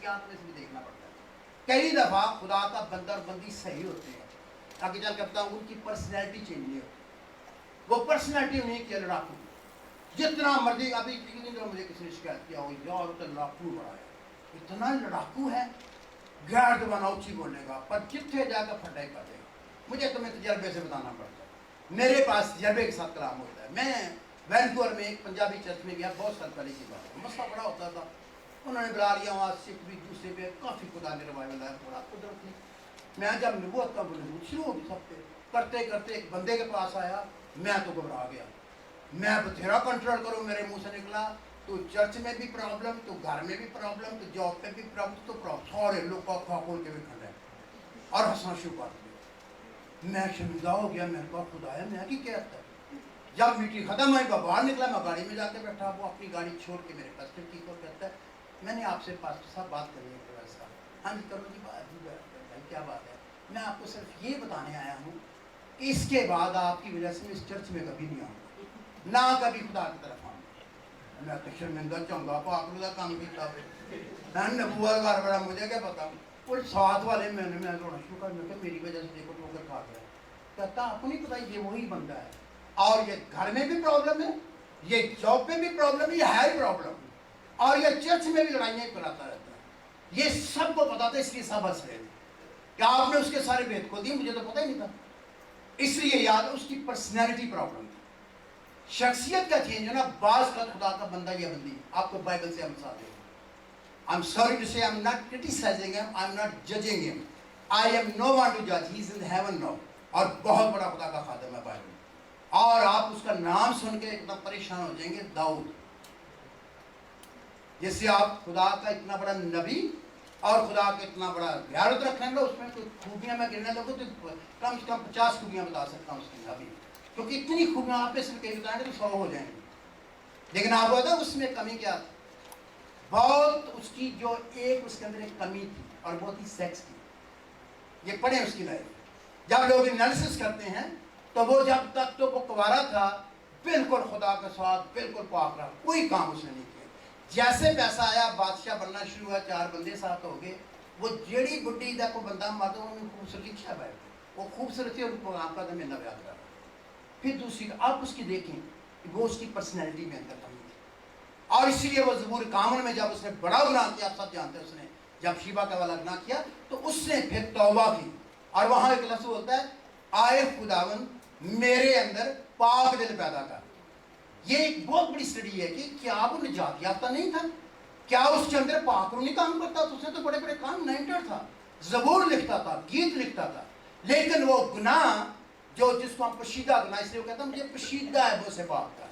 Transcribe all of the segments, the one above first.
वाकयात में से भी देखना पड़ता है। कई दफ़ा खुदा का बंदा और बंदी सही होते हैं, आगे चल करता हूँ उनकी पर्सनैलिटी चेंज नहीं होती, वो पर्सनैलिटी उन्हीं की लड़ाकू, जितना मर्जी। अभी मुझे किसी ने शिकायत किया हो यार तो लड़ाकू बड़ा है, इतना लड़ाकू है, गैर जबाना ऊँची बोलेगा पर जितने जाकर फटाई कर देगा। मुझे तुम्हें तजर्बे से बताना पड़ता है, मेरे पास तजर्बे के साथ कलाम होता है। मैं वैनकूवर में एक पंजाबी चर्च में गया, बहुत साल पहले की बात है, मसला बड़ा होता था, उन्होंने बुला लिया वहाँ सिख भी दूसरे पे, काफ़ी खुदा ने रिवाइवल है, बड़ा कुदरत नहीं। मैं जब नबूवत का शुरू हो गई सब पे करते करते एक बंदे के पास आया, मैं तो घबरा गया, मैं बथेरा कंट्रोल करूँ, मेरे मुंह से निकला तो चर्च में भी प्रॉब्लम, तो घर में भी प्रॉब्लम, तो जॉब पे भी प्रॉब्लम, तो सारे लोग खा खोल के भी खड़े और हंसना शुरू कर दिया। मैं शर्मिंदा हो गया, मेरे पास खुदा है, मैं की कहता है। जब मीटिंग खत्म हुई बाहर निकला, मैं गाड़ी में जाके बैठा, वो अपनी गाड़ी छोड़ के मेरे पास खिड़की को कहता है मैंने आपसे पास्टर साहब बात करनी है थोड़ा सा। हाँ जी करो जी, भाई क्या बात है? मैं आपको सिर्फ ये बताने आया हूँ कि इसके बाद आपकी वजह से मैं इस चर्च में कभी नहीं आऊँगा, ना कभी खुदा की तरफ आऊँगा। मैं तो शर्मिंदा चाहूँगा पागल का काम किया, मैं नबूवत घर बड़ा, मुझे क्या पता। और साथ वाले मैं रोना शुरू कर, मैं मेरी वजह से देखो ठोकर खा गया। कहता आपको नहीं पता ये वही बंदा है, और ये घर में भी प्रॉब्लम है, ये जॉब पे भी प्रॉब्लम है, ये है ही प्रॉब्लम, और ये चर्च में भी लड़ाइयाँ कराता रहता है। ये सबको पता था, इसलिए सब हंस रहे थे कि आपने उसके सारे भेद खोल दिए, मुझे तो पता ही नहीं था। इसलिए याद उसकी पर्सनैलिटी प्रॉब्लम थी, शख्सियत का चेंज है ना। बाज का खुदा का बंदा या बंदी, आपको बाइबल से हम साथ देंगे। I am sorry to say I am not criticising him, I am not judging him, I am no one to जज, he is in heaven now, और बहुत बड़ा खुदा का खादिम है बाइबल। और आप उसका नाम सुन के एकदम परेशान हो जाएंगे, दाऊद। जैसे आप खुदा का इतना बड़ा नबी और खुदा का इतना बड़ा ध्यान रखने लो, उसमें कोई खूबियां मैं गिनने लगूँ तो कम से कम 50 खूबियां बता सकता हूँ उसकी नबी, क्योंकि इतनी खूबियां आप में सिर्फ कहीं बताएंगे तो 100 हो जाएंगे। लेकिन आप बता उसमें कमी क्या थी? बहुत उसकी जो एक उसके अंदर एक कमी थी, और वो थी सेक्स की। ये पढ़े उसकी लाइफ, जब लोग एनालिसिस करते हैं तो वो जब तक तो वो कुंवारा था बिल्कुल खुदा के साथ बिल्कुल पाक रहा, कोई काम उसने नहीं किया। जैसे पैसा आया, बादशाह बनना शुरू हुआ, 4 बंदे साथ हो गए, वो जेड़ी बुढ़ी का को बंदा मारता उन्होंने खूबसूरती अच्छा बैठ, वो खूबसूरती और उनको आपका तो मेरा याद रहा। फिर दूसरी आप उसकी देखें वो उसकी पर्सनैलिटी में अंदर कमी थी, और इसीलिए वो ज़बूर कामन में जब उसने बड़ा गुनाह किया, आप सब जानते हैं, उसने जब शीबा का वाला गुनाह किया तो उसने फिर तौबा की, और वहाँ एक लफ्ज़ होता है आए खुदावन मेरे अंदर पाक दिल पैदा कर। ये एक बहुत बड़ी स्टडी है कि क्या वो निजात याफ्ता नहीं था, क्या उसके अंदर पाकरूनी काम करता था? उसने तो बड़े बड़े काम नाइटर था, ज़बूर लिखता था, गीत लिखता था, लेकिन वो गुनाह जो जिसको हम पशीदा गुनाह, इसलिए वो कहता मुझे पशीदा है वो से पाक का,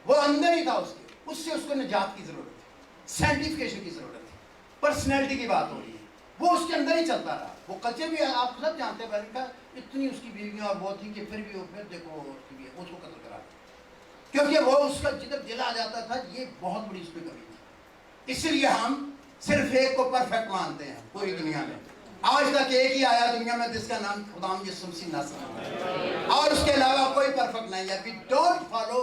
वो अंदर ही था उसके, उससे उसको निजात की ज़रूरत थी, सेंटिफिकेशन की ज़रूरत थी, पर्सनैलिटी की बात हो रही है, वो उसके अंदर ही चलता रहा। वो कल्चर भी आप सब जानते हैं, का इतनी उसकी बीवियाँ और वो थी कि फिर भी वो फिर देखो उसकी भी उसको कत्ल करा, क्योंकि वो उसका जिधर दिल आ जाता था, ये बहुत बड़ी उसमें कमी थी। इसलिए हम सिर्फ एक को परफेक्ट मानते हैं पूरी दुनिया में। आज तक एक ही आया दुनिया में जिसका नाम खुदाम यीशु मसीह नासरी है, और उसके अलावा कोई परफेक्ट नहीं है। We don't follow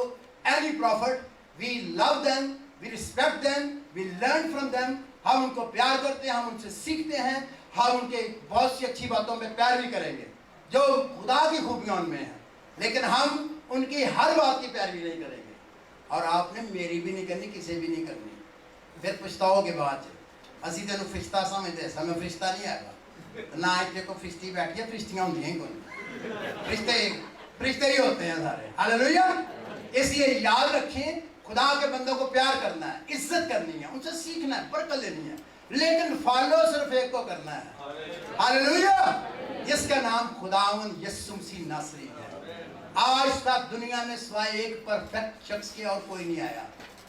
any profit, we love them, we respect them, we learn from them. हम उनको प्यार करते हैं, हम उनसे सीखते हैं, हम उनके बहुत सी अच्छी बातों में प्यार भी करेंगे जो खुदा की खूबियों में है, लेकिन हम उनकी हर बात की पैरवी नहीं करेंगे। और आपने मेरी भी नहीं करनी, किसी भी नहीं करनी, फिर पछताओगे बाद असी तेन फरिश्ता समझते, समय फरिश्ता नहीं आएगा ना। इतने को फरिश्ती बैठी है, फरिश्तियाँ होंगी ही कोई, फरिश्ते ही होते हैं सारे। हालेलुया। इसलिए याद रखें, खुदा के बंदों को प्यार करना है, इज्जत करनी है, उनसे सीखना है, बरकत लेनी है, लेकिन फॉलो सिर्फ एक को करना है। हालेलुया। जिसका नाम खुदावन यीशु मसीह नासरी है। आज तक दुनिया में सिवाय एक परफेक्ट शख्स के और कोई नहीं आया,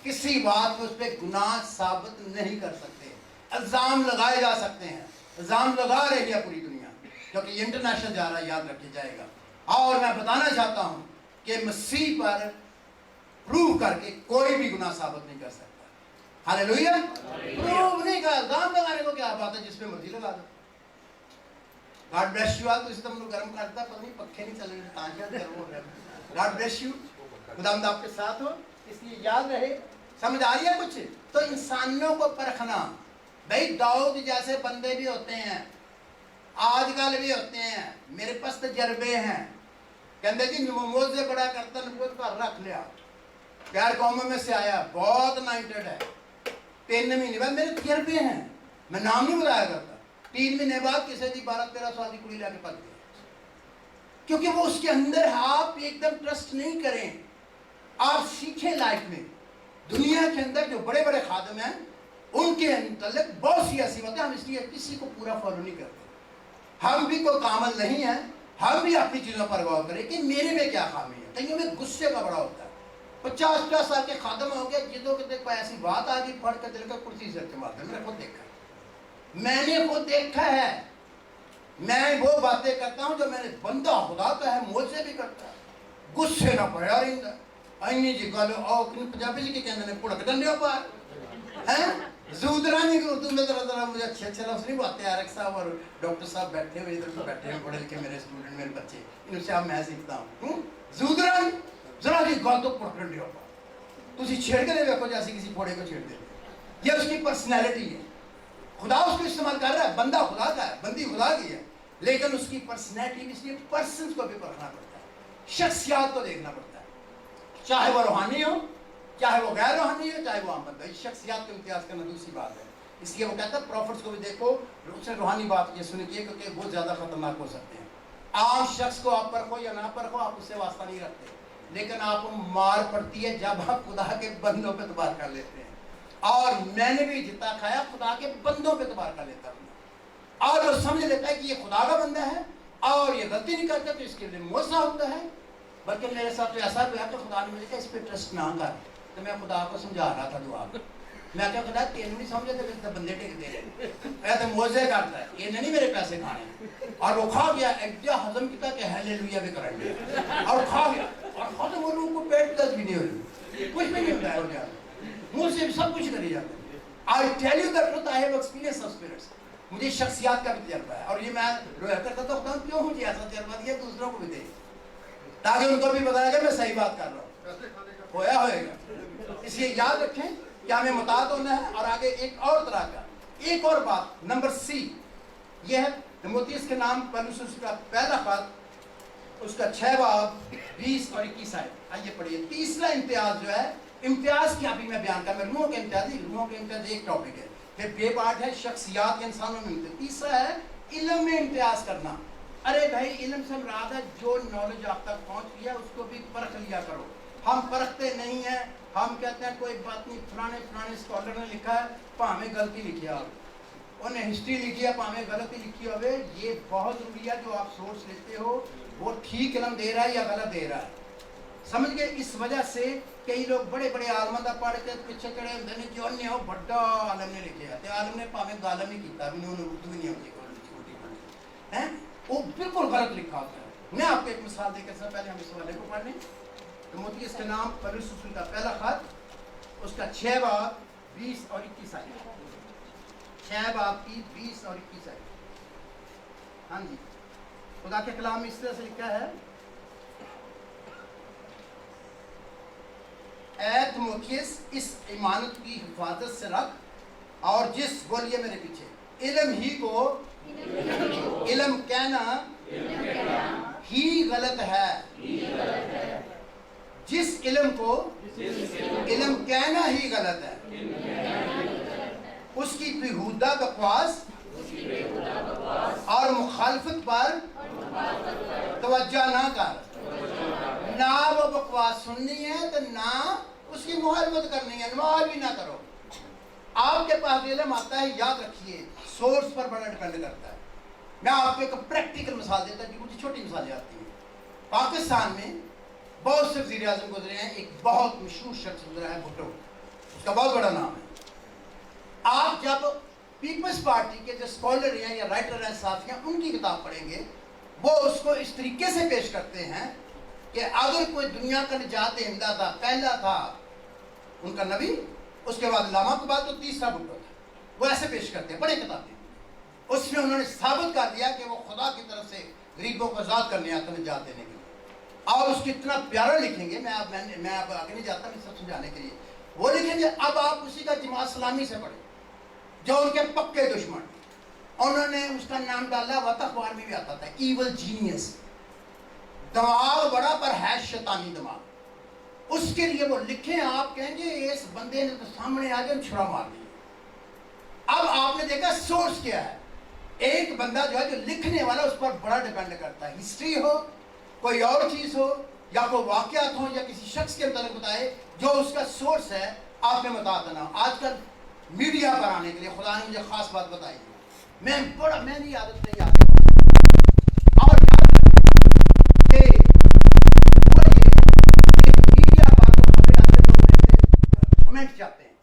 किसी बात में उस पर गुनाह साबित नहीं कर सकते। इल्ज़ाम लगाए जा सकते हैं, इल्ज़ाम लगा रही है पूरी दुनिया, क्योंकि इंटरनेशनल जा रहा है, याद रखे जाएगा। और मैं बताना चाहता हूँ कि मसीह पर प्रूव करके कोई भी गुनाह साबित नहीं कर सकता। हालेलुया। प्रूव नहीं कर, इल्ज़ाम लगाने को क्या बात है, जिसपे मर्जी लगा दो। God bless you. आज तो इसे तुम गर्म करता, पता नहीं पक्के नहीं चल रहे, तांजा गर्म हो रहा है। गॉड ब्लेस यू, खुदावंद आपके साथ हो। इसलिए याद रहे, समझ आ रही है कुछ? तो इंसानों को परखना, بھائی داؤد جیسے بندے بھی ہوتے ہیں، آج کل بھی ہوتے ہیں، میرے پاس تجربے ہیں، کہتے جی موزے بڑا کرتا نبوت کا رکھ لیا، غیر قوموں میں سے آیا، بہت انائٹڈ ہے، 3 مہینے بعد میرے تجربے ہیں، میں نام نہیں بتایا کرتا، 3 مہینے بعد کسی دی 12-13 سال کی کڑی لے کے پڑ گئی، کیونکہ وہ اس کے اندر ہے۔ آپ ایک دم ٹرسٹ نہیں کریں، آپ سیکھیں لائف میں۔ دنیا کے اندر جو بڑے بڑے خادم ہیں ان کے متعلق بہت سی ایسی باتیں ہم اس لیے کسی کو پورا فالو نہیں کرتے۔ ہم بھی کوئی کامل نہیں ہیں، ہم بھی اپنی چیزوں پر غور کریں کہ میرے میں کیا خامی ہے۔ کہیں میں غصے کا بڑا ہوتا ہے، 50 سال کے خادم ہو گئے جدوں کے کوئی ایسی بات آ گئی پڑھ کر دل کا کرسی سے مارتا ہے۔ میں نے خود دیکھا ہے، میں نے خود دیکھا ہے، میں وہ باتیں کرتا ہوں جو میں نے بندہ خدا کا ہے، مجھ سے بھی کرتا ہے، غصے نہ پڑا رہتا ہے۔ اینی جی گل او پنجابی جی کے کہندے نے پڑک ڈنڈے پار ہیں زودرانی کی اردو میں ذرا مجھے اچھے لفظ نہیں باتیں عارق صاحب اور ڈاکٹر صاحب بیٹھے ہوئے ادھر پہ بیٹھے ہوئے پڑھے لکھے میرے اسٹوڈنٹ میرے بچے، ان سے اب میں سیکھتا ہوں زودرانی ذرا جی گل تو پڑک ڈنڈے پار تسی چھیڑ کے دے دیکھو جیسے کسی پھوڑے کو چھیڑ دے، یہ اس کی پرسنالٹی ہے۔ خدا اس کو استعمال کر رہا ہے، بندہ خدا کا ہے، بندی خدا کی ہے، لیکن اس کی پرسنالٹی، اس لیے پرسنس کو بھی پرکھنا پڑتا ہے، شخصیات کو دیکھنا پڑتا ہے، چاہے وہ روحانی ہو، چاہے وہ غیر روحانی ہو، چاہے وہ عام بندہ۔ شخصیات کو امتیاز کرنا دوسری بات ہے، اس لیے وہ کہتا ہے پروفٹس کو بھی دیکھو، اس سے روحانی بات یہ سنیے کیونکہ وہ زیادہ خطرناک ہو سکتے ہیں۔ عام شخص کو آپ پرکھو یا نہ پرکھو، آپ اس سے واسطہ نہیں رکھتے، لیکن آپ کو مار پڑتی ہے جب آپ خدا کے بندوں پہ اعتبار کر لیتے ہیں، اور میں نے بھی جتا کھایا خدا کے بندوں پہ اعتبار کر لیتا ہوں، اور وہ سمجھ لیتا ہے کہ یہ خدا کا بندہ ہے اور یہ غلطی نہیں کرتا تو اس کے لیے موسیٰ ہوتا ہے۔ بلکہ میرے ساتھ تو ایسا ہوا کہ خدا نے مجھے کہا اس پہ ٹرسٹ نہ کر، تو میں خدا کو سمجھا رہا تھا دعا میں، میں کہا خدا تینوں نہیں سمجھے تو بندے ٹک دے رہے، اے تو موزے کرتا ہے، یہ نہیں میرے پیسے کھانے، اور وہ کھا گیا، ایک دیا ہضم کیا کہ ہیلیلویا بھی کریں گے، اور کھا گیا، اور ختم وہ لوگوں کو پیٹ دس بھی نہیں ہوئی، کچھ بھی نہیں ہوتا ہے، ہو جاتا منہ سے سب کچھ کری جاتا ہے۔ I tell you the truth, I have experience of spirits، مجھے شخصیات کا بھی تجربہ ہے، اور یہ میں رویا کرتا تو خدا کیوں مجھے ایسا تجربہ دیا دوسروں کو بھی دے، تاکہ ان کو بھی بتایا کہ میں صحیح بات کر رہا ہوں، ہوئے گا۔ اس لیے یاد رکھیں کہ ہمیں مطاعت ہونا ہے۔ اور آگے ایک اور طرح کا ایک اور بات، نمبر سی، یہ ہے تیموتھیوس کے نام پولس کا پہلا خط، اس کا 6 باب 20 اور 21 آیت، آئیے پڑھیے۔ تیسرا امتیاز جو ہے، امتیاز کیا بھی میں بیان کر، میں روحوں کے امتیاز ایک ٹاپک ہے، پھر بے پارٹ ہے شخصیات کے انسانوں میں امتیاز، تیسرا ہے علم میں امتیاز کرنا۔ ارے بھائی علم سے مراد ہے جو نالج آپ تک پہنچ گیا اس کو بھی پرکھ لیا کرو۔ ہم پرکھتے نہیں ہیں، ہم کہتے ہیں کوئی بات نہیں، فلانے اسکالر نے لکھا ہے، پاہمیں غلطی لکھی ہے، انہیں ہسٹری لکھی ہے، پاہمیں غلطی لکھی ہوئے، یہ بہت ضروری ہے جو آپ سورس لیتے ہو وہ ٹھیک علم دے رہا ہے یا غلط دے رہا ہے، سمجھ گئے؟ اس وجہ سے کئی لوگ بڑے بڑے عالمہ پڑھ کے پیچھے چڑے ہوتے ہیں، جو انہیں وہ بڑا عالم نے لکھے ہے، عالم نے پاہمیں غالب نہیں کیتا، بھی انہوں نے اردو بھی نہیں ہوتی چھوٹی پڑھی ہیں، وہ بالکل غلط لکھا ہوتا ہے۔ میں آپ کو ایک مثال دے کر سب پہلے ہم اس والے کو پڑھ لیں۔ تیموتھیوس کے نام پولس رسول کا پہلا خط، اس کا 6 باب 20 اور 21 آیت، 6 باب کی 20 اور 21 آیت۔ ہاں جی، خدا کے کلام میں اس طرح سے لکھا ہے، اے تیموتھیوس اس ایمانت کی حفاظت سے رکھ، اور جس، بولیے میرے پیچھے، علم ہی کو علم کہنا ہی غلط ہے، جس علم کو علم کہنا ہی غلط ہے، اس کی بیہودہ بکواس اور مخالفت پر توجہ نہ کر، نہ وہ بکواس سننی ہے تو نہ اس کی مخالفت کرنی ہے، نماز بھی نہ کرو۔ آپ کے پاس علم آتا ہے، یاد رکھیے سورس پر بڑا ڈپینڈ کرتا ہے۔ میں آپ کو ایک پریکٹیکل مثال دیتا ہوں کہ مجھے چھوٹی مثالیں آتی ہیں۔ پاکستان میں بہت سے وزیر اعظم گزرے ہیں، ایک بہت مشہور شخص گزرا ہے بھٹو، اس کا بہت بڑا نام ہے۔ آپ جب پیپلز پارٹی کے جو اسکالر ہیں یا رائٹر ہیں، صحافی ہیں، ان کی کتاب پڑھیں گے، وہ اس کو اس طریقے سے پیش کرتے ہیں کہ اگر کوئی دنیا کا نجات دہندہ تھا، پہلا تھا ان کا نبی، اس کے بعد علامہ کے بعد تو تیسرا بھٹو تھا، وہ ایسے پیش کرتے ہیں، بڑے کتابیں۔ اس میں انہوں نے ثابت کر دیا کہ وہ خدا کی طرف سے غریبوں کو آزاد کرنے آتا، نجات دینے کے لیے، اور اس کو اتنا پیارا لکھیں گے، میں اب آگے نہیں جاتا، میں سب سمجھانے کے لیے وہ لکھیں گے۔ اب آپ اسی کا جماعت اسلامی سے پڑھیں، जो उनके पक्के दुश्मन, उन्होंने उसका नाम डाला हुआ था, अखबार में भी आता था, इवल जीनियस, दिमाग बड़ा पर है शैतानी दिमाग। उसके लिए वो लिखे, आप कहेंगे इस बंदे ने तो सामने आ गया छुरा मार दिया। अब आपने देखा सोर्स क्या है। एक बंदा जो है, जो लिखने वाला, उस पर बड़ा डिपेंड करता है। हिस्ट्री हो, कोई और चीज हो, या कोई वाकयात हो, या किसी शख्स के मतलब बताए, जो उसका सोर्स है आप में बता देना। आजकल मीडिया पर आने के लिए खुदा ने मुझे खास बात बताई है, मैंने आदत नहीं आती, और मीडिया पर कमेंट जाते हैं,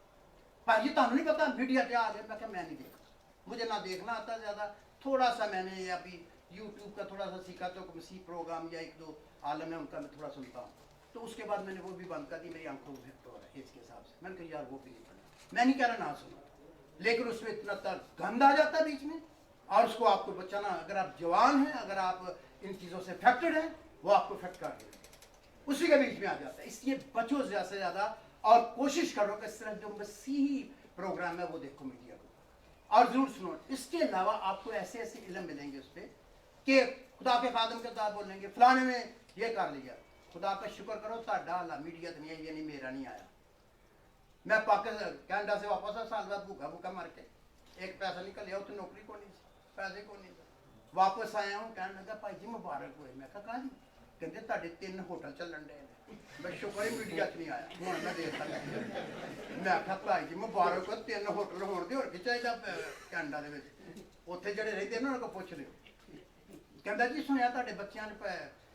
भाई तो नहीं पता मीडिया क्या आ गया। मैं क्या, मैं नहीं देखा, मुझे ना देखना आता ज़्यादा। थोड़ा सा मैंने अभी यूट्यूब का थोड़ा सा सीखा, तो मसीह प्रोग्राम या एक दो आलम है उनका मैं थोड़ा सुनता हूँ, तो उसके बाद मैंने वो भी बंद कर दी। मेरी आंखों में इफेक्ट हो रहा है इसके हिसाब से। मैंने कहा यार वो भी नहीं पढ़ना, मैं नहीं कह रहा ना सुनो, लेकिन उसमें इतना गंद आ जाता है बीच में, और उसको आपको बचाना, अगर आप जवान हैं, अगर आप इन चीज़ों से अफेक्टेड हैं, वो आपको इफेक्ट कर देगा, उसी के बीच में आ जाता है। इसलिए बचो ज़्यादा से ज़्यादा, और कोशिश करो कि इस तरह जो मसीही प्रोग्राम है वो देखो मीडिया को, और जरूर सुनो। इसके अलावा आपको ऐसे ऐसे इल्म मिलेंगे उस पर कि खुदा के खादम के साथ बोलेंगे फलाने में ये कर लिया, खुदा का शुक्र करो ताड़ा हाला मीडिया तो नहीं है, ये नहीं मेरा नहीं आया। मैं पाकिस्तान कैनेडा से वापस आ, साल बाद भूखा भूखा मर के, एक पैसा निकल गया, उसे नौकरी को नहीं, पैसे को नहीं, वापस आया हूँ, कहने लगा भाई जी मुबारक हुए। मैं कहा जी, कहते ਤੁਹਾਡੇ 3 होटल चलन डे ने, मैं शुक्र ही मीडिया च नहीं आया, हूँ मैं देख सकता। मैं आखा भाई जी मुबारक हो, 3 होटल होण दे, होर की चाहिदा कैनेडा दे विच, उत्थे ਜਿਹੜੇ ਰਹਿੰਦੇ ਨੇ ਉਹਨਾਂ ਕੋਲ ਪੁੱਛ ਲਿਓ। ਕਹਿੰਦਾ ਜੀ ਸੁਣਿਆ ਤੁਹਾਡੇ ਬੱਚਿਆਂ ਨੇ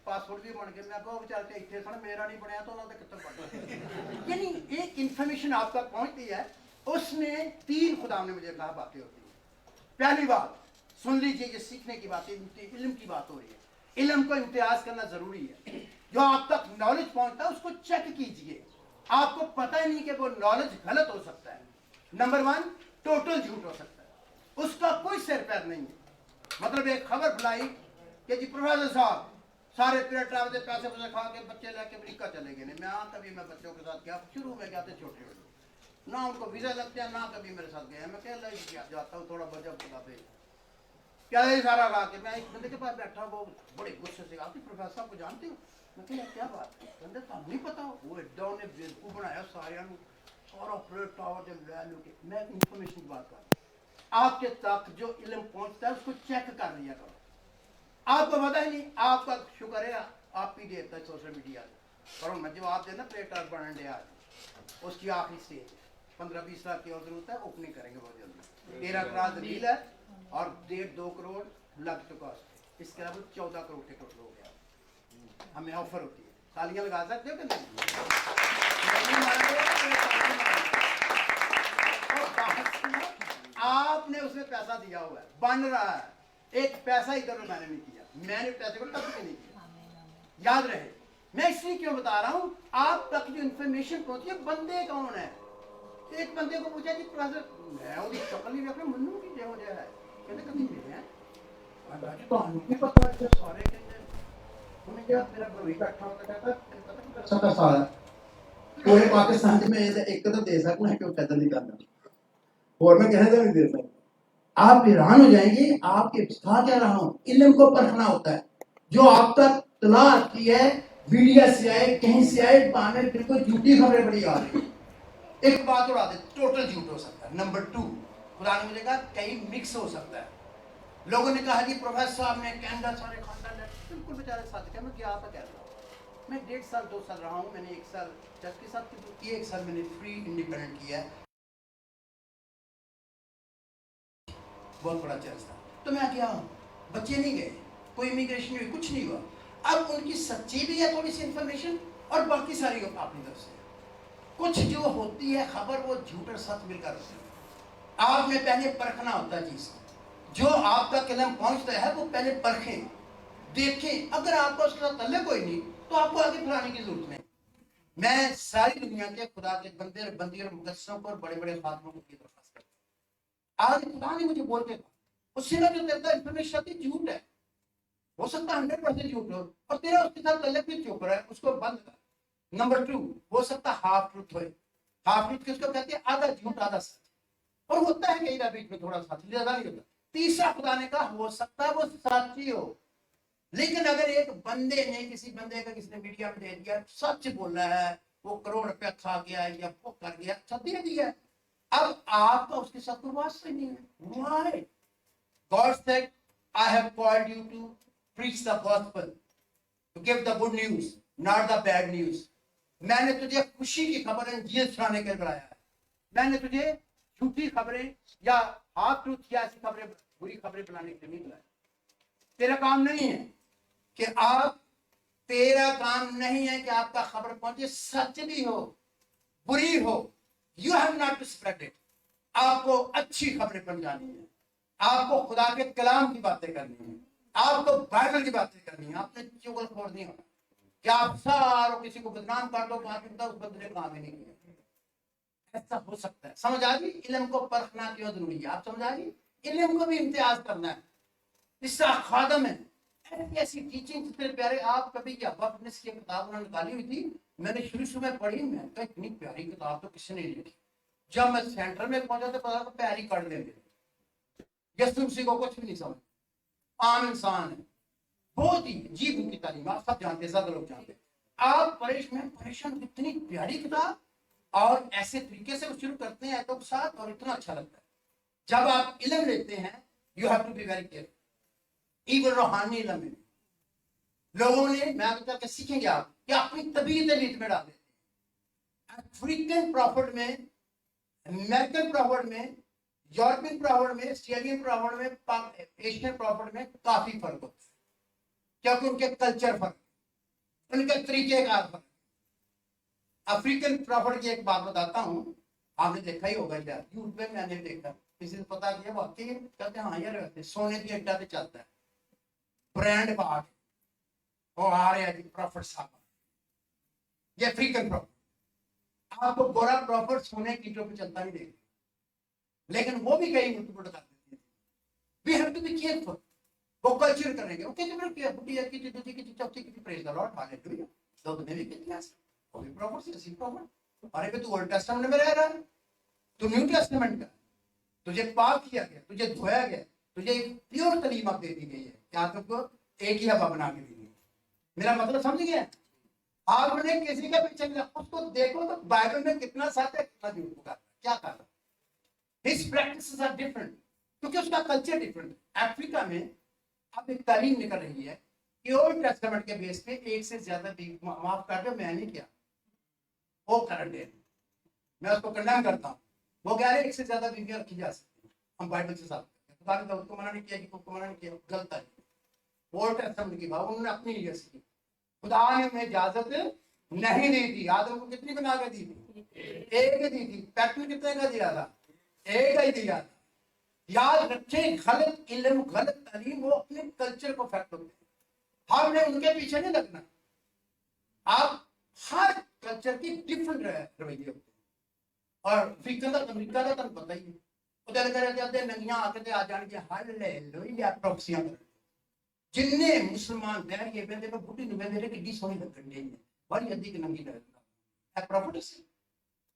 पासपोर्ट भी बन गए। मैं कहा बेचारे तो इतने सन, मेरा नहीं बनया तो उन्होंने कितने बन। यानी एक इंफॉर्मेशन आप तक पहुंचती है, उसमें 3 खुदा ने मुझे कहा बातें होती है। पहली बात सुन लीजिए, ये सीखने की बात है, इल्म की बात हो रही है। इल्म को इम्तियाज करना जरूरी है। जो आप तक नॉलेज पहुंचता है उसको चेक कीजिए, आपको पता ही नहीं कि वो नॉलेज गलत हो सकता है। नंबर 1 टोटल झूठ हो सकता है, उसका कोई सिर पैर नहीं है। मतलब एक खबर फैलाई कि जी प्रोफेसर साहब सारे पेट ट्रैवल के पैसे पैसे खा के बच्चे लेके अमेरिका चले गए। मैं कभी मैं बच्चों के साथ गया, शुरू में गया थे छोटे छोटे, ना उनको वीज़ा लगते हैं, ना कभी मेरे साथ गया। मैं क्या जाता हूँ थोड़ा बजट बता दे, क्या ये सारा ला के। मैं एक बंदे के पास बैठा, वो बड़े गुस्से से, आप प्रोफेसर साहब को जानते हो? मैं क्या क्या बात है? कहते तुम नहीं पता, वो एडा उन्हें बेवकूफ बनाया सारे, सारा प्लेट टावर से ले लो के। मैं इंफॉर्मेशन की बात कर, आपके तक जो इल्म पहुँचता है उसको चेक कर लिया करो। आपको पता ही नहीं, आपका शुक्र है आप ही देता है सोशल मीडिया पर। मैं जवाब देना प्लेट आर्ट बनने दे, आज उसकी आखिरी स्टेज 15-20 लाख की और जरूरत है, ओपनिंग करेंगे बहुत जल्दी। 13 करोड़ दलील है और 1.5-2 करोड़ लग चुका है। इसके अलावा 14 करोड़ टिकट हो गया, हमें ऑफर होती है। तालियां लगा सकते हो कि नहीं? आपने उसमें पैसा दिया हुआ है, बन रहा है, एक पैसा इधर मैंने नहीं किया, मैंने पैसे को टच भी नहीं किया। याद रहे, मैं इसलिए क्यों बता रहा हूं, आप तक जो इंफॉर्मेशन पहुंची है, बंदे कौन है। एक बंदे को पूछा कि मैं वो शक्ल नहीं रखना, मनु की जो है कहते कभी मिले हैं, तो नहीं पता है सारे कहते उन्हें क्या मेरा भाई बैठा होता कहता 70 साल है पूरे पाकिस्तान में एक तो दे सकना है, क्यों कदर नहीं करना और मैं कहने का नहीं दे सकता। आप हैरान हो जाएंगे, आपके सिखा क्या रहा हूं, इल्म को परखना होता है। जो आप तक तला आती है, मीडिया से आए, कहीं से आए, बाहर बिल्कुल झूठी खबरें बड़ी आ रही है। एक बात उड़ा दे, टोटल झूठ हो सकता है। नंबर 2 खुदा ने मुझे कहा कहीं मिक्स हो सकता है। लोगों ने कहा कि प्रोफेसर साहब ने कैनेडा सारे खानदान है, बिल्कुल बेचारे साथ क्या, मैं क्या आप कह रहा हूँ। मैं 1.5 साल 2 साल रहा हूँ, मैंने 1 साल चर्च के साथ की, 1 साल मैंने फ्री इंडिपेंडेंट किया है, बहुत बड़ा चर्च था। तो मैं क्या हूँ, बच्चे नहीं गए, कोई इमिग्रेशन हुई, कुछ नहीं हुआ। अब उनकी सच्ची भी है थोड़ी सी इंफॉर्मेशन, और बाकी सारी अपनी तरफ से। कुछ जो होती है खबर, वो झूठ और सच मिलकर होती है। आपने पहले परखना होता है चीज, जो आप तक इल्म पहुंचता है वो पहले परखें, देखें। अगर आपका उसके साथ तल्ले कोई नहीं, तो आपको आगे फैलाने की जरूरत नहीं। मैं सारी दुनिया के खुदा के बंदे और बंदी और मुकद्दसों पर बड़े बड़े खातमों की दरख्वास्त करता हूं। आज खुदा ने मुझे बोल के कहा, उससे ना जो देता इंफॉर्मेशन झूठ है, हो सकता है 100% झूठ हो, और तेरा उसके साथ तल्लक भी चुप रहा है, उसको बंद कर। नंबर 2 हो सकता हाफ ट्रूथ हो। हाफ ट्रूथ किसको कहते हैं? आधा झूठ आधा सच। اور ہوتا ہے کئی بیچ میں تھوڑا سا زیادہ نہیں ہوتا. تیسرا خدا نے کہا ہو سکتا ہے وہ سچی ہو، لیکن اگر ایک بندے نے کسی بندے کا کسی نے میڈیا میں دے دیا سچ بول رہا ہے، وہ کروڑ روپیہ کھا گیا یا وہ کر گیا، اچھا دے دیا، اب آپ کا اس کے ساتھ کوئی واسطہ نہیں ہے. Why? God said, I have called you to preach the gospel, to give the good news, not the bad news. میں نے تجھے خوشی کی خبر انجیل سنانے کے لیے بلایا ہے. میں نے تجھے جھوٹی خبریں یا ہاف ٹروتھ یا ایسی خبریں بری خبریں بلانے کے لیے نہیں بلایا. تیرا کام نہیں ہے کہ تیرا کام نہیں ہے کہ آپ کا خبر پہنچے، سچ بھی ہو بری ہو. You have not to spread it. آپ کو اچھی خبریں پہنچانی ہے، آپ کو خدا کے کلام کی باتیں کرنی ہے، آپ کو بائبل کی باتیں کرنی ہے. آپ نے چغل خور نہیں ہونا کہ آپ ساروں کسی کو بدنام کر دو، اس بندے نے کام ہی نہیں کیا. ایسا ہو سکتا ہے. سمجھ آ گئی علم کو پرکھنا کیوں ضروری ہے؟ آپ سمجھ آ گئی علم کو بھی امتیاز کرنا ہے. اس سے خادم ہے ایسی ٹیچنگ اتنے پیارے. آپ کبھی کیا وقتنس کی کتاب انہوں نے نکالی ہوئی تھی، میں نے شروع میں پڑھی، میں کہا اتنی پیاری کتاب تو کسی نے نہیں لکھی. جب میں سینٹر میں پہنچا تو پتا پیاری کر دیں گے. یسوع مسیح کو کچھ بھی نہیں سمجھ، عام انسان ہے، بہت ہی عجیب ان کی تعلیم آپ سب جانتے ہیں، زیادہ لوگ جانتے ہیں. آپ پریشان اتنی پیاری کتاب، اور ایسے طریقے سے وہ شروع کرتے ہیں تو ساتھ، اور اتنا اچھا لگتا ہے. جب آپ علم لیتے ہیں you have to be very careful. Even روحانی علم میں لوگوں نے، میں آگے چل کے سیکھیں گے آپ کہ اپنی طبیعت ریت میں ڈال دیتے ہیں. افریقن پروفٹ میں، امریکن پروفٹ میں، یورپین پروفٹ میں، آسٹریلین پروفٹ میں، ایشین پروفٹ میں کافی فرق ہوتا ہے، کیونکہ ان کے کلچر فرق، ان کے طریقے کار فرق. افریقن پروفٹ کی ایک بات بتاتا ہوں، آپ نے دیکھا ہی ہوگا یار، یوٹیوب پہ میں نے دیکھا، کسی نے پتا کیا واقعی کہتے ہیں ہاں یار سونے کی اڈا پہ چلتا ہے، برانڈ پا کے وہ آ رہے ہیں جی پروفٹ صاحب. یہ افریقن پروفٹ. آپ کو گورا پروفٹ سونے کی اڈوں پہ چلتا نہیں دیکھیں، لیکن وہ بھی کئی ملٹیپل کر دیتے ہیں. We have to be careful. وہ کلچر کریں گے، وہ کہتے ہیں بڈی ہے کی دوسری کی چوتھی کی پریز دا لارڈ ہاللیلویا. تو نے بھی کیا وہ بھی پروفٹ سے اسی پروفٹ. ارے کہ تو اولڈ ٹیسٹمنٹ میں رہ رہا ہے، تو نیو ٹیسٹمنٹ کا تجھے پاک کیا گیا، تجھے دھویا گیا، تجھے ایک پیور تعلیم اب دے دی گئی ہے کہ آپ کو ایک ہی ہوا بنا کے دی گئی. میرا مطلب سمجھ گیا؟ آپ نے کسی کا پیچھے اس کو دیکھو تو بائبل میں کتنا سچ ہے کتنا جھوٹ کا کیا کہا. His practices are different کیونکہ اس کا کلچر ڈفرنٹ ہے. افریقہ میں اب ایک تعلیم نکل رہی ہے کہ اولڈ ٹیسٹمنٹ کے بیس پہ ایک سے زیادہ معاف کر دو. میں نہیں کیا وہ کر دے، میں اس کو کنڈیم کرتا ہوں. وہ کہہ رہے ایک سے زیادہ بیویاں رکھی جا سکتی ہیں، ہم بائبل سے ثابت کرتے ہیں. خدا نے داؤد کو منع نہیں کیا کہ کو منع نہیں کیا، غلط ہے. اولڈ ٹیسٹمنٹ کی بات انہوں نے اپنی لیے سیکھی. خدا نے انہیں اجازت نہیں دی تھی. آدم کو کتنی بنا کے دی تھی؟ ایک ہی دی تھی. پیٹرن کتنے کا دیا تھا؟ ایک ہی دیا تھا. یاد رکھیں غلط علم غلط تعلیم وہ اپنے کلچر کو افیکٹ ہوتے ہیں. ہم نے ان کے پیچھے نہیں لگنا. آپ ہر کلچر کی ڈفرنٹ رویے ہوتے ہیں. اور افریقہ کا امریکہ کا تمہیں پتہ ہی ہے، ادھر ادھر جاتے ننگیاں آ کے آ جان کے ہاللیلویا پروکسیاں کر جن نے مسلمان دہر یہ بندے کو بوٹی نو بندے کی ڈی سونی لگن دے بڑی ادھی کی ننگی لگتا ہے پروفٹ سے.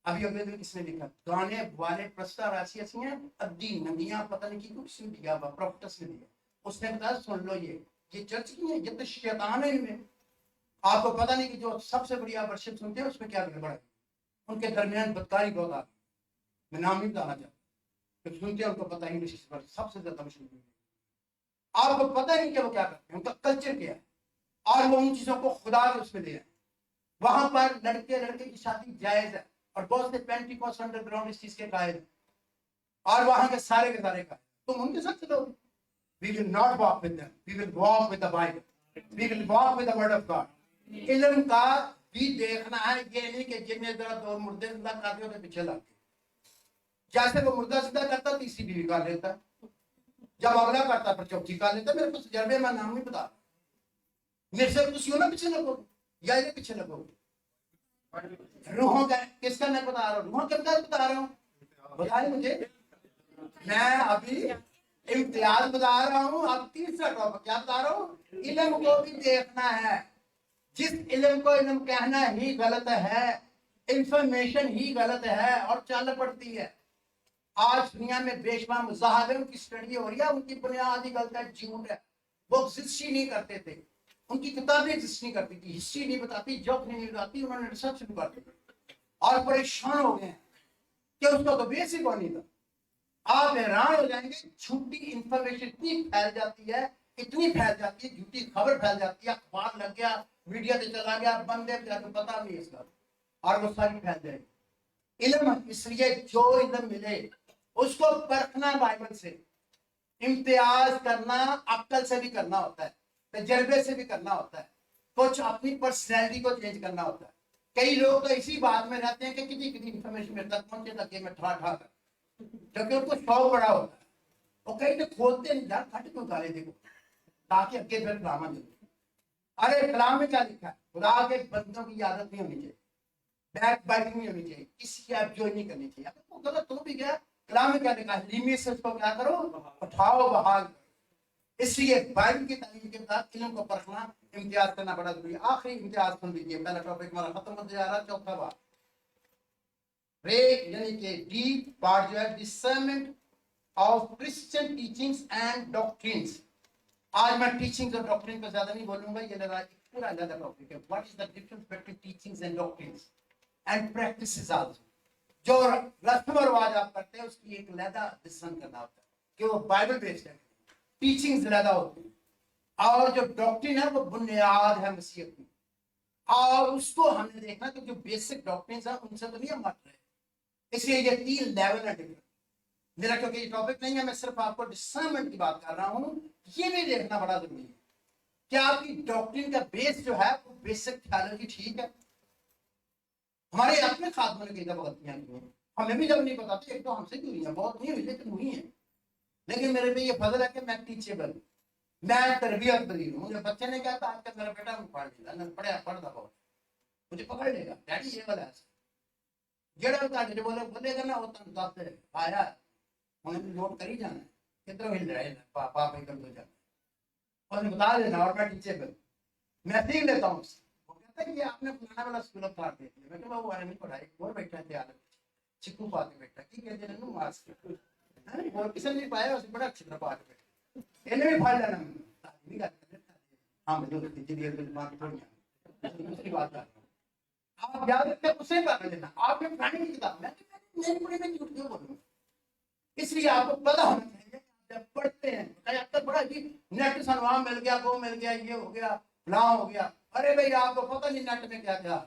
ابھی اگلے دن کس نے لکھا گانے والے پرستا راسی ایسی ہیں ادھی ننگیاں پتہ نہیں کی کچھ نے دیا ہوا پروفٹس نے دیا. اس نے بتایا سن لو یہ چرچ کی ہے، یہ تو شیطان ہے. ان میں آپ کو پتہ نہیں کہ جو سب سے بڑی آپ ورشپ سنتے ہیں اس میں کیا گڑبڑ ہے. ان کے درمیان بدکاری بہت آتی. میں نام نہیں بتانا چاہتا کہ سنتے ہیں ان کو پتہ ہی نہیں سب سے زیادہ مشہور ہے. آپ کو پتہ نہیں کہ وہ کیا کرتے ہیں، ان کا کلچر کیا ہے، اور وہ ان چیزوں کو خدا کے اس میں دے رہے ہیں. وہاں پر لڑکے کی شادی جائز ہے، اور بہت سے پینٹیکوسٹ انڈر گراؤنڈ اس چیز کے قائل ہیں، اور وہاں کے سارے قائل. تم ان کے ساتھ چلو گے. We will not walk with them. We will walk with the Bible. We will walk with the word of God. علم کا بھی دیکھنا ہے، یہ نہیں کہ جن نے ذرا دو مردے زندہ کر دیا تو پیچھے لگ گئے. جیسے وہ مردہ زندہ کرتا تیسری بیوی کر لیتا، جب اگلا کرتا پھر چوتھی کر لیتا. میرے کو تجربے میں نام نہیں بتا. میرے سے کچھ نہ پیچھے لگو یا یہ پیچھے لگو. روحوں کا کس کا میں بتا رہا ہوں، روحوں کے بتا رہا ہوں. بتائیں مجھے، میں ابھی امتیاز بتا رہا ہوں. اب تیسرا ٹاپک کیا بتا رہا ہوں؟ علم کو بھی دیکھنا ہے. جس علم کو علم کہنا ہی غلط ہے، انفارمیشن ہی غلط ہے اور چل پڑتی ہے. آج دنیا میں بے شمار مذاہب ہے، ان کی اسٹڈی ہو رہی ہے، ان کی بنیادی غلط ہے، جھوٹ ہے. وہ ایگزسٹ ہی نہیں کرتے تھے، ان کی کتابیں ایگزسٹ نہیں کرتی تھی، ہسٹری نہیں بتاتی، جوک نہیں بتاتی، انہوں نے ریسرچ شروع کر دی اور پریشان ہو گئے ہیں کہ اس کا تو بیسک ہو نہیں تھا. آپ حیران ہو جائیں گے، جھوٹی انفارمیشن اتنی پھیل جاتی ہے، اتنی پھیل جاتی ہے، جھوٹی خبر پھیل جاتی ہے، اخبار لگ گیا، میڈیا سے چلا گیا، بندے کو پتا نہیں اس کا، اور وہ ساری پھیل جائے گی. علم اس لیے جو علم ملے اس کو پرکھنا بائبل سے، امتیاز کرنا عقل سے بھی کرنا ہوتا ہے، تجربے سے بھی کرنا ہوتا ہے، کچھ اپنی پرسنالٹی کو چینج کرنا ہوتا ہے. کئی لوگ تو اسی بات میں رہتے ہیں کہ کتنی کتنی انفارمیشن میرے تک پہنچے تاکہ میں ٹھا ٹھا کر، کیونکہ ان کو شوق بڑا ہوتا ہے. وہ کہیں تو کھولتے نہیں، یار کھٹ کیوں ڈالے دیکھو تاکہ اگے پھر ڈرامہ دے. ارے کلام میں کیا لکھا ہے؟ خدا کے بندوں کی عادت نہیں ہونی چاہیے، بیک بائٹنگ نہیں ہونی چاہیے، کسی کی آپ جو نہیں کرنی چاہیے. اگر وہ غلط ہو بھی گیا، کلام میں کیا لکھا ہے؟ لیمی سے اس کو کیا کرو، اٹھاؤ بحال. اس لیے بائبل کی تعلیم کے بعد علم کو پرکھنا، امتیاز کرنا بڑا ضروری ہے. آخری امتیاز سن لیجیے، پہلا ٹاپک ہمارا ختم ہوتے جا رہا ہے. چوتھا بات رے یعنی کہ ڈیپ پارٹ جو ہے discernment of Christian teachings and doctrines. آج میں ٹیچنگ اور ڈاکٹرین پر زیادہ نہیں بولوں گا، یہ پورا علیحدہ ٹاپک ہے. What is the difference between teachings and doctrines and practices also. جو رسم و رواج آپ کرتے ہیں اس کی ایک علیحدہ ڈسکشن کرنا ہوتا ہے کہ وہ بائبل بیسڈ ہے، ٹیچنگز علیحدہ ہوتی ہیں، اور جو ڈاکٹرین ہے وہ بنیاد ہے مسیحیت کی، اور اس کو ہم نے دیکھنا کہ جو بیسک ڈاکٹرینز ہیں ان سے تو نہیں ہم ہٹ رہے. اس لیے یہ 3 لیول ہے ڈفرنٹ. میرا کیونکہ یہ ٹاپک نہیں ہے، میں صرف آپ کو ڈسرنمنٹ کی بات کر رہا ہوں. یہ بھی دیکھنا بڑا ضروری ہے کہ آپ کی ڈاکٹرین کا بیس جو ہے وہ بیسک تھیولوجی ٹھیک ہے. ہمارے اپنے خاتموں نے کئی دفعہ غلطیاں کی ہیں، ہمیں بھی جب نہیں پتا تھا، ایک تو ہم سے کیوں ہوئی ہیں، بہت نہیں ہوئی لیکن ہوئی ہیں. لیکن میرے پہ یہ فضل ہے کہ میں ٹیچیبل، میں تربیت پذیر ہوں. مجھے بچے نے کہا تھا آج کل میرا بیٹا پڑھ لیتا ہے، پڑھا بہت، مجھے پکڑ لے گا ڈیڈی یہ والا ایسا جڑا ہوتا ہے، بولے گا نا وہ تم آیا انہیں بھی نوٹ کر ہی جانا ہے کتنا ہل رہا ہے پاپا کر دو جانا اور بتا دینا، اور میں ٹیچیبل میں سیکھ لیتا ہوں. وہ کہتا ہے کہ آپ نے فلانا والا اسکول اب کاٹ دیا. میں کہ وہ نہیں پڑھائی اور بیٹھا تھے عالم چکو پا کے بیٹھا کی کہتے ہیں ماسک اور کسی نے پایا اسے بڑا اچھی طرح پا کے بیٹھا انہیں بھی پھاڑ لینا. نہیں کرتے ہاں اس کی بات کر رہا ہوں. آپ یاد رکھتے اسے پکڑ لینا. آپ نے پڑھانی کی کتاب میں نہیں پڑھی، میں جھوٹ کیوں بولوں. اس لیے آپ کو پتا ہونا چاہیے جب پڑھتے ہیں آپ کا بڑا جی نیٹ سنوا مل گیا، وہ مل گیا، یہ ہو گیا، فلاں ہو گیا. ارے بھائی آپ کو پتہ نہیں نیٹ میں کیا کیا.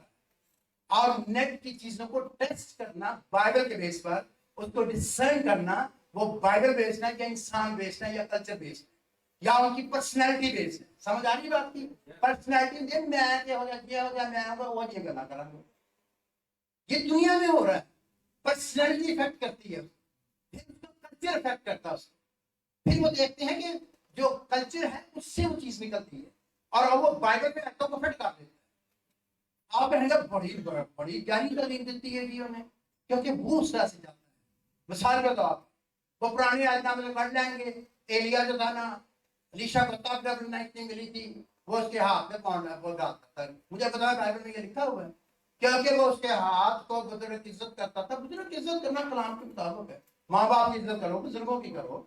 اور نیٹ کی چیزوں کو ٹیسٹ کرنا بائبل کے بیس پر، اس کو ڈسرن کرنا وہ بائبل بیسڈ ہے یا انسان بیسڈ ہے یا کلچر بیسڈ ہے یا ان کی پرسنالٹی بیسڈ ہے. سمجھ آ رہی بات کی؟ پرسنالٹی میں یہ ہو گیا میں ہوگا وہ یہ کرنا کرا گا. یہ دنیا میں ہو رہا ہے. پرسنالٹی افیکٹ کرتی ہے، کلچر افیکٹ کرتا ہے اس کو. پھر وہ دیکھتے ہیں کہ جو کلچر ہے اس سے وہ چیز نکلتی ہے اور وہ بائبل میں ایکٹوں کو فٹ کر دیتا ہے. آپ کہیں گے بڑی گہری تعلیم دیتی ہے جی انہیں، کیونکہ وہ اس طرح سے جاتا ہے. مثال کے طور وہ پرانی آیت میں پڑھ لیں گے، ایلیا جو تھا نا، علیشا کو طاقت اتنی ملی تھی، وہ اس کے ہاتھ میں کون وہ ڈالتا ہے. مجھے پتا ہے بائبل میں یہ لکھا ہوا ہے کیونکہ وہ اس کے ہاتھ کو بزرگ کی عزت کرتا تھا. بزرگ کی عزت کرنا کلام کے مطابق ہے. ماں باپ کی عزت کرو، بزرگوں کی کرو،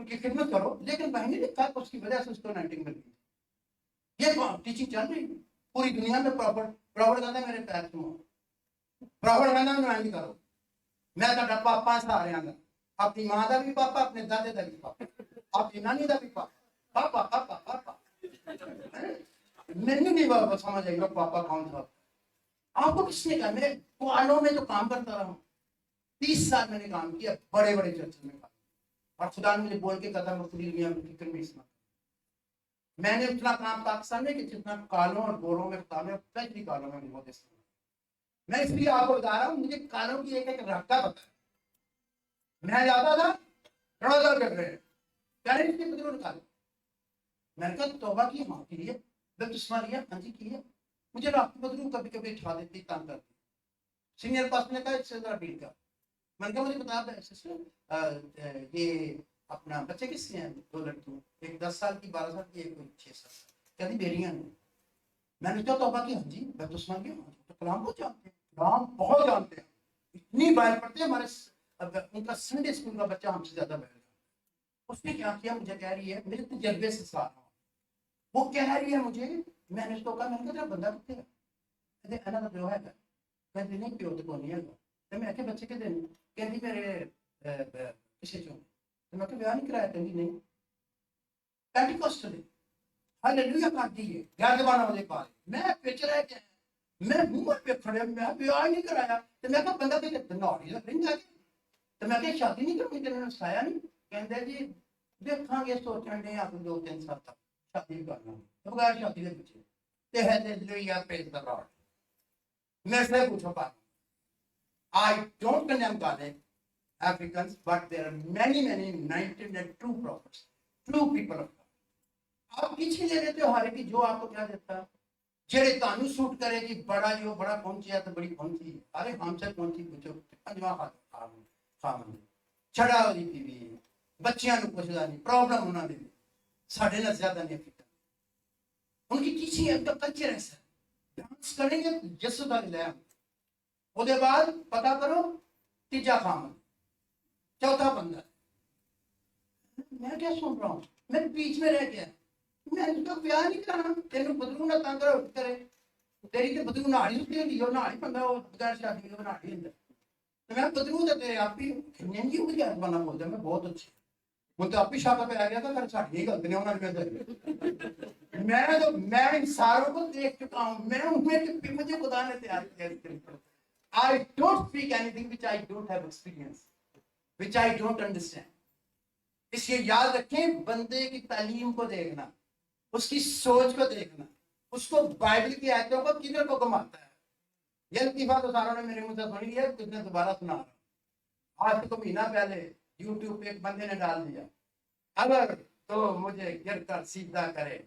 ان کی خدمت کرو، لیکن بہنیں لکھا ہے اس کی وجہ سے اس کو 19 مل گئی. یہ ٹیچنگ چل رہی ہے پوری دنیا میں. پراپر کہتا ہے میرے پیر کیوں پراپر کہنا نمائندگی کرو. میں تو پاپا سارے آنا، اپنی ماں کا بھی پاپا، اپنے دادے کا بھی پاپا، اپنی نانی کا بھی پاپا، پاپا پاپا پاپا. نہیں نہیں بابا سمجھ آئیے پاپا کون تھا. آپ کو کس نے کہا؟ میں کوالوں میں تو کام کرتا رہا ہوں، 30 سال میں نے کام کیا بڑے بڑے چرچ میں، اور خدا نے مجھے بول کے کہا مختلف دنیا میں فکر میں اسما. میں نے اتنا کام پاکستان میں کہ جتنا کالوں اور گوروں میں کام ہے، پہلی کالوں میں بہت استعمال. میں اس لیے آپ کو بتا رہا ہوں مجھے کالوں کی ایک ایک رابطہ پتا ہے. میں جاتا تھا رڑا کر رہے ہیں پیرنٹس کے بدلوں نکالے. میں نے کہا توبہ کی ماں کی لیے بپتسمہ لیا، ہاں جی کیا. مجھے رابطے بدلوں کبھی کبھی اٹھا دیتی کام کرتی. سینئر پاس نے کہا اس سے ذرا ڈیل کر. میں نے کہا مجھے بتا سسٹر یہ اپنا بچے کس سے ہیں؟ 2 لڑکیاں، ایک 10 سال کی، 12 سال کی، ایک 6 سال کی. کہتی بیریاں ہیں. میں نے کہا توبہ کی، ہاں جی بپتسمہ کی. تو کلام کو جانتے ہیں، کلام بہت جانتے ہیں، اتنی بائبل پڑھتے ہیں. ہمارے اب ان کا سنڈے اسکول کا بچہ ہم سے زیادہ بیٹھ گیا. اس نے کیا کیا, مجھے کہہ رہی ہے, میرے تجربے سے ساتھ ہوں, وہ کہہ رہی ہے مجھے, میں نے اس کو کہا, میں نے کہا بندہ کتنے ہے, کہتے انا جو ہے کہتے نہیں پیو تو نہیں ہے, تو میں کہ بچے کے دن کہتی میرے کسی چوں, تو میں کہ بیان نہیں کرایا, کہتی نہیں پینٹیکوسٹل ہاللیلویا کر دیے غیر زبانوں والے پا میں پچ رہ کے میں منہ پہ کھڑے, میں بیان نہیں کرایا, تو میں کہ بندہ کہ نوڑی لگ رہی جا کے, تو میں کہ شادی نہیں کروں گی, تیرے نے سایا نہیں, کہتے جی دیکھاں گے سوچیں گے آپ 2-3 سال تک شادی کرنا تو بغیر شادی کے پیچھے تے ہاللیلویا پریز دی لارڈ. میں سے پوچھو پا I don't condemn Ghanaian Africans, but there are many 99 true prophets, true people of God. آپ پیچھے لے لیتے ہو ہر کی جو آپ کو کیا دیتا ہے, جڑے تانوں سوٹ کرے گی, بڑا جو بڑا پہنچیا تو بڑی پہنچی, ارے ہم سے پہنچی پوچھو پنجواں خامن چھڑا ہوئی بیوی, بچیاں نو پوچھدا نہیں, پرابلم انہاں دی ساڈے نال زیادہ نہیں افریقہ. ان کی ٹیچنگ کا کلچر ایسا ہے, ڈانس کریں گے یسوع دا لے وہ دے بعد پتا کرو تیجا خامن چوتھا بندہ. میں کیا سن رہا ہوں, میں بیچ میں رہ گیا, میں اس کا بیان نہیں کرنا, تینوں بدلو نہ تنگ کرے, تیری تو بدلو نہ ہی ہوتی ہے, نہ ہی بندہ وہ بغیر شادی کے نہ ہی ہوتا, تو میں بدلو تو تیرے آپ ہی نہیں جی مجھے بنا بولتا, میں بہت اچھی وہ تو آپ ہی شاپر پہ آ گیا تھا, پھر ساڑی غلط نہیں ہونا, میں ان ساروں کو دیکھ چکا ہوں, مجھے خدا نے تیار کیا. I don't speak anything which I don't have experience, which I don't understand. اس لیے یاد رکھیں, بندے کی تعلیم کو دیکھنا, اس کی سوچ کو دیکھنا, اس کو بائبل کی آیتوں کو کدھر کو گھماتا ہے. یہ لطیفہ تو ساروں نے میرے منہ سے سنی ہے, کچھ نے دوبارہ سنا رہا. آج کو مہینہ پہلے یوٹیوب پہ ایک بندے نے ڈال دیا, اگر تو مجھے گر کر سیدھا کرے,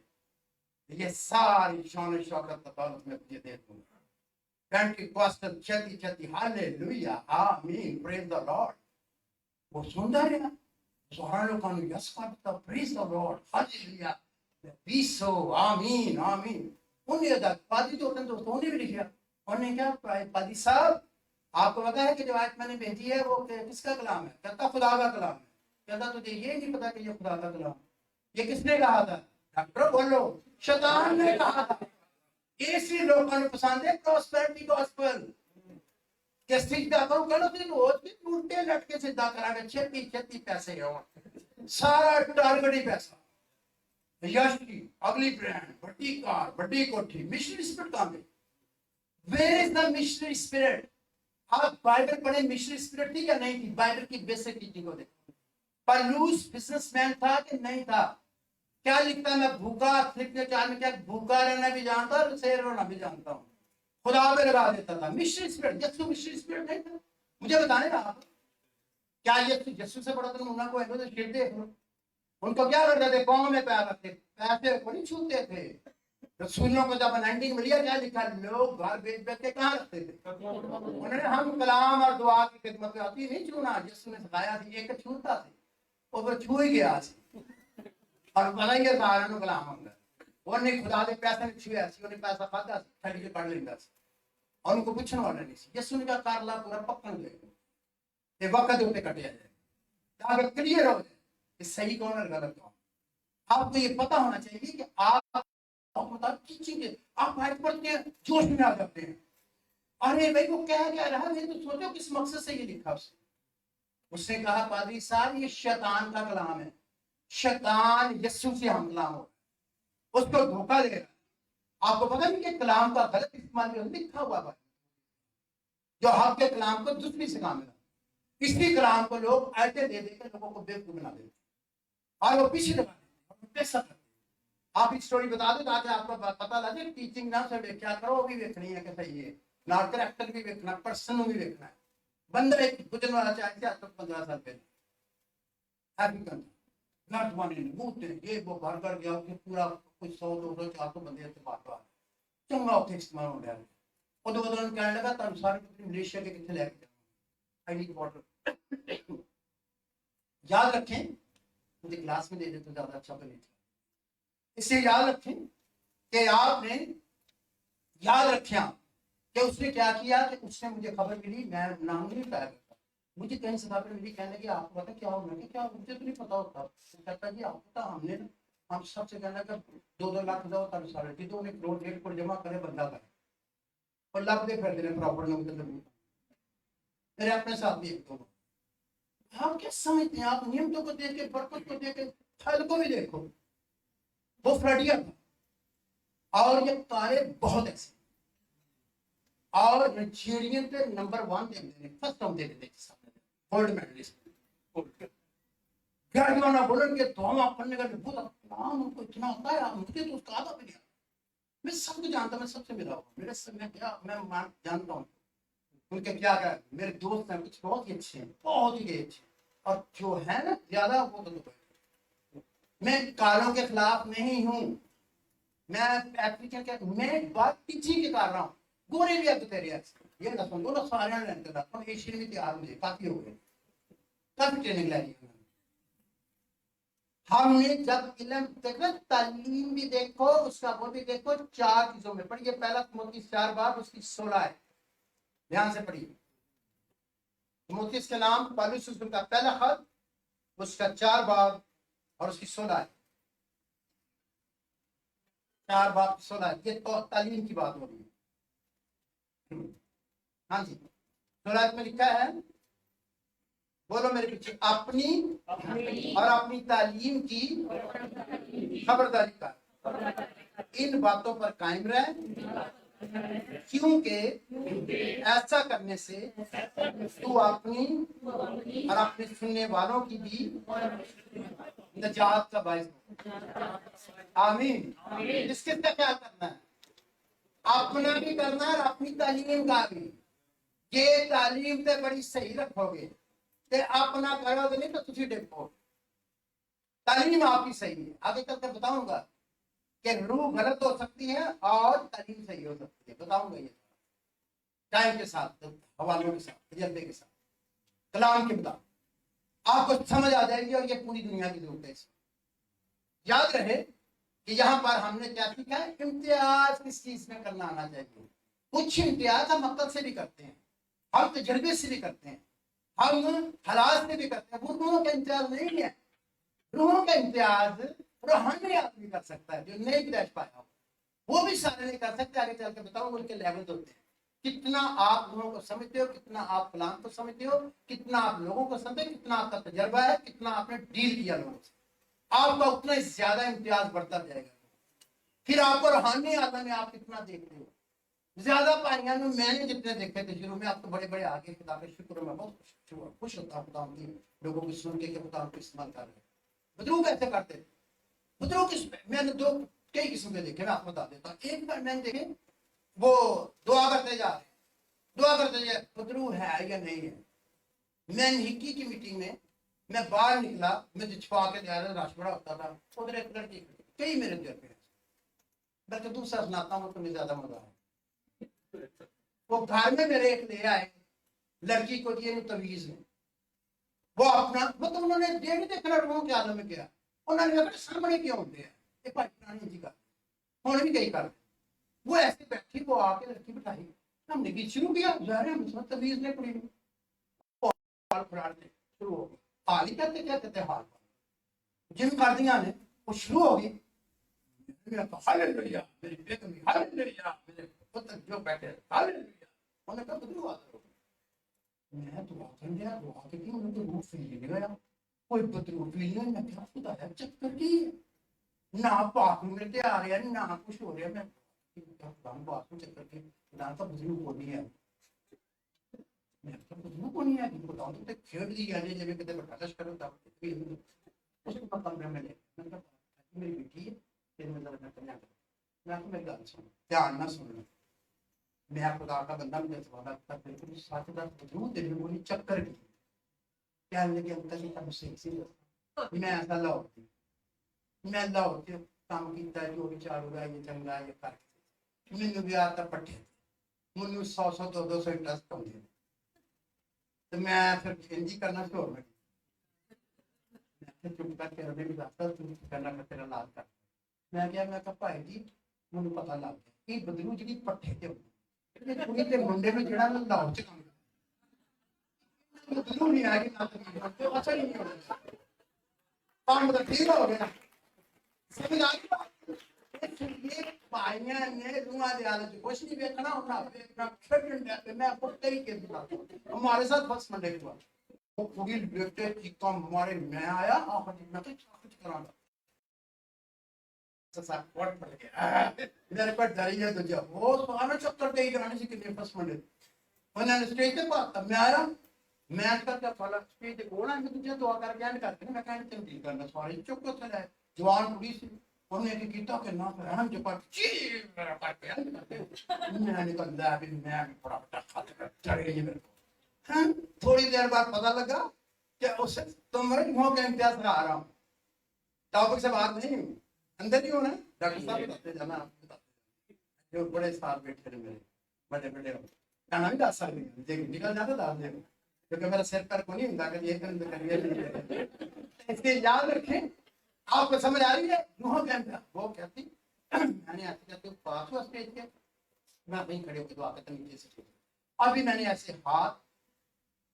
یہ ساری شان و شوکت دولت میں تجھے دے دوں گا. پینٹیکوسٹل چلتی چلتی ہاللیلویا آمین پریز دی لارڈ, وہ سنتا رہا, سارا لوگوں نے یس کرتا, پریز دی لارڈ ہاللیلویا پیس ہو آمین آمین. انہیں پادری جو ہوتے دوستوں نے بھی لکھا, انہوں نے کیا پادری صاحب آپ کو پتا ہے کہ جو آیت میں نے بھیجی ہے وہ کس کا کلام ہے, کہتا خدا کا کلام ہے. کہتا تجھے یہ نہیں پتا کہ یہ خدا کا کلام ہے, یہ کس نے کہا تھا, ڈاکٹر بولو, شیطان نے کہا تھا. اسی لوگوں نے پسند ہے پراسپیرٹی گاسپل کہ سجدہ کرو, کہو تین روز بھی الٹے لٹ کے سجدہ کرا گے, چھتی چھتی پیسے ہوں, سارا ٹارگٹ ہی پیسہ, یش کی اگلی برانڈ, بڑی کار, بڑی کوٹھی. مشنری اسپرٹ کہاں گئی, where is the missionary spirit. آپ بائبل پڑھیں, مشنری اسپرٹ تھی یا نہیں تھی, بائبل کی بیسک ٹیچنگ کو دیکھیں. پالوس بزنس مین تھا کہ نہیں تھا, کیا لکھتا ہے, میں بھوکا لکھنے چار میں کیا بھوکا رہنا بھی جانتا اور سیر رونا بھی جانتا ہوں, خدا پہ لگا دیتا تھا. مشنری اسپرٹ, یسوع مشنری اسپرٹ نہیں تھا. مجھے بتانے نا آپ, کیا یسوع سے بڑا تم انہوں کو ایسے تو شیر دیکھ لو. ان کو کیا کرتے تھے, پاؤں میں پیر رکھتے, پیسے کو نہیں چھوتے تھے. رسولوں کو جب انائنٹنگ ملی, کیا لکھا, لوگ گھر بیچ بیچ کے کہاں رکھتے تھے, انہوں نے ہم کلام اور دعا کی خدمت آتی نہیں چھونا, یسوع نے سکھایا تھی ایک چھوتا تھا, وہ پھر چھو ہی گیا اور پتا ہی ہے سارا نو کلام ہوتا ہے. وہ نہیں خدا دے پیسے نہیں چھویا سی, انہیں پیسہ کھاتا سی, تھڑی کے پڑھ لیتا سی, اور ان کو پوچھنے والا نہیں سی. یسوع نے کہا کر لا پورا پکن دے, یہ وقت ہوتے کٹیا جائے تاکہ کلیئر ہو جائے کہ صحیح کون اور غلط کون. آپ کو یہ پتا ہونا چاہیے کہ آپ مطابق ٹیچنگ ہے, آپ آیت پڑھتے ہیں جوش میں آ جاتے ہیں, ارے بھائی وہ کہہ کیا رہا ہے, تو سوچو کس مقصد سے یہ لکھا اس نے کہا پادری صاحب یہ شیطان کا کلام ہے, شیطان یسوع سے ہم کلام ہو, اس کو دھوکہ دے رہا. آپ کو پتہ نہیں کہ کلام کا غلط استعمال لکھا ہوا ہے, جو حق کے کلام کو دوسری سے کام ہے. اسی کلام کو لوگ ایسے دے دے کے لوگوں کو بیوقوف بنا دیتے اور وہ پیچھے لگا دیتے, پیسہ کرتے. آپ ایک سٹوری بتا دو تاکہ آپ کو پتہ لگے, ٹیچنگ نہ سے کیا کرو, وہ بھی دیکھنی ہے کہ صحیح ہے, نار کریکٹر بھی دیکھنا, پرسن بھی دیکھنا ہے. بندہ ایک گزرنے والا چاہتے ہیں 15 سال پہلے افریقن نٹ بنے بوتے یہ وہ گھر گھر گیا, پورا کچھ 100 200 400 بندے سے بات بات چنگا اتنے استعمال ہو رہا ہے. ادو ادھر کہنے لگا تم سارے ملیشیا کے کتنے لے کے جاؤ, آئی نیڈ واٹر. یاد رکھیں, مجھے کلاس میں دے دے تو زیادہ اچھا بنے تھا. اس سے یاد رکھیں کہ آپ نے یاد رکھیں کہ اس نے کیا کیا, کہ اس نے مجھے خبر ملی, میں نام نہیں بتایا کرتا, मुझे कहीं सहाबा ने मुझे कहने लगे आपको पता क्या हो, मैंने क्या मुझे तो नहीं पता होता। कहता जी आपको पता हमने हम सबसे कहना कि 2-2 लाख जाओ तब सारे कि तो उन्हें करोड़ 1.5 करोड़ जमा करे बंदा करे और लाभ दे फिर देने प्रॉपर्टी में मतलब मेरे अपने साथ भी एक दो। आप क्या समझते हैं, आप नियमों को देख के बरकत को देख के फल को भी देखो। वो फ्लडिया था और ये तारे बहुत ऐसे और नाइजीरियन पे नंबर 1 देख देने फर्स्ट हम देख देते सामने गोल्ड मेडलिस्ट क्या ना बोलन के तो हम पढ़ने का बहुत नाम उनको इतना आता है मुझे तो उसका आधा भी नहीं। मैं सबको जानता, मैं सबसे मिला हूँ, मेरे सब में क्या मैं जानता हूँ उनके क्या क्या मेरे दोस्त हैं कुछ बहुत ही अच्छे हैं, बहुत ही अच्छे, और जो है ना ज्यादा वो तो मैं कालों के खिलाफ नहीं हूँ, मैं अफ्रीकन के मैं बात पीछे के कर रहा हूँ। गोरे भी अब तेरे ये दसों दोनों सारे एशियन में तैयार मुझे काफी हो गए, काफी ट्रेनिंग लाई हमने। जब इल्म देखो तालीम भी देखो उसका वो भी देखो, 4 चीजों में पढ़िए। पहला तिमोथी 4 बाब उसकी 16 है, ध्यान से पढ़िए। तिमोथी के नाम पौलुस का पहला खत उसका 4 बाब और उसकी 16 है, 4 बाब 16 है। ये तो तालीम की बात हो रही है। हाँ जी, 16 में लिखा है, बोलो मेरे पीछे, अपनी और अपनी तालीम की खबरदारी कर, इन बातों पर कायम रहे, क्योंकि ऐसा करने से तू अपनी और अपने सुनने वालों की भी निजात का बायस हो। आमीन। किसके ख्याल करना है, अपना भी करना है और अपनी तालीम का भी। ये तालीम से बड़ी सही रखोगे ते अपना करोगे नहीं तो तुझे देखो। तालीम आपकी सही है, आगे चल कर बताऊंगा कि रूह गलत हो सकती है और तालीम सही हो सकती है, बताऊंगा ये टाइम के साथ, हवालों के साथ, तजर्बे के साथ, कलाम के बाद आपको समझ आ जाएगी। और ये पूरी दुनिया की जरूरत है। याद रहे कि यहाँ पर हमने क्या सीखा है, इम्तियाज किस चीज में करना आना चाहिए। कुछ इम्तियाज हम अक्ल से भी करते हैं, हम तजर्बे से भी करते हैं, हम हालात से भी करते हैं। वो रूहों का इम्तियाज नहीं है, रूहों का इम्तियाज रूहानी आदमी कर सकता है जो नहीं क्रैश पाया हो, वो भी सारे नहीं कर सकते। आगे चल के बताऊंगा उनके लेवल होते हैं। कितना आप लोगों को समझते हो, कितना आप कलाम को समझते हो, कितना आप लोगों को समझते, कितना आपका तजर्बा है, कितना आपने डील किया लोगों से, आपका उतना ज्यादा इम्तियाज बढ़ता जाएगा। फिर आपको रूहानी आदमी में आप कितना देखते हो, ज्यादा पाइया में मैंने जितने देखे थे शुरू में, आपको बड़े बड़े आगे खुदा के शुक्र में बहुत खुश होता हूँ खुदा की लोगों की सुन के खुदा को इस्तेमाल कर रहे हैं। बुजुर्ग कैसे करते थे, बुजुर्ग किस मैंने दो कई किस्म के देखे, मैं आपको बता देता हूँ। एक बार मैंने देखे वो दुआ करते जा रहे, दुआ करते जा, बुजुर्ग है या नहीं है। मैं हिक्की की मीटिंग में मैं बाहर निकला, मैं छुपा के जा रहा, रश बड़ा होता था, उधर एक लड़की कई मेरे दिल पे, बल्कि दूसरा सुनाता हूँ तुम्हें ज्यादा मजा आया। वो घर में मेरे एक ले आए, लड़की को दिए तवीज ने, वो अपना मतलब उन्होंने डेढ़ देखना लोगों के आलम में किया, उन्होंने सामने क्यों होते हैं ये पुरानी जी का होने भी कई कर। वो ऐसे बैठी, वो आके लड़की बिठाई, हमने गीत शुरू किया, जा रहे हम तवीज ने पड़ी फुराने शुरू हो गई। हाल ही करते क्या कहते हाल जिन कर दिया ने वो शुरू हो गई। हालेलुया, मेरी बेगम हालेलुया, मेरे पुत्र जो बैठे हालेलुया, उन्होंने कहा बदलू आ करो। मैं दुआ कर दिया, दुआ के लिए उन्होंने रूह फील नहीं गया, कोई बदलू फील नहीं। मैं क्या खुदा है चक्कर की ना पाक मिलते आ रहे हैं ना कुछ हो रहा है। मैं बात में चक्कर की ना तो बदलू को नहीं है, मैं तो बदलू को नहीं है कि बताऊं तो खेल दी जाने जब कितने बटाश करो तब उसको पता मैंने मेरी बेटी है मैं आपको मेरी गल सुन ध्यान ना सुनना। मैं खुदा का बंदा मुझे सवाल बिल्कुल साथ जरूर देने को चक्कर की क्या लगे अंकल का मुझसे मैं ऐसा लाहौर थी, मैं लाहौर से काम किया जो विचार होगा ये चंगा ये कर मैंने भी आता पट्टे मैंने 100-100 200 इंटरेस्ट कम दिया तो मैं फिर इंजी करना शुरू हो चुप करके रबे भी जाता करना कर तेरा लाज कर। मैं क्या मैं कहा भाई जी मैंने पता लग गया कि बदलू जी पट्ठे ते कुड़ी ते मुंडे में जेड़ा लाहौर च काम जरूर नहीं आएगी ना, तो अच्छा ही नहीं होगा, काम तो ठीक हो गया, समझ आ गई बात? ये भाइयां ने रुआ दे आले कुछ नहीं देखना होना, देखना फिट है। मैं आपको तरीके दिखाता हूँ, हमारे साथ फर्स्ट मंडे हुआ, वो पूरी लेटे चीखा हमारे, मैं आया आप मैं तो कुछ कराना सपोर्ट पड़ गया मेरे पर डरी है तुझे, वो सारा चक्कर दे कराने से कितने फर्स्ट मंडे उन्होंने स्टेज पे बात, मैं आया मैं करके फला स्टेज पे बोला मैं तुझे दुआ करके एंड करके मैं कहने चल ठीक करना सारे चुप हो चले जवान पुलिस उन्होंने की कीता के ना हम जो पर जी मेरा पर पे मैं निकल दा भी मैं बड़ा बड़ा खतरा चढ़ गई मेरे को। हां थोड़ी देर बाद पता लगा कि उस तुम्हारे मुंह का इम्तियाज आ रहा हूं, टॉपिक से बात नहीं अंदर ही होना, डॉक्टर साहब बताते जाना, आप बताते जो बड़े साथ बैठे थे मेरे बड़े बड़े गाना भी गा सकते हैं, देखिए निकल जाता था देखो, क्योंकि मेरा सिर पर को नहीं ਹੁੰਦਾ कि ये कर करिए, इसलिए याद रखें। आपको समझ आ रही है? मुंह का वो कहती मैंने ऐसे कहते पास हुआ स्टेज पे, मैं वहीं खड़े होकर दुआ करता नीचे से, अभी मैंने ऐसे हाथ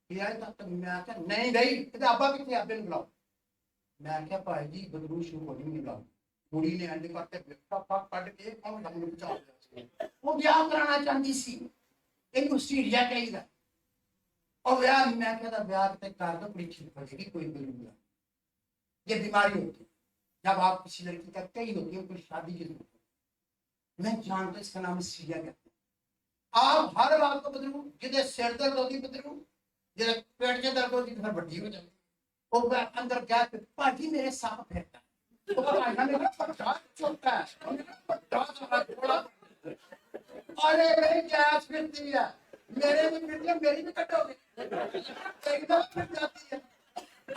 किया तब मैं क्या नहीं गई कहते अब्बा कितने अब्बे ने बुलाओ, मैं क्या भाई जी बदरू शुरू को नहीं बुलाओ, कुड़ी ने एंड करते बेटा पक कट के कौन हम लोग चाहते वो ब्याह कराना चाहती सी एक सीरिया कहीदा और ब्याह मैं कहता ब्याह तक कर दो बड़ी ठीक हो जाएगी कोई बिल्कुल, ये बीमारी होती है जब आप किसी लड़की का कई होती है कोई शादी की जरूरत, मैं जानता इसका नाम सीरिया कहते हैं। आप हर बात को बदलू जिधर सिर दर्द होती बदलू, जिधर पेट के दर्द होती फिर बड्डी हो जाती, और अंदर गया भाजी मेरे सांप फेरता तो अरे मेरी गैस फिरती है, मेरे भी फिरती है, मेरी भी कटोगी एकदम फिर जाती है।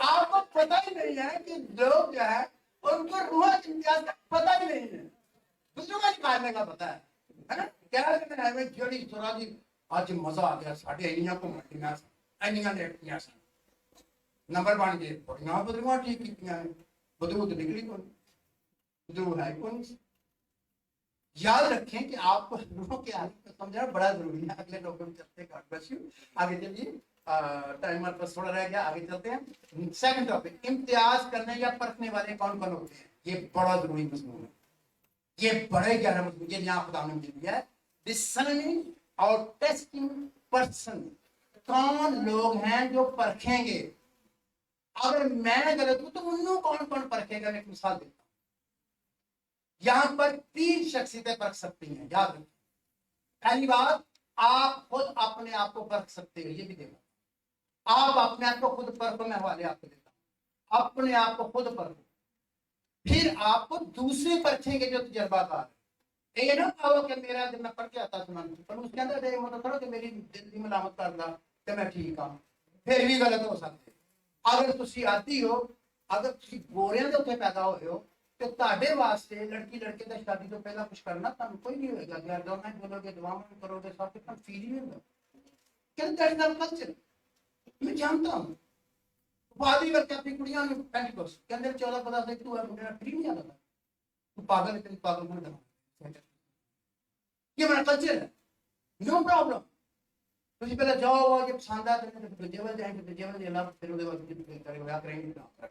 आपको पता ही नहीं है कि लोग जो है उनको रूह इम्तियाज का पता ही नहीं है, दूसरों का निकालने का पता है ना? क्या में जड़ी थोड़ा जी आज मजा आ गया साढ़े इनिया को मटियां इनिया लेटियां सन नंबर बन गए बड़िया बदलवा ठीक कीतियां बदलू तो निकली कौन बदलू है कौन। याद रखें कि आपको रूह के आने को समझना बड़ा जरूरी है। अगले लोगों में चलते हैं, बस आगे चलिए, टाइमर पर थोड़ा रह गया, आगे चलते हैं। सेकंड टॉपिक, इम्तियाज करने या परखने वाले कौन कौन होते हैं, ये बड़ा जरूरी मजमून है, ये बड़े गहरा मजमून, ये यहाँ खुदा ने मुझे दिया है। डिसर्निंग और टेस्टिंग पर्सन, कौन लोग हैं जो परखेंगे, अगर मैं गलत हूं तो उन्होंने कौन कौन परखेगा। मैं एक मिसाल देता हूं, यहां पर 3 शख्सियतें परख सकती हैं, याद रखें। पहली बात, आप खुद अपने आप को परख सकते हो, ये भी देखो, आप अपने आप को खुद परखो, मैं हवाले आपको देता हूं, अपने आप को खुद परखो, फिर आपको दूसरे परखेंगे जो तजर्बाकार है। ये ना कहो कि मेरा जब मैं पढ़ के आता था पर उसके अंदर ये मतलब करो कि मेरी दिल की मलामत कर दा कि मैं ठीक हूं, फिर भी गलत हो सकते। अगर तुसी आती हो, अगर तुसी गोरियां दे उत्ते पैदा होए हो तो ਤੁਹਾਡੇ वास्ते लड़की लड़के का शादी तो पहला कुछ करना ਤੁਹਾਨੂੰ कोई नहीं होएगा, अगर दोनों बोलोगे दुआ करोगे सब कितना फील ही होगा, कहते हैं कल्चर मैं जानता हूं। बादी करके अपनी कुड़ियां ने पैंट कोस कहते 14-15 से तू है मुंडे फ्री नहीं आता था, तू पागल है, तेरी पागल बन गया, ये मेरा कल्चर है, नो प्रॉब्लम। तुझे पहले जाओ जब पसंद आ तो जेवल जाएंगे तो जेवल देना, फिर उसके बाद तुझे करेंगे करेंगे ना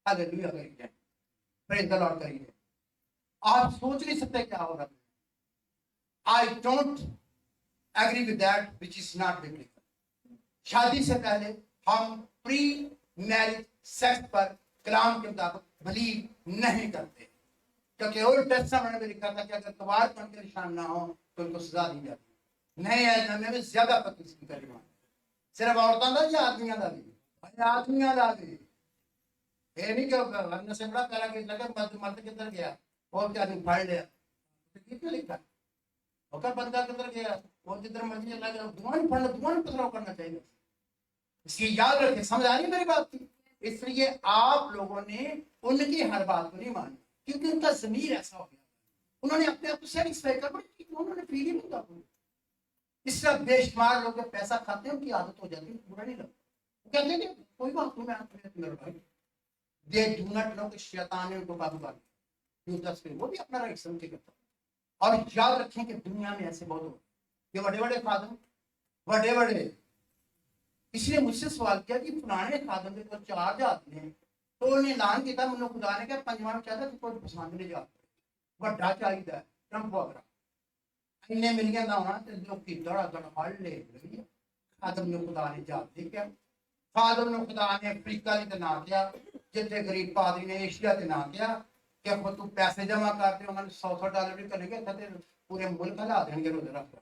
हालेलुया करेंगे, प्रेज द लॉर्ड करेंगे। आप सोच नहीं सकते क्या होगा। I don't agree with that which is not biblical. शादी से पहले हम प्री मैरिज सेक्स पर कलाम के मुताबिक बिलीव नहीं करते, क्योंकि ओल्ड टेस्टामेंट में लिखा था कि अगर कवारपन के निशान ना हो तो उनको सजा दी जाती है। नए ऐलान में ज्यादा पति का रिमांड सिर्फ औरतों का या आदमियों का भी, आदमियों का भी, ये नहीं कि से बड़ा पहला केस लगा मर्द मर्द किधर गया और क्या नहीं फाड़ लिया, कितने लिखा होकर बंदा किधर गया वो जिधर मर्जी चला गया, दुआन फंड दुआन पथराव करना चाहिए। इसलिए याद रखें, समझ आ रही है मेरी बात की। इसलिए आप लोगों ने उनकी हर बात को नहीं मानी, क्योंकि उनका ज़मीर ऐसा हो गया, उन्होंने अपने आप को सेटिस्फाई कर उन्होंने फील ही नहीं था। इस तरह बेशुमार लोग पैसा खाते हैं, उनकी आदत हो जाती है, बुरा नहीं लगता, कहते हैं कोई बात नहीं, मैं भाई दे डू नॉट नो कि शैतान ने उनको काबू कर लिया, वो भी अपना राइट समझ के करता। और याद रखें कि दुनिया में ऐसे बहुत हो, ये बड़े बड़े खादम, बड़े बड़े किसी ने मुझसे सवाल किया कि पुराने खादम के तो 4 जात ने, तो उन्हें ऐलान किया मैनू खुदा ने कहा पंजवां चाहता तो कोई पसंद नहीं जाता ਵੱਡਾ ਚਾਹੀਦਾ ਟਰੰਪ ਵਗਰਾ ਇੰਨੇ ਮਿਲੀਅਨ ਦਾ ਹੋਣਾ ਤੇ ਲੋਕੀ ਦੜਾ ਦੜ ਹੜ ਲੈ ਲਈ ਆਦਮ ਨੂੰ ਖੁਦਾ ਨੇ ਜਾਤ ਦੇਖਿਆ ਫਾਦਰ ਨੂੰ ਖੁਦਾ ਨੇ ਅਫਰੀਕਾ ਲਈ ਤੇ ਨਾ ਕਿਹਾ ਜਿੱਥੇ ਗਰੀਬ ਪਾਦਰੀ ਨੇ ਏਸ਼ੀਆ ਤੇ ਨਾ ਕਿਹਾ ਕਿ ਆਪਾਂ ਤੂੰ ਪੈਸੇ ਜਮਾ ਕਰਦੇ ਉਹਨਾਂ ਨੂੰ $100 ਵੀ ਕਰਨਗੇ ਤੇ पूरे मुल्क हिला देंगे रोज रख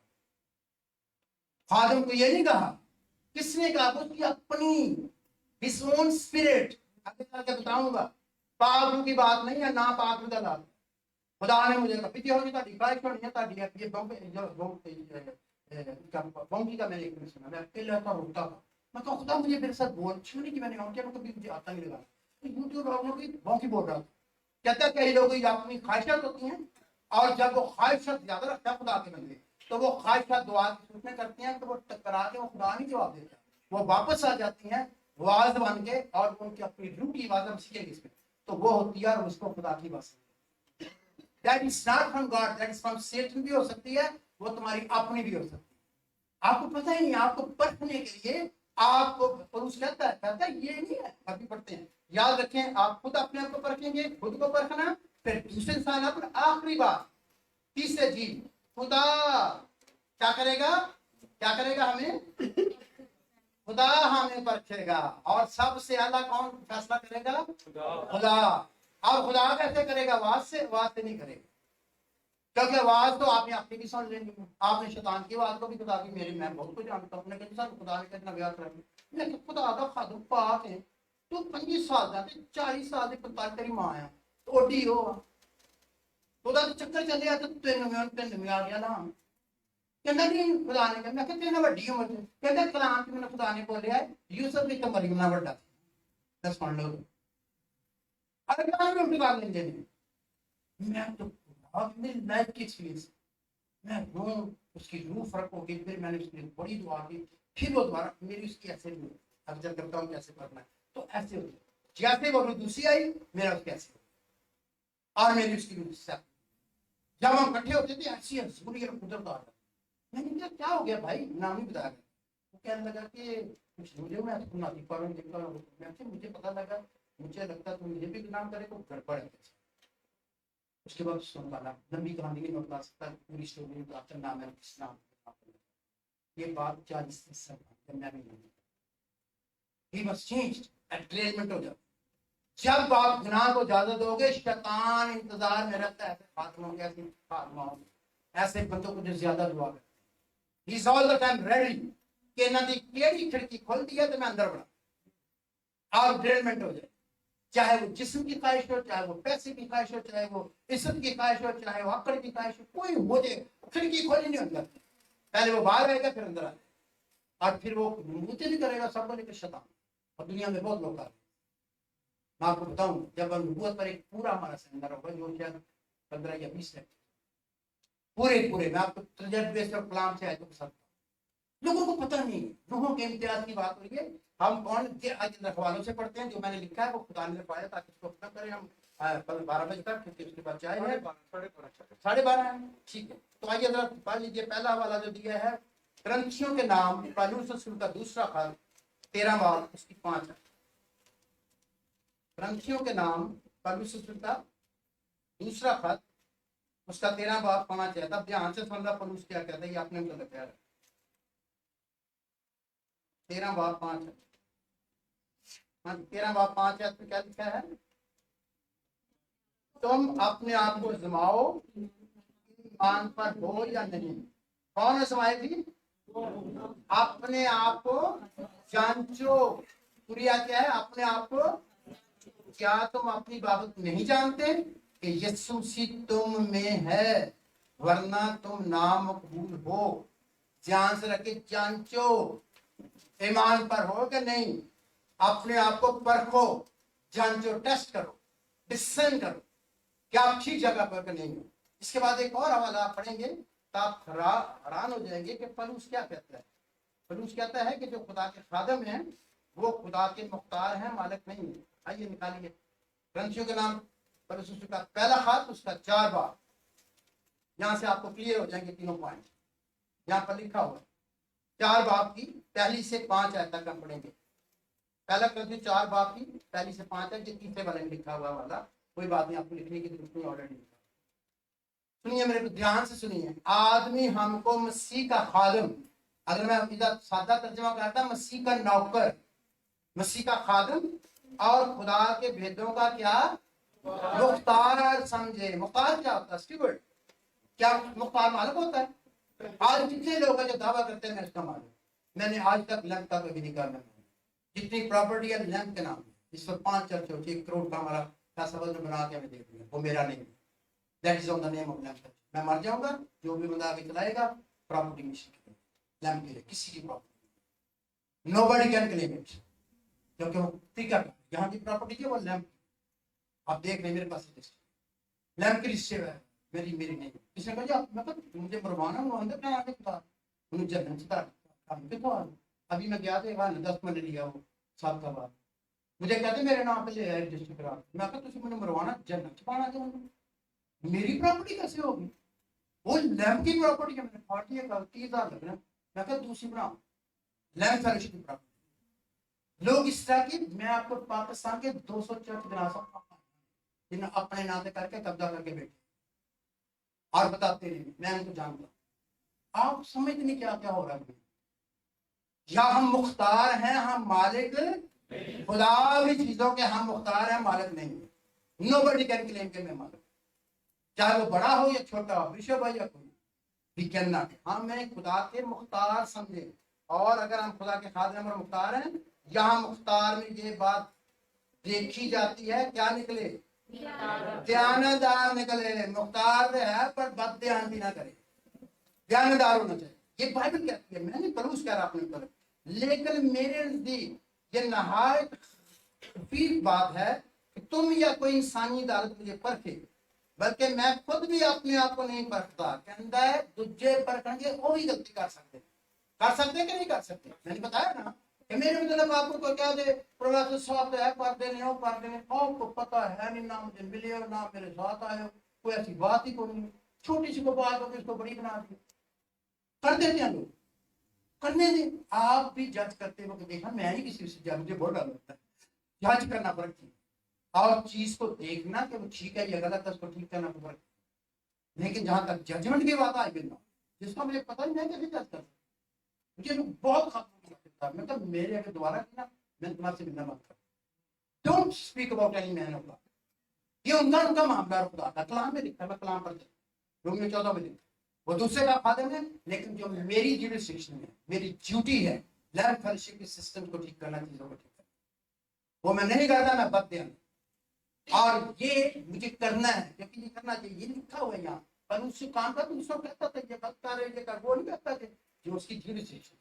फादर को ये नहीं कहा किसने कहा उसकी अपनी his own spirit आगे आगे बताऊंगा पाक की बात नहीं है ना पाक का लाभ खुदा ने मुझे कहा पीछे होगी ताड़ी ख्वाहिश होनी है ताड़ी ये बम जो बम का मैंने एक मिनट सुना मैं अकेला था रोता था मैं कहा खुदा मुझे मेरे साथ बोल छूने की मैंने क्या कभी मुझे आता नहीं लगा यूट्यूब लोगों की बम की बोल रहा था कहता कई लोग अपनी ख्वाहिशात होती हैं और जब वो ख्वाहिशात ज्यादा रखता है खुदा के बंदे तो वो ख्वाहिशात दुआ की सूचना करते हैं तो वो टकरा के वो खुदा नहीं जवाब देता वो वापस आ जाती हैं आवाज बन के और उनकी अपनी रूह की आवाज हम सीखेंगे इसमें तो वो होती है और उसको खुदा की बात that is not from God that is from Satan भी हो सकती है वो तुम्हारी अपनी भी हो सकती है आपको पता ही नहीं आपको परखने के लिए आपको पुरुष कहता है ये नहीं है अभी पढ़ते हैं याद रखें आप खुद अपने आप को परखेंगे खुद को परखना फिर दूसरे इंसान पर आखिरी बात तीसरे जी खुदा क्या करेगा हमें खुदा हमें परखेगा और सबसे अलग कौन फैसला करेगा खुदा और खुदा कैसे करेगा आवाज से नहीं करेगा क्योंकि आवाज तो आपने अपनी भी सुन लेनी है आपने शैतान की आवाज को भी खुदा की मेरी मैं बहुत कुछ जानता हूँ खुदा ने कितना ब्याह कर लेकिन खुदा का खादो पाक है तू 25 साल का 40 साल 45 तेरी मां है ओडी हो ਉਹਦਾ ਚੱਕਰ ਚੱਲਿਆ ਤੇ ਤੈਨੂੰ ਆ ਗਿਆ ਨਾ ਕਹਿੰਦਾ ਨਹੀਂ ਖੁਦਾ ਨੇ ਕਹਿੰਦਾ ਕਿ ਤੇਨਾਂ ਵੱਡੀ ਉਮਰ ਚ ਕਹਿੰਦਾ ਕਲਾਮ ਚ ਮੈਨੂੰ ਖੁਦਾ ਨੇ ਬੋਲਿਆ ਯੂਸਫ ਵੀ ਤਾਂ ਮਰੀਮ ਨਾਲ ਵੱਡਾ ਸੀ ਦੱਸ ਸੁਣ ਲਓ ਅਰੇ ਕਲਾਮ ਨੂੰ ਉਲਟ ਕਰ ਲੈਂਦੇ ਨੇ मैं तो अपनी लाइफ की एक्सपीरियंस मैं रो उसकी रूह फर्क हो गई फिर मैंने उसके लिए बड़ी दुआ की फिर वो दोबारा मेरी उसकी ऐसे नहीं अब जब करता हूँ कैसे करना है तो ऐसे हो गया जैसे वो दूसरी आई मेरा उसके ऐसे और मेरी उसकी रूह जब हम इकट्ठे होते थे ऐसी हंसुरी और कुदरत आ गया मैंने कहा क्या हो गया भाई नाम ही बताया वो कहने लगा कि कुछ मुझे मैं नाती पारूँ देखता मुझे पता लगा मुझे लगता तो मुझे भी नाम करे तो गड़बड़ है उसके बाद सुन वाला लंबी कहानी नहीं बता सकता पूरी स्टोरी बताता नाम है किस नाम ये बात 40 साल जब मैं भी he was changed एडजस्टमेंट हो जाए जब आप गुनाह को इजाजत दोगे शैतान इंतजार में रहता है खात्मों के ऐसे बंदों को जो ज्यादा दुआ करते he is all the time ready कि ना दी केड़ी खिड़की खोल दी है तो मैं अंदर बढ़ा और ड्रिलमेंट हो जाए चाहे वो जिस्म की ख्वाहिश हो चाहे वो पैसे की ख्वाहिश हो चाहे वो इज्जत की ख्वाहिश हो चाहे वो अकड़ की ख्वाहिश हो कोई हो जाए खिड़की खोली नहीं अंदर पहले वो बाहर आएगा फिर अंदर आएगा और फिर वो नबूवतें भी करेगा सबको लेकर शैतान और दुनिया में बहुत लोग आ रहे मैं आपको बताऊं जब नबूवत पर एक पूरा हमारा सेमिनार होगा जो शायद 15 या 20 पूरे मैं आपको तजर्बे से और कलाम से आए तो सब लोगों को पता नहीं रूहों के इम्तियाज की बात हो रही है हम कौन रखवालों से पढ़ते हैं जो मैंने लिखा है वो खुदा ने लिखवाया ताकि इसको अपना करें हम 12 बजे तक क्योंकि उसके बाद चाय है 12:30 है ठीक है तो आइए जरा पढ़ लीजिए पहला वाला जो दिया है ग्रंथियों के नाम पौलुस रसूल का दूसरा खत 13 बाब उसकी 5 है ग्रंथियों के नाम पौलुस रसूल का दूसरा खत उसका 13 बाब 5 है तब ध्यान से सुन रहा पौलुस क्या कहता है ये आपने उनको बताया 13 बाब 5 है 13 बाब 5 है तो क्या लिखा है तुम अपने आप को जमाओ ईमान पर हो या नहीं कौन आजमाएगी अपने आप को जांचो क्रिया क्या है अपने आप को क्या तुम अपनी बाबत नहीं जानते कि यीशु मसीह तुम में है वरना तुम नामकबूल हो ध्यान से रखे जांचो ईमान पर हो कि नहीं अपने आप को परखो जांचो टेस्ट करो डिस्कशन करो क्या आप ठीक जगह पर नहीं हो इसके बाद एक और हवाला आप पढ़ेंगे तो आप हैरान हो जाएंगे कि पौलुस क्या कहता है पौलुस कहता है कि जो खुदा के खादम हैं वो खुदा के मुख्तार हैं मालिक नहीं है आइए निकालिए ग्रंथियों के नाम पौलुस का पहला खत उसका 4 बाब यहां से आपको क्लियर हो जाएंगे तीनों पॉइंट यहाँ पर लिखा हुआ 4 बाब की पहली से 5 आयत तक हम पढ़ेंगे। पहला करंथियों 4 बाब की पहली से 5 है, जो तीसरे वाले में लिखा हुआ वाला, कोई बात नहीं, आपको लिखने की जरूरत नहीं, ऑलरेडी लिखा। सुनिए मेरे को ध्यान से सुनिए। आदमी हमको मसीह का खादिम, अगर मैं इधर सादा तर्जमा करता, मसीह का नौकर, मसीह का खादिम और खुदा के भेदों का क्या मुख्तार समझे। मुख्तार क्या होता है? स्टीवर्ड। क्या मुख्तार मालूम होता है? आज जितने लोग हैं जो दावा करते हैं मैं इसका मालूम, मैंने आज तक लैंप का कभी नहीं करना, जितनी प्रॉपर्टी है लैंप के नाम, इस पर 5 चर्च होती है, 1 करोड़ का हमारा पैसा बना के हमें दे दिया, वो मेरा नहीं, that is on the name of lamp. मैं मर जाऊंगा, जो भी बंदा आगे चलाएगा प्रॉपर्टी मिशन लैंप के लिए, किसी की property nobody can claim it, क्योंकि वो तरीका यहाँ की प्रॉपर्टी है वो लैंप। आप देख रहे मेरे पास लैंप की लिस्ट है, मेरी नहीं। किसने कहा आप मतलब मुझे मरवाना, वो अंदर क्या आके था, मुझे जन्नत से काम पे तो अभी मैं गया था वहां 10 मिनट लिया वो साल का बाद, मुझे कहते मेरे नाम पे ले आए रजिस्टर करा, मैं कहा तुझे मुझे मरवाना, जन्नत से पाना था, मेरी प्रॉपर्टी कैसे होगी? वो लैंप की प्रॉपर्टी है, मैंने फाटी है, 30,000 लग रहा है, मैं कहा दूसरी बनाओ लैंप फेलोशिप की प्रॉपर्टी। लोग इस तरह की, मैं आपको पाकिस्तान के 200 चर्च बना सकता हूँ जिन्हें अपने नाते करके कब्जा करके बैठे और बताते रहे, मैं उनको जानता। आप समझते नहीं क्या क्या हो रहा है? या हम मुख्तार हैं, हम मालिक, खुदा भी चीजों के हम मुख्तार हैं, मालिक नहीं है। नोबडी कैन क्लेम के मैं मालिक, चाहे वो बड़ा हो या छोटा हो, बिशप हो या कोई भी कैन नॉट। हमें खुदा के मुख्तार समझे, और अगर हम खुदा के खादिम और मुख्तार हैं, यहाँ मुख्तार में ये बात देखी जाती है, क्या निकले? ध्यानदार निकले। मुख्तार है पर बद ध्यान भी ना करे, ध्यानदार होना चाहिए, ये बाइबल कहती है, मैं नहीं पलूस कह रहा अपने ऊपर, लेकिन मेरे नजदीक ये नहायत खफीफ बात है कि तुम या कोई इंसानी अदालत मुझे परखे, बल्कि मैं खुद भी अपने आप को नहीं परखता, कहता है दूजे परखेंगे वही गलती कर सकते कि नहीं कर सकते। मैंने बताया ना कि मेरे मतलब आपको को क्या दे प्रोफेसर साहब है कर देने हो कर देने, आपको पता है नहीं, ना मुझे मिले हो ना मेरे साथ आए हो, कोई ऐसी बात ही कोई नहीं, छोटी सी बात हो इसको बड़ी बना दी, कर देते हैं लोग, करने दे। आप भी जज करते हो कि देखा मैं ही किसी से मुझे बहुत डर लगता है, जज करना पड़ता है और चीज को देखना कि वो ठीक है या गलत है, उसको ठीक करना पड़ता है। लेकिन जहां तक जजमेंट की बात आई बिना, जिसका मुझे पता ही नहीं कैसे जज करता, मुझे बहुत खतरा लगता है, मतलब मेरे अगर दोबारा किया मैं तुम्हारे से मिलना मत कर, don't speak about any man of God, ये उनका मामला खुदा का कलाम में लिखा है, मैं कलाम पढ़ता रोमियो 14 में लिखा, वो दूसरे का खादिम है, लेकिन जो मेरी ज्यूरिसडिक्शन है, मेरी ड्यूटी है लैंप फेलोशिप के सिस्टम को ठीक करना, चीजों को ठीक करना, वो मैं नहीं करता, मैं बद ध्यान, और ये मुझे करना है क्योंकि ये करना चाहिए, ये लिखा हुआ है यहाँ पर, उससे काम कर दूसरों कहता था ये बद कर ये कर, वो नहीं कहता थे, जो उसकी ज्यूरिसडिक्शन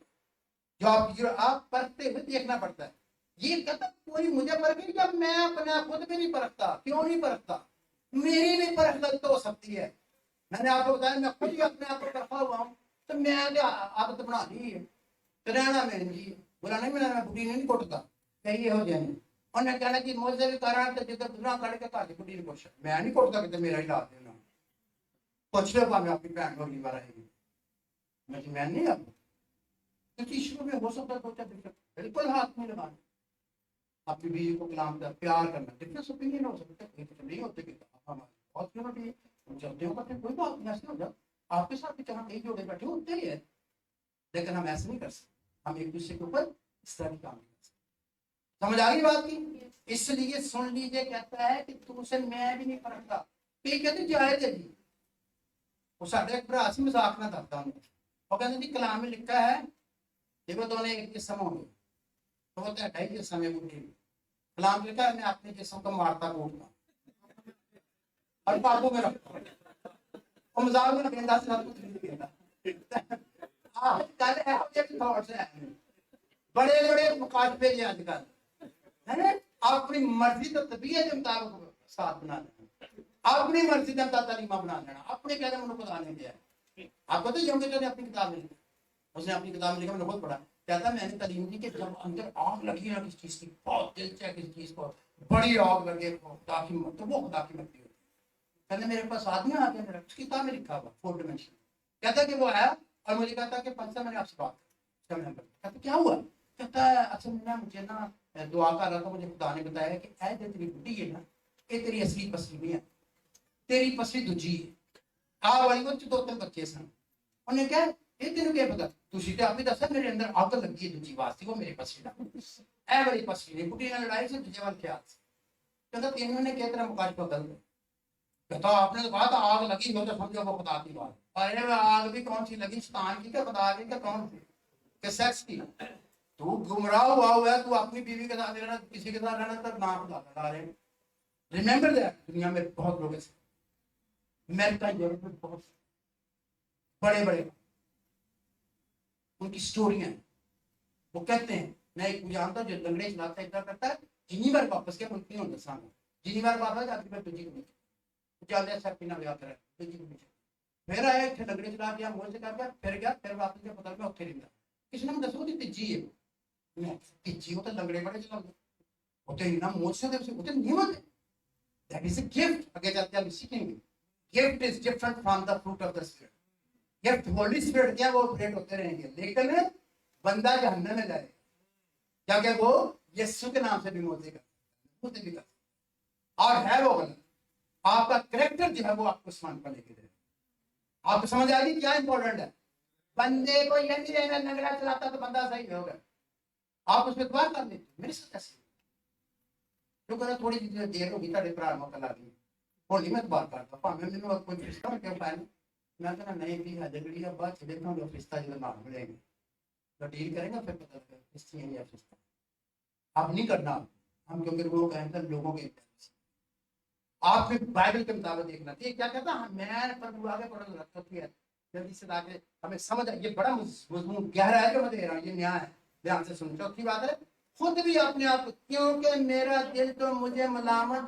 जो आप परखते हुए देखना पड़ता है। ये कहता कोई मुझे परखे, जब मैं अपने खुद भी नहीं परखता, क्यों नहीं परखता? मेरी भी परख गलत हो सकती है, मैंने आपको बताया मैं खुद ही अपने आप को परखा हुआ हूँ, तो मैं आदत बना ली है तो रहना मैंने जी, बोला नहीं मैं बुढ़ी नहीं कोटता कही हो जाए, उन्हें कहना कि मुझे भी कारण तो जिधर दूसरा कड़ के ताकि बुढ़ी नहीं कोश, मैं नहीं कोटता कि मेरा ही ला देना, पूछ लो मैं आपकी भैन होगी रहेगी, मैं नहीं अब किसी शुरू में हो सकता है बिल्कुल हाथ में लगाना, अपनी बीवी को कलाम का प्यार करना, डिफरेंस ओपिनियन हो सकता है, नहीं होते कि बहुत जरूरी है, चलते हो करते कोई बात नहीं, ऐसे हो जाए आपके साथ भी जहाँ कई जोड़े बैठे होते ही है, लेकिन हम ऐसे नहीं कर सकते, हम एक दूसरे के ऊपर इस तरह की काम नहीं कर सकते। समझ आ गई बात की? इसलिए सुन लीजिए, कहता है कि तुमसे मैं भी नहीं परखता, कई कहते जायज है जी, वो साढ़े एक भरा सी मजाक ना करता हूँ, और कहते जी कलाम में लिखा है देखो दोनों एक जिस्म होंगे, तो वो तो ढाई जिस्म है बुढ़ी, कलाम लिखा है मैं अपने जिस्म को मारता कूटता और काबू में रखता हूँ, और मजाक में कहता सब कुछ नहीं कहता, बड़े बड़े मुकाशफे हैं आजकल, है अपनी मर्जी तो तबीयत के मुताबिक साथ बना लेना, अपनी मर्जी का तालीमा बना लेना, अपने कहने उन्होंने पता नहीं दिया, आपको तो यंग अपनी किताब में लिखा, उसने अपनी किताब में लिखा, मैंने बहुत पढ़ा, कहता मैंने तालीम दी कि जब अंदर आग लगी ना किसी चीज की, बहुत दिल से किसी चीज को बड़ी आग लगे खुदा की मत, तो वो खुदा की मत होती, कहते मेरे पास आदमी आ गया, मेरा किताब में लिखा हुआ 4 डिमेंशन, कहता कि वो आया और मुझे कहता कि पंसा मैंने आपसे बात कहता क्या हुआ? कहता है असल में ना मुझे ना दुआ कर रहा था, मुझे खुदा ने बताया कि ऐ जो तेरी बुढ़ी है ना, ये तेरी असली पसली नहीं है, तेरी पसली दूजी है। आ वाली वो दो तीन बच्चे सन, उन्हें क्या ये तेन क्या पता, तुसी तो आप ही दसा मेरे अंदर अग लगी है दूजी वास्ते, वो मेरी पसली ना ऐ वाली पसली नहीं। बुढ़ी ने लड़ाई से दूजे वाल ख्याल से कहता तीनों ने क्या तेरा मुकाशफा कर लिया? कहता आपने तो कहा था आग लगी हो तो समझो वो खुदा की बात। अरे आग भी कौन सी लगी, शैतान की क्या खुदा की क्या कौन सी के सेक्स की? तू गुमराह हुआ है, तू अपनी बीवी के साथ रहना, किसी के साथ रहना, तब नाम खुदा लगा रहे। रिमेंबर दैट दुनिया में बहुत लोग ऐसे, अमेरिका यूरोप में बहुत बड़े बड़े उनकी स्टोरियां हैं। वो कहते हैं मैं एक जानता हूँ जो लंगड़े चलाता है, इतना करता है जिनी बार वापस क्या मुल्क नहीं होता सामने, जिनी बार वापस जाती मैं तुझी को चलते सब पीना ब्याह कर तुझी को फिर आया इतने लंगड़े चला गया, मुझे से कर गया, फिर गया, फिर वापस गया, पता मैं उत्थे रहिंदा। किसी ने मैं दसो कि तिजी है, मैं तिजी वो तो लंगड़े बड़े चलाते वो तो इतना मोसे दे वो तो नियमत है। That is a gift. आगे जाते हम सीखेंगे gift is different from the fruit of the spirit. Gift Holi spirit क्या वो ऑपरेट होते रहेंगे, लेकिन बंदा जहन्नम में जाए क्या क्या वो यीशु के नाम से भी मोजे कर भी कर और है वो गलत। आपका करेक्टर जो है वो आपको स्मरण करने के लिए आपको समझ आ गई क्या इंपॉर्टेंट है। बंदे को ये नहीं रहना नगड़ा चलाता तो बंदा सही होगा, आप उस पर दुआ कर लेते मेरे साथ ऐसे जो करो थोड़ी देर होगी तेरे भरा मौका ला दी होली मैं बात करता भावे मैंने कोई रिश्ता क्यों पाया मैं कहना नहीं भी है जगड़ी है बात चले तो रिश्ता जो नाम मिलेंगे तो डील करेंगे फिर पता चलेगा रिश्ते या रिश्ता आप नहीं करना हम क्योंकि लोग कहते हैं लोगों के आप फिर बाइबल के मुताबिक देखना चाहिए क्या कहता है मैं पर आगे पढ़ रखा है जल्दी से लाके हमें समझ ये बड़ा मजमून गहरा है जो मैं दे रहा हूँ ये न्याय है ध्यान से सुन। चौथी बात है खुद भी अपने आप क्योंकि मेरा दिल तो मुझे मलामत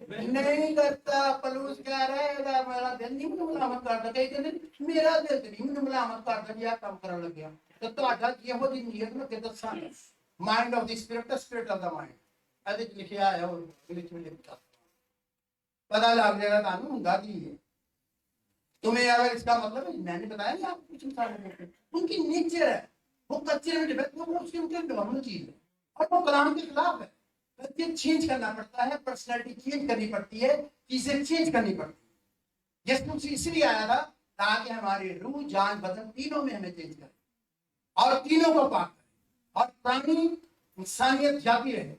नहीं करता। पलूस कह रहा है मेरा दिल नहीं मुझे मलामत करता, कई कहते मेरा दिल नहीं मुझे मलामत करता जी काम करने लग गया तो ਤੁਹਾਡਾ ਇਹੋ ਜਿਹੀ ਨੀਅਤ ਨੂੰ ਕਿਦਾਂ ਦੱਸਾਂਗੇ mind of the spirit of the mind ਇਹਦੇ ਚ ਲਿਖਿਆ ਹੈ ਉਹ ਇੰਗਲਿਸ਼ ਵਿੱਚ ਲਿਖਿਆ पता लग जाएगा कानून होगा कि तुम्हें अगर इसका मतलब है मैंने बताया ना आपको कुछ मिसाल उनकी नेचर है वो कच्चे में डिबेट वो उसके उनके नॉर्मल चीज है और वो कलाम के खिलाफ है। कल्चर चेंज करना पड़ता है, पर्सनैलिटी चेंज करनी पड़ती है, चीजें चेंज करनी पड़ती है। यीशु मसीह इसलिए आया था ताकि हमारी रूह जान बदन तीनों में हमें चेंज करे और तीनों को पाक करे और पुरानी इंसानियत जाती रहे,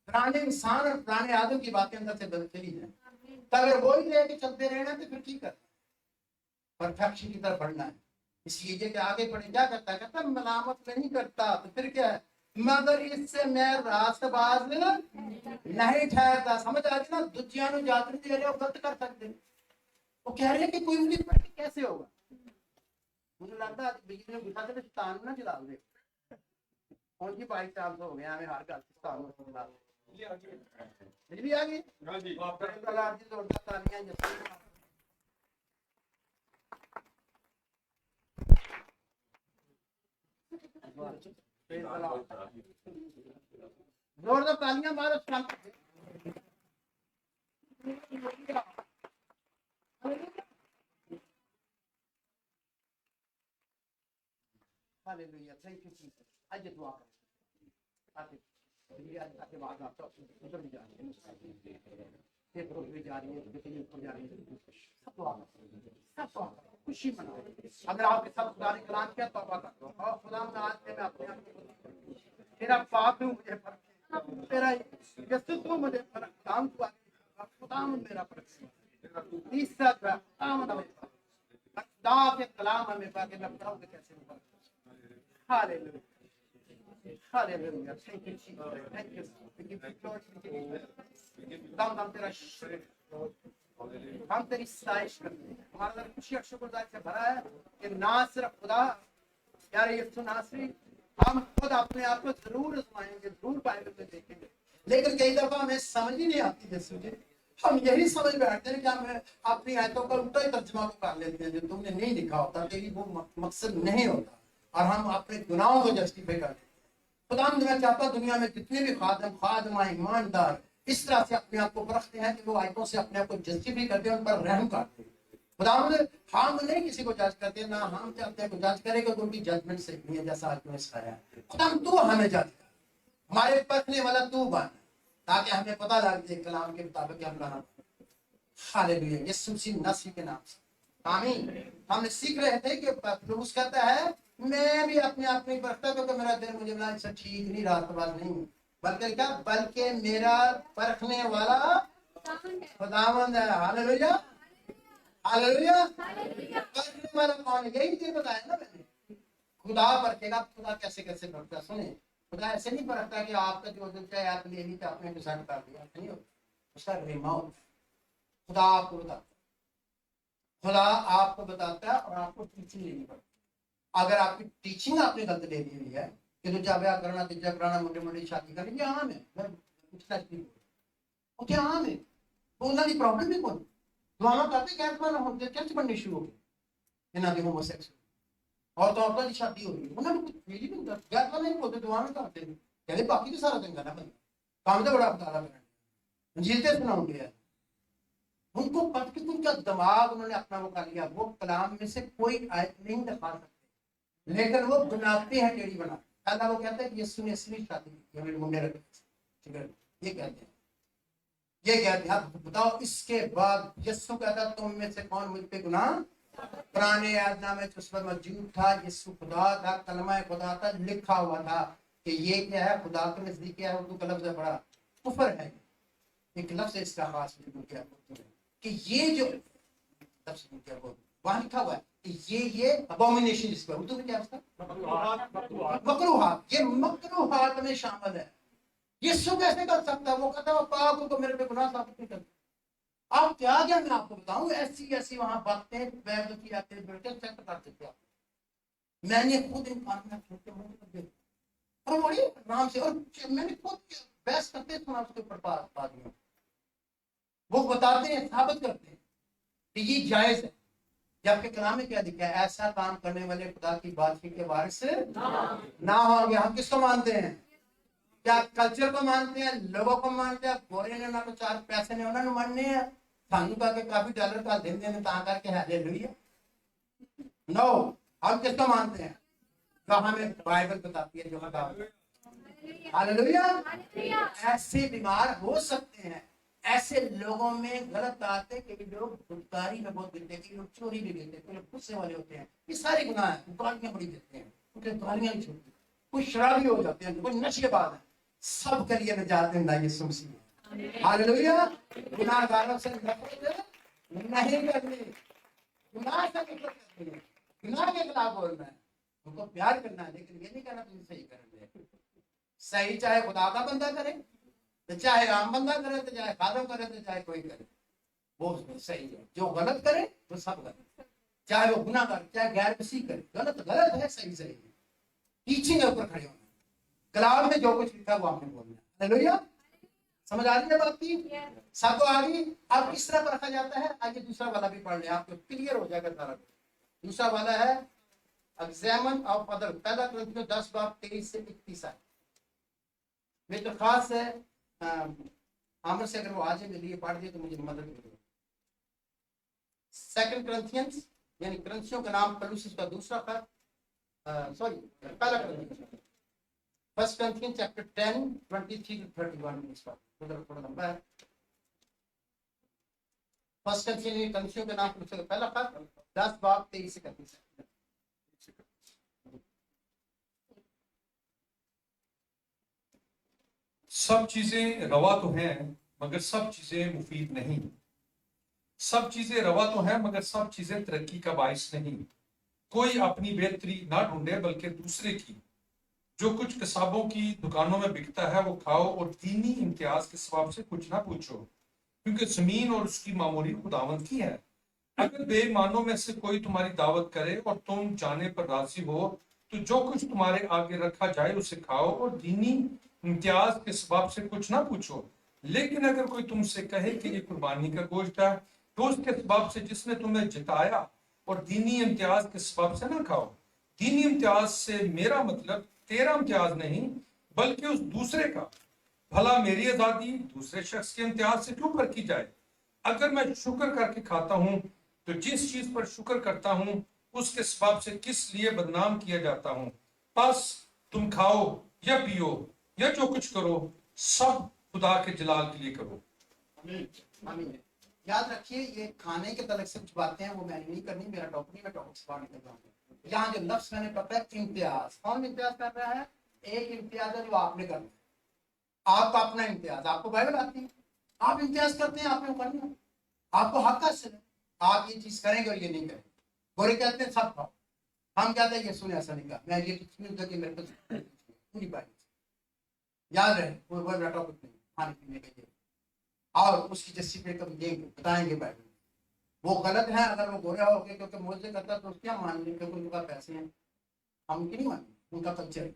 पुराने इंसान और पुराने आदम की बातें अंदर से बदल चली जाए। अगर वही लेके चलते रहना तो फिर ठीक करना परफेक्शन की तरफ बढ़ना है। इसलिए ये आगे बढ़े क्या करता है कहता मलामत नहीं करता तो फिर क्या है मगर इससे मैं रास्तबाज नहीं ठहरता। समझ आ गई ना दुजिया इजाजत नहीं दे रहे हो गलत कर सकते वो कह रहे हैं कि कोई उंगली पकड़ के कैसे होगा। मुझे लगता है बिजली में बिठा के शैतान ना चला दे कौन सी बाइक चाल हो गया हमें हर घर शैतान को चला दे बिजली आ गई। हाँ जी जोरदार तालियां जोरदार तालियां मारो हालेलुया थैंक यू जीसस। आज दुआ करें आगे बात आपका उधर भी जा रही है भी जा रही है ऊपर जा रही है सब खुशी मनाओ। अगर आपके साथ खुदा ने कलाम किया तौबा कर दो और खुदा में आज मैं अपने आप को तेरा पाप हूं मुझे फर्क तेरा यीशु तू मुझे फर्क काम तू खुदा मेरा फर्क तीसरा काम ना खुदा के कलाम में पाके मैं बताऊं कि कैसे hallelujah Hallelujah. Thank you, Jesus. Thank you. We give you glory. हम तेरा हम तेरी सताइश करते हैं। हमारा दिल खुशी और शुक्रगुजारी से भरा है कि ना सिर्फ खुदा यार यीशु नासरी हम खुद अपने आप को जरूर आजमाएंगे, जरूर बाइबल में देखेंगे, लेकिन कई दफा हमें समझ ही नहीं आती। जैसे मुझे हम यही समझ बैठते हैं कि हम अपनी आयतों का उल्टा ही तर्जुमा कर लेते हैं जो तुमने नहीं लिखा होता, तेरी वो मकसद नहीं होता और हम अपने गुनाहों को जस्टिफाई कर देते हैं। खुदा मैं चाहता दुनिया में जितने भी खादमा ईमानदार इस तरह से अपने आप को परखते हैं कि वो आयतों से अपने आप को जस्टिफाई करते हैं, उन पर रहम करते हैं। خداوند ہم نہیں کسی کو جج کرتے، نہ ہم چاہتے ہیں کہ جج کرے کہ ان کی ججمنٹ صحیح نہیں ہے جیسا آج تمہیں سکھایا ہے۔ خداوند تو ہمیں جج کر، ہمارے پرکھنے والا تو بن، تاکہ ہمیں پتہ لگ جائے کلام کے مطابق کہ ہم کہاں۔ ہاللیلویا، یسوع مسیح نسل کے نام سے آمین۔ ہم نے سیکھ رہے تھے کہ پولس کہتا ہے میں بھی اپنے آپ میں پرکھتا ہوں کہ میرا دل مجھے بنا سے ٹھیک نہیں، راست باز نہیں، بلکہ کیا، بلکہ میرا پرکھنے والا خداوند ہے۔ ہاللیلویا ہاللیلویا۔ پرکھنے والا کون ہے؟ یہی چیز بتایا نا میں نے، خدا پرکھے گا۔ خدا کیسے کیسے پرکھتا ہے؟ سنیں، خدا ایسے نہیں پرکھتا کہ آپ کا جو دل چاہے آپ لے لی تو آپ نے ڈسائڈ کر دیا، نہیں ہوتا اس کا ریماؤٹ۔ خدا آپ کو بتاتا ہے، خدا آپ کو بتاتا ہے اور آپ کو ٹیچنگ لینی پڑتی ہے۔ اگر آپ کی ٹیچنگ آپ نے غلط لے لی ہوئی ہے کہ دوجا بیاہ کرنا، تیجا کرانا، موٹے موٹی شادی کرنی، یہ عام ہے، وہ عام ہے، انہوں کی پرابلم بھی کون دعا کرتے کہ چرچ بننے شروع ہو گئے انہوں نے ہومو سیکس اور عورتوں کی شادی ہو رہی ہے، انہوں نے کچھ فیل ہی نہیں کرتا، غیر نہیں بولتے، دعا میں کرتے ہیں، کہتے باقی تو سارا دن کرنا بندہ کام تو بڑا بتا رہا ہے، جیتے سناؤں گے ان کو پت کہ ان کا دماغ انہوں نے اپنا وہ کر لیا، وہ کلام میں سے کوئی آیت نہیں دکھا سکتے، لیکن وہ بناتے ہیں ٹیڑھی بنا۔ اللہ وہ کہتا ہے کہ یسوع نے اس لیے شادی کی، میرے منڈے رکھے، ٹھیک ہے، یہ کہتے ہیں، یہ کہتے ہیں۔ آپ بتاؤ اس کے بعد یسوع کہتا تم میں سے کون مجھ پہ گناہ، پرانے عہد میں اس پر موجود تھا، یسوع خدا تھا، کلمہ خدا تھا، لکھا ہوا تھا کہ یہ کیا ہے، خدا کے نزدیک کیا ہے، اردو کا لفظ ہے بڑا کفر ہے، ایک لفظ ہے اس کا خاص کیا کہ یہ جو لفظ کیا وہاں لکھا ہوا ہے کہ یہ ابومینیشن، جس کا اردو میں کیا ہے، مکروہات، یہ مکروہات میں شامل ہے۔ یسوع کیسے کر سکتا ہے؟ وہ کہتا ہے وہ پاک ہو تو میرے پہ گناہ ثابت نہیں کرتا۔ آپ کیا گیا میں آپ کو بتاؤں، ایسی وہاں باتیں بیٹھ کی آتے بیٹھے چیک کر سکتے آپ، میں نے خود ان قانون چھوٹے موٹے اور بڑی آرام سے، اور میں نے خود بحث کرتے سنا اس کے اوپر بات میں، وہ بتاتے ہیں، ثابت کرتے ہیں کہ یہ جائز ہے، جبکہ کلام میں کیا لکھا ہے، ایسا کام کرنے والے خدا کی بادشاہی کے وارث نہ ہوں گے۔ ہم کس کو مانتے ہیں؟ کیا کلچر کو مانتے ہیں، لوگوں کو مانتے ہیں؟ گورے نے نہ تو چار پیسے نے انہوں نے ماننے ہیں، سانو کا کہ کافی ڈالر کا دن دیں تاں کر کے ہاللیلویا نو، ہم کس کو مانتے ہیں؟ جو ہمیں بائبل بتاتی ہے، جو ہاللیلویا۔ ایسے بیمار ہو سکتے ہیں، ایسے لوگوں میں غلط آتے کہ لوگ بدکاری میں بہت گرتے ہیں، لوگ چوری بھی دیتے ہیں، لوگ غصے والے ہوتے ہیں، یہ سارے گناہ ہیں، گالیاں بڑی دیتے ہیں، کیونکہ گالیاں نہیں چھوڑتے، کوئی شرابی ہو جاتے ہیں، کوئی نشے باز ہے، سب کے لیے نجات دیندا یسوع مسیح۔ ہاللیلویا۔ گناہ گاروں سے نفرت نہیں کرنی، گناہ سے نفرت کرنی ہے، گناہ کے خلاف بولنا ہے، ان کو پیار کرنا ہے، لیکن یہ نہیں کہنا تم صحیح کریں گے۔ صحیح چاہے خدا کا بندہ کرے، چاہے عام بندہ کرے، تو چاہے خادم کرے، تو چاہے کوئی کرے، وہ صحیح ہے۔ جو غلط کرے وہ سب غلط، چاہے وہ گناہ کرے چاہے غیر مسیح کرے، غلط غلط ہے، صحیح صحیح ہے۔ ٹیچنگ کے اوپر کھڑے ہونا، کلام میں جو کچھ لکھا وہ آپ نے بولنا ہے۔ ہاللیلویا، سمجھ آ رہی ہے بات کی؟ سب کو آ گئی؟ اب کس طرح پرکھا جاتا ہے؟ آئیے دوسرا والا بھی پڑھ لیں، آپ کو کلیئر ہو جائے گا سارا۔ دوسرا والا ہے ایگزامن آف ادر، پہلا کرنتھیوں 10 باب 23 سے 31 ہے۔ میری درخواست ہے عامر سے اگر وہ آج میرے لیے پڑھ دے تو مجھے مدد کرے۔ سیکنڈ کرنتھینز یعنی کرنتھیوں کا نام پلوس کا دوسرا خط، پہلا کرنتھین، فرسٹ کرنتھین چیپٹر 10 23 to 31 اس کا تھوڑا لمبا ہے۔ فرسٹ کرنتھین کرنتھیوں کا نام پلوس کا پہلا خط 10 باب 23 سے 31۔ سب چیزیں روا تو ہیں مگر سب چیزیں مفید نہیں، سب چیزیں روا تو ہیں مگر سب چیزیں ترقی کا باعث نہیں۔ کوئی اپنی بہتری نہ ڈھونڈے بلکہ دوسرے کی۔ جو کچھ کسابوں کی دکانوں میں بکتا ہے وہ کھاؤ اور دینی امتیاز کے ثواب سے کچھ نہ پوچھو، کیونکہ زمین اور اس کی معموری خداوند کی ہے۔ اگر بے ایمانوں میں سے کوئی تمہاری دعوت کرے اور تم جانے پر راضی ہو تو جو کچھ تمہارے آگے رکھا جائے اسے کھاؤ اور دینی امتیاز کے سبب سے کچھ نہ پوچھو۔ لیکن اگر کوئی تم سے کہے کہ یہ قربانی کا گوشت ہے تو اس کے سبب سے جس نے تمہیں جتایا، اور دینی امتیاز کے سبب سے نہ کھاؤ۔ دینی امتیاز سے میرا مطلب تیرا امتیاز نہیں بلکہ اس دوسرے کا۔ بھلا میری آزادی دوسرے شخص کے امتیاز سے کیوں پرکھی جائے؟ اگر میں شکر کر کے کھاتا ہوں تو جس چیز پر شکر کرتا ہوں اس کے سبب سے کس لیے بدنام کیا جاتا ہوں. بس تم کھاؤ یا پیو یا جو کچھ کرو سب خدا کے جلال کے لیے کرو. آمین. یاد رکھیے یہ کھانے کے تعلق سے کچھ باتیں ہیں وہ میں نہیں کرنی, میرا ٹاپک نہیں, میں ٹاپک سے باہر نکل جاؤں گا. یہاں جو لفظ میں نے پکڑا امتیاز, کون امتیاز کر رہا ہے؟ ایک امتیاز ہے جو آپ نے کرنا ہے, آپ کا اپنا امتیاز. آپ کو بائبل آتی ہے, آپ امتیاز کرتے ہیں, آپ نے کرنا, آپ کو حق حاصل ہے. آپ یہ چیز کریں گے اور یہ نہیں کریں گے. گورے کہتے ہیں سب کھاؤ, ہم کہتے ہیں یہ سنے ایسا نہیں کہا, میں یہ سنتا کہ میرے پاس پوری بائبل. یاد رہے وہ ٹاپک نہیں کھانے پینے کے لیے, اور اس کی جسٹیفیکیشن ہم دیں گے, بتائیں گے بائبل. وہ غلط ہے اگر وہ گورا ہو کے کیونکہ موزے کرتا تو کیا مان لیں, کیونکہ ان کا پیسے ہیں, ہم کی نہیں مانیں, ان کا کلچر ہے.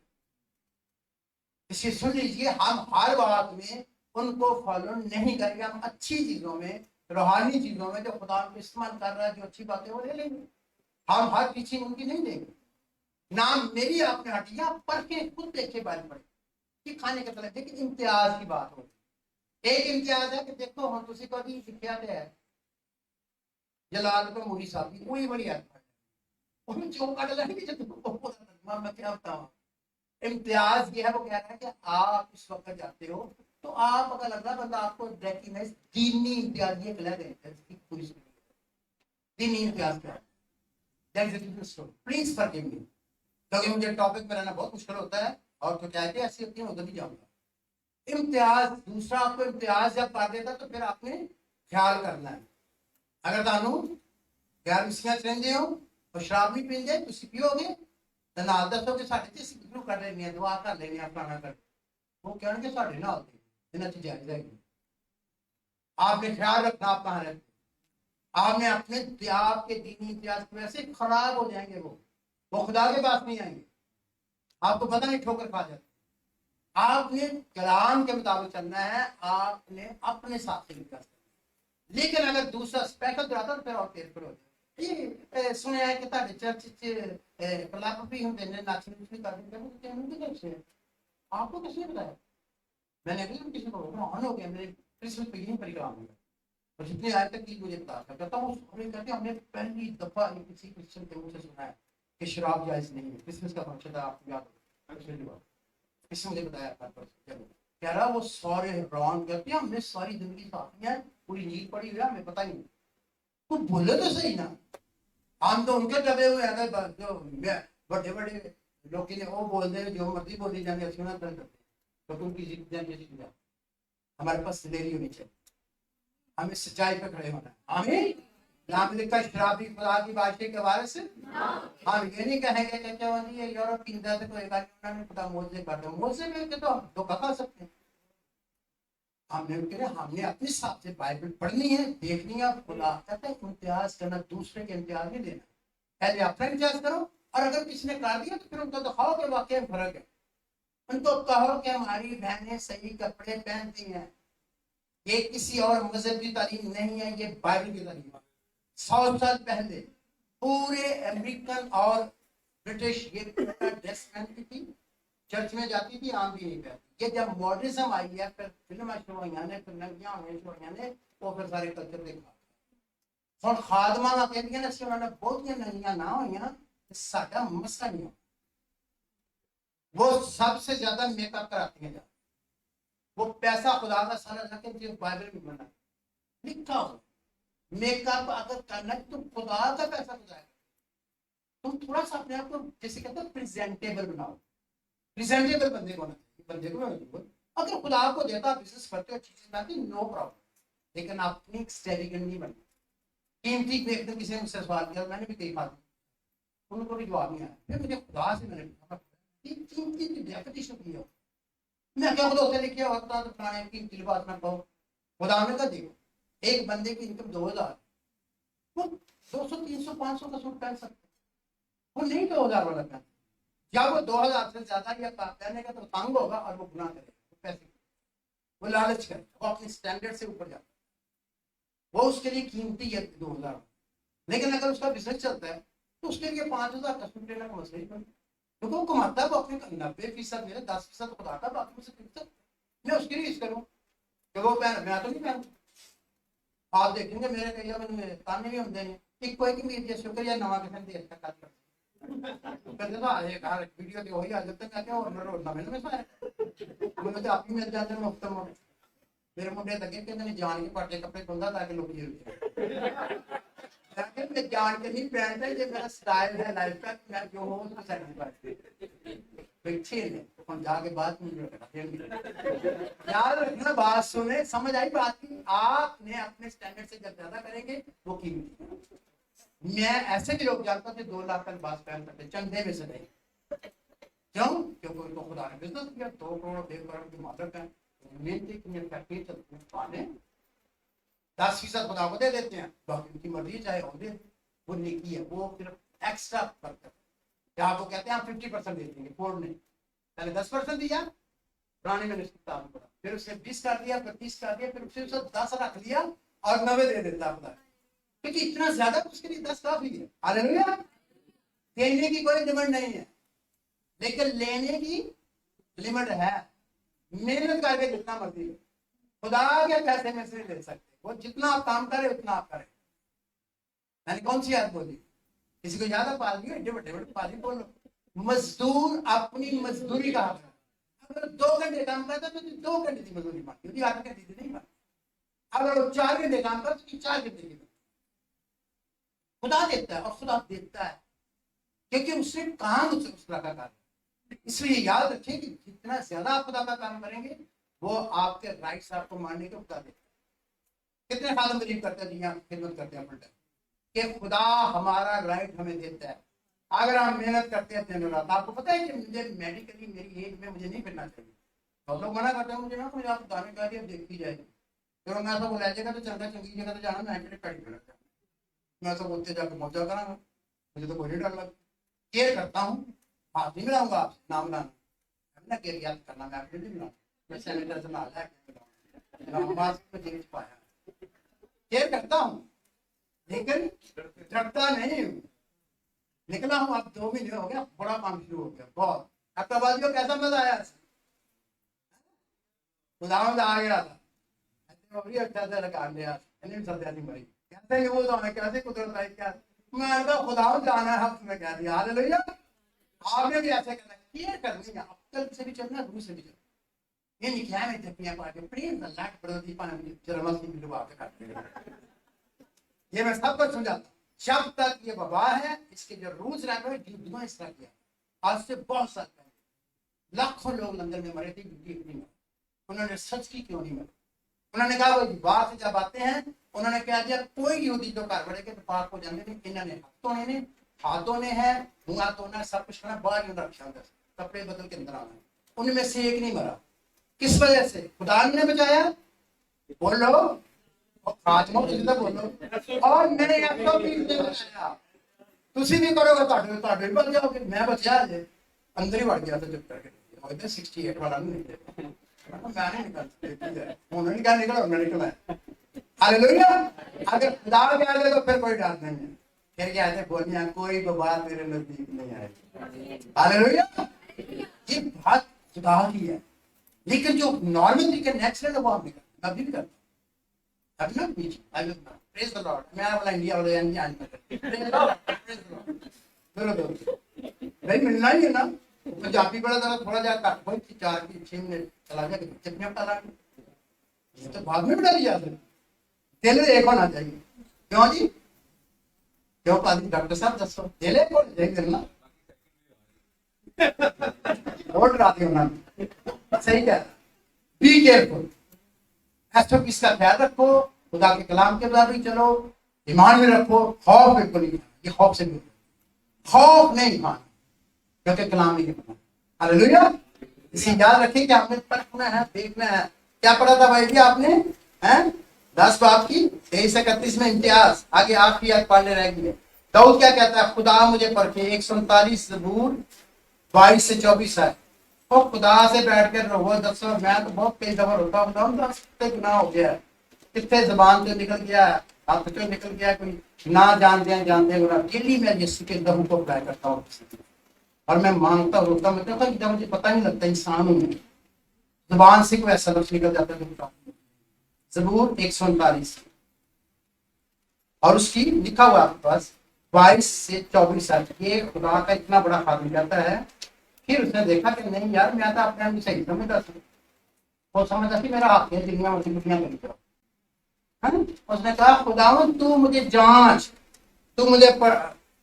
اس لیے سن لیجیے, ہم ہر بات میں ان کو فالو نہیں کریں گے. ہم اچھی چیزوں میں, روحانی چیزوں میں جو خدا کو استعمال کر رہا ہے, جو اچھی باتیں وہ لے لیں گے. ہم ہر پیچھے ان کی نہیں لیں گے. نام میری آپ نے ہٹیا پڑھ کے خود دیکھے بارے پڑھے کہ کھانے کا طلب دیکھیں امتیاز کی بات ہوتی. ایک امتیاز ہے کہ دیکھو ہم کسی کو بھی سکھیا ہے جلال کو موری صاحب کی وہی بڑی ہے, ان چوکا ڈلا نہیں کہ میں کیا بتاؤں. امتیاز یہ ہے, وہ کہہ رہا ہے کہ آپ اس وقت جاتے ہو تو آپ اگر لگ رہا بندہ آپ کو ریکگنائز دینی امتیاز یہ کہہ دیں پولیس دینی امتیاز کیا ہے. پلیز فرگیو می, کیونکہ مجھے ٹاپک میں رہنا بہت مشکل ہوتا ہے, اور تو کہتے ایسی ہوتی ہے ادھر بھی جاؤں گا. امتیاز, دوسرا آپ کو امتیاز جب کر دیتا تو پھر آپ نے خیال کرنا ہے. اگر تانوں غیر مسیحیاں چلیں ہو اور شراب نہیں پیندے تسی پیو گے تو نال دسو کہ ساڈے تے سکرو کر رہے ہیں, دعا کر لینے ہیں, فلانا کر, وہ کہن گے ساڈے نال دے انہاں چ جائز ہے. آپ نے خیال رکھنا آپ کہاں رہتے, آپ نے اپنے آپ کے دینی امتیاز کی وجہ سے خراب ہو جائیں گے. وہ خدا کے پاس نہیں آئیں گے, آپ کو پتہ نہیں ٹھوکر کھا جاتے. آپ نے کلام کے مطابق چلنا ہے, آپ نے اپنے ساتھ نہیں کر سکتے. لیکن اگر دوسرا اسپیشل جو آتا تو پھر اور پھر ہو جائے. یہ سنیا ہے کہ تھے چرچ کلب بھی ہوں ناچ بھی کرتے, آپ کو کس نے بتایا؟ میں نے ابھی کسی کو آن ہو گیا, میرے کرسمس پہ یہیں پریگرام ہوا, اور جتنے آئے تک مجھے بتا کرتا ہوں. ہم نے پہلی دفعہ کسی کرسچن کے منہ سے سنا ہے کہ شراب جائز نہیں ہے. کرسمس کا فنکشن تھا, آپ کو یاد ہوگا, اس نے مجھے بتایا کہہ رہا وہ سارے حیران کرتے ہیں, ہم نے ساری زندگی ساتھ ہیں, پوری نیند پڑی ہوئی ہے, ہمیں پتہ ہی نہیں. تو بولے تو صحیح نا, ہم تو ان کے دبے ہوئے ہیں جو بڑے بڑے لوگ وہ بول دیں جو مرضی بولی جانے اچھی نہ کرتے, تو تم کسی جان ہمارے پاس دلیری ہونی چاہیے, ہمیں سچائی پہ کھڑے ہونا ہے. آمین. یہاں پہ لکھا شرابی خدا کی بادشاہی کے وارث سے. ہم یہ نہیں کہیں گے کہ کیا یہ یورپ پیندا سے کوئی بات انہوں نے خدا موزے کر دو, موزے میں کہ تو ہم تو کھا سکتے ہیں. ہم نے اپنے حساب سے بائبل پڑھنی ہے, دیکھنی ہے. خدا کہتا ہے امتیاز کرنا, دوسرے کے امتیاز نہیں دینا, پہلے اپنا امتیاز کرو, اور اگر کسی نے کر دیا تو پھر ان کو دکھاؤ کہ واقعی فرق ہے. ان کو کہو کہ ہماری بہنیں صحیح کپڑے پہنتی ہیں, یہ کسی اور مذہب کی تعلیم نہیں ہے, یہ بائبل کی تعلیم ہے. 100 سال پہلے پورے امریکن اور برٹش یہ پورا ڈریس پہنتی تھی, چرچ میں جاتی تھی, عام بھی نہیں پہنتی. یہ جب ماڈرنزم آئی ہے, پھر فلم شروع ہوئی نے, پھر ننگیاں ہوئی شروع نے, وہ پھر سارے کلچر دیکھا. اور خادمہ کا کہتی ہیں نا, انہوں نے بہت ننگیاں نہ ہوئی نا, ساڈا مسئلہ نہیں ہو. وہ سب سے زیادہ میک اپ کراتی ہیں, وہ پیسہ خدا کا سارا رکھے جو بائبل میں بنا لکھا ہو. میک اپ اگر کرنا ہے تو خدا کا پیسہ گزارے, تم تھوڑا سا اپنے آپ کو جیسے کہتے ہیں پریزنٹیبل بناؤ. پریزنٹیبل بندے کو بندے کو اگر خدا کو دیتا بزنس کرتے ہو چیزیں بناتی نو پرابلم, لیکن اپنی ایکسٹریگنٹ نہیں بنتی. قیمتی کو ایک دن کسی نے مجھ سے سوال کیا, میں نے بھی دیکھا تھا, ان کو بھی جواب نہیں آیا. پھر مجھے خدا سے میں نے کہا قیمتی کی ڈیفینیشن کی ہو, میں کیا خدا سے لکھے ہوتا تو پرانے قیمتی لباس میں کہو. خدا نے کہا دیکھو ایک بندے کی انکم 2000, وہ 200 300 500 کا سوٹ پہن سکتے, وہ نہیں 2000 والا پہن. جب وہ 2000 سے زیادہ یا پہننے کا تو تنگ ہوگا اور وہ گناہ کرے گا, پیسے وہ لالچ کرے, وہ اپنے اسٹینڈرڈ سے اوپر جاتا ہے, وہ اس کے لیے قیمتی ہے 2000. لیکن اگر اس کا بزنس چلتا ہے تو اس کے لیے 5000 کا سوٹ لینا کا مسئلہ ہی نہیں, کیونکہ وہ کماتا ہے, وہ اپنے 90% میرے 10% خدا کا, باقی سے 50 میں اس کے لیے اس کروں کہ وہ پہن, میں تو نہیں پہنتا. آپ دیکھیں گے میرے کئی تانے بھی ہوتے ہیں ਇੱਕ ਕੋਈ ਕਿ ਮੇਰੇ ਸ਼ੁਕਰੀਆ ਨਵਾਂ ਕਿਸੇ ਨੇ ਦੇਖ ਤੱਕ ਕਰ ਕਹਿੰਦੇ ਤਾਂ ਆਏ ਘਰ ਵੀਡੀਓ ਤੇ ਉਹੀ ਆ ਜਾਂਦਾ ਕਹਿੰਦੇ ਹੋਰ ਨਾ ਮੈਨੂੰ ਮੈਂ ਮੈਨੂੰ ਤਾਂ ਆਪ ਹੀ ਮਿਲ ਜਾਂਦੇ ਮੁਫਤ ਮੋੜ ਮੇਰੇ ਮੁੰਡੇ ਲੱਗੇ ਕਹਿੰਦੇ ਨੇ ਜਾਣ ਕੇ ਪਾਟੇ ਕੱਪੜੇ ਪਾਉਂਦਾ ਤਾਂ ਕਿ ਲੋਕੀ मैं जान के नहीं पहनता ये मेरा स्टाइल है लाइफ का मैं जो हूँ उसको सेटिस्फाई है हम जाके बात याद रखना बात सुने समझ आई बात की आपने अपने स्टैंडर्ड से जब ज्यादा करेंगे वो कीमती मैं ऐसे भी लोग जानता थे 2 लाख का लिबास पहन सकते चंदे में से नहीं क्यों क्योंकि उनको खुदा ने बिजनेस किया 2 करोड़ 1 करोड़ की मालिक है मेहनती की फैक्ट्री चलती है 10% खुदा को दे देते हैं बाकी उनकी मर्जी चाहे हो दे वो नेकी है वो फिर एक्स्ट्रा करते हैं या वो कहते हैं हम 50% दे देंगे फोड़ नहीं पहले 10% दिया पुराने में किताब पढ़ा फिर उसने 20 कर दिया फिर 30 कर दिया फिर उसने 10 रख लिया और 90 दे देता खुदा क्योंकि इतना ज्यादा उसके लिए 10 काफी है हालेलुया देने की कोई लिमिट नहीं है लेकिन लेने की लिमिट है मेहनत करके जितना मर्जी खुदा के पैसे में से ले सकते वो जितना आप काम करे उतना आप करें मैंने कौन सी बात बोली किसी को ज्यादा पाली एडे बड़े बड़े पाली बोलो मजदूर अपनी मजदूरी का हक है अगर 2 घंटे काम करता तो 2 घंटे की मजदूरी मांगती होती 8 घंटे की नहीं मांगती अगर वो 4 घंटे काम करता तो 4 घंटे की खुदा देता है और खुदा देता है क्योंकि उसने काम उस खुदा का कार्य इसलिए याद रखिए कि जितना ज्यादा आप खुदा का काम करेंगे वो आपके राइट्स आपको मानने के खुदा देता है कितने साल बिलीव करते हैं दुनिया खिदमत करते हैं अपने कि खुदा हमारा राइट हमें देता है अगर हम मेहनत करते हैं दिन रात आपको पता है कि मुझे मेडिकली मेरी एज में मुझे नहीं फिरना चाहिए बहुत लोग मना करते हैं मुझे ना मुझे आप दाने का देखी जाएगी फिर मैं सब बोला जाएगा तो चलता चंगी जगह तो जाना मैं कड़ी कर मैं सब बोलते जाकर मौजा करा मुझे तो कोई नहीं डर लग केयर करता हूँ हाथ नहीं मिलाऊंगा आपसे नाम लाना ना केयर याद करना मैं आपको नहीं मिलाऊंगा मैं सैनिटाइजर ना पाया केयर करता हूँ लेकिन डरता नहीं हूँ निकला हूँ अब 2 महीने हो गया बड़ा काम शुरू हो गया बहुत आपका बाजियों कैसा मजा आया खुदावंद आ गया था अच्छा से लगा लिया सद्या नहीं मरी कैसे यूज होना कैसे कुदरत आई क्या मैं खुदावंद जाना है हफ्ते में कह दिया हालेलुया आपने भी ऐसे करना केयर करनी है अक्ल से भी चलना रूह से भी चलना ये लिखा है जपियां पाके प्रेम अल्लाह के प्रति पाने जरमल की डुबा के करते ये मैं सब कुछ समझाता जब तक ये वबा है इसके जो रूल्स रखे हुए ड्यूटियां इस तरह किया आज से बहुत साल पहले लाखों लोग लंदन में मरे थे ड्यूटी नहीं मरे उन्होंने सच की क्यों नहीं मरे उन्होंने कहा वो बात से जब आते हैं उन्होंने क्या किया कोई यहूदी जो घर बढ़े के तो पाक हो जाते थे इन्होंने हाथ धोने हैं मुंह धोना सब कुछ करना बाहर रखा कपड़े बदल के अंदर आना उनमें से एक नहीं मरा किस वजह से खुदा ने बचाया बोलो बोलो और मैंने आपको भी बताया तुसी भी करोगे ਤੁਹਾਡੇ ਬਚ ਜਾਓਗੇ मैं बचा जे अंदर ही बढ़ गया था चुप करके और 68 वाला नहीं निकले मैं नहीं निकल उन्होंने क्या निकला उन्होंने निकला हालेलुया अगर खुदा के आगे तो फिर कोई डर नहीं है फिर क्या है बोलिए कोई बात मेरे नजदीक नहीं आएगी हालेलुया ये बात खुदा की है लेकिन जो नॉर्मल तरीके नेचुरल है वो आप नहीं करते अभी भी करते अभी ना पीछे I will praise the Lord मैं वाला इंडिया वाला यानी आज में प्रेज द लॉर्ड भाई मिलना ही है ना पंजाबी बड़ा जरा थोड़ा जा काट भाई 4 की 6 मिनट चला जाए कितने पता लगा ये तो बाद में डाली जाते दिल एक होना चाहिए क्यों जी क्यों पादी डॉक्टर साहब दसो दिल एक होना चाहिए दिल ना और रात होना सही क्या बी केयरफुल एसओपी का ख्याल रखो खुदा के कलाम के मुताबिक चलो ईमान में रखो खौफ बिल्कुल नहीं ये खौफ से भी खौफ नहीं ईमान क्योंकि कलाम नहीं पढ़ना हालेलुया इसे याद रखिए कि आपने पढ़ना है देखना है क्या पढ़ा था भाई जी आपने हैं 10 बाब की 23-31 में इम्तियाज आगे आखिरी याद पढ़ने रहेंगे दाऊद क्या कहता है खुदा मुझे परखे 139 ज़बूर 22 से 24 है तो खुदा से बैठ कर रहो दसो मैं तो बहुत कई दफा रोता हूँ गुनाह हो गया कितने जबान से निकल गया हाथ से निकल गया कोई ना जानते डेली मैं यीशु के लहू को अप्लाई करता हूँ और मैं मांगता रोता मतलब मुझे पता नहीं लगता इंसान हूँ जुबान से कोई ऐसा लफ्ज निकल जाता है ज़बूर 139 और उसकी लिखा हुआ आपके पास 22 से 24 साल ये खुदा का इतना बड़ा खादिम कहता है। फिर उसने देखा कि नहीं यार मैं तो अपने आप को सही समझता था, वो समझता थी मेरा हक है दुनिया में दुनिया में निकला है। उसने कहा खुदावन तू मुझे जांच, तू मुझे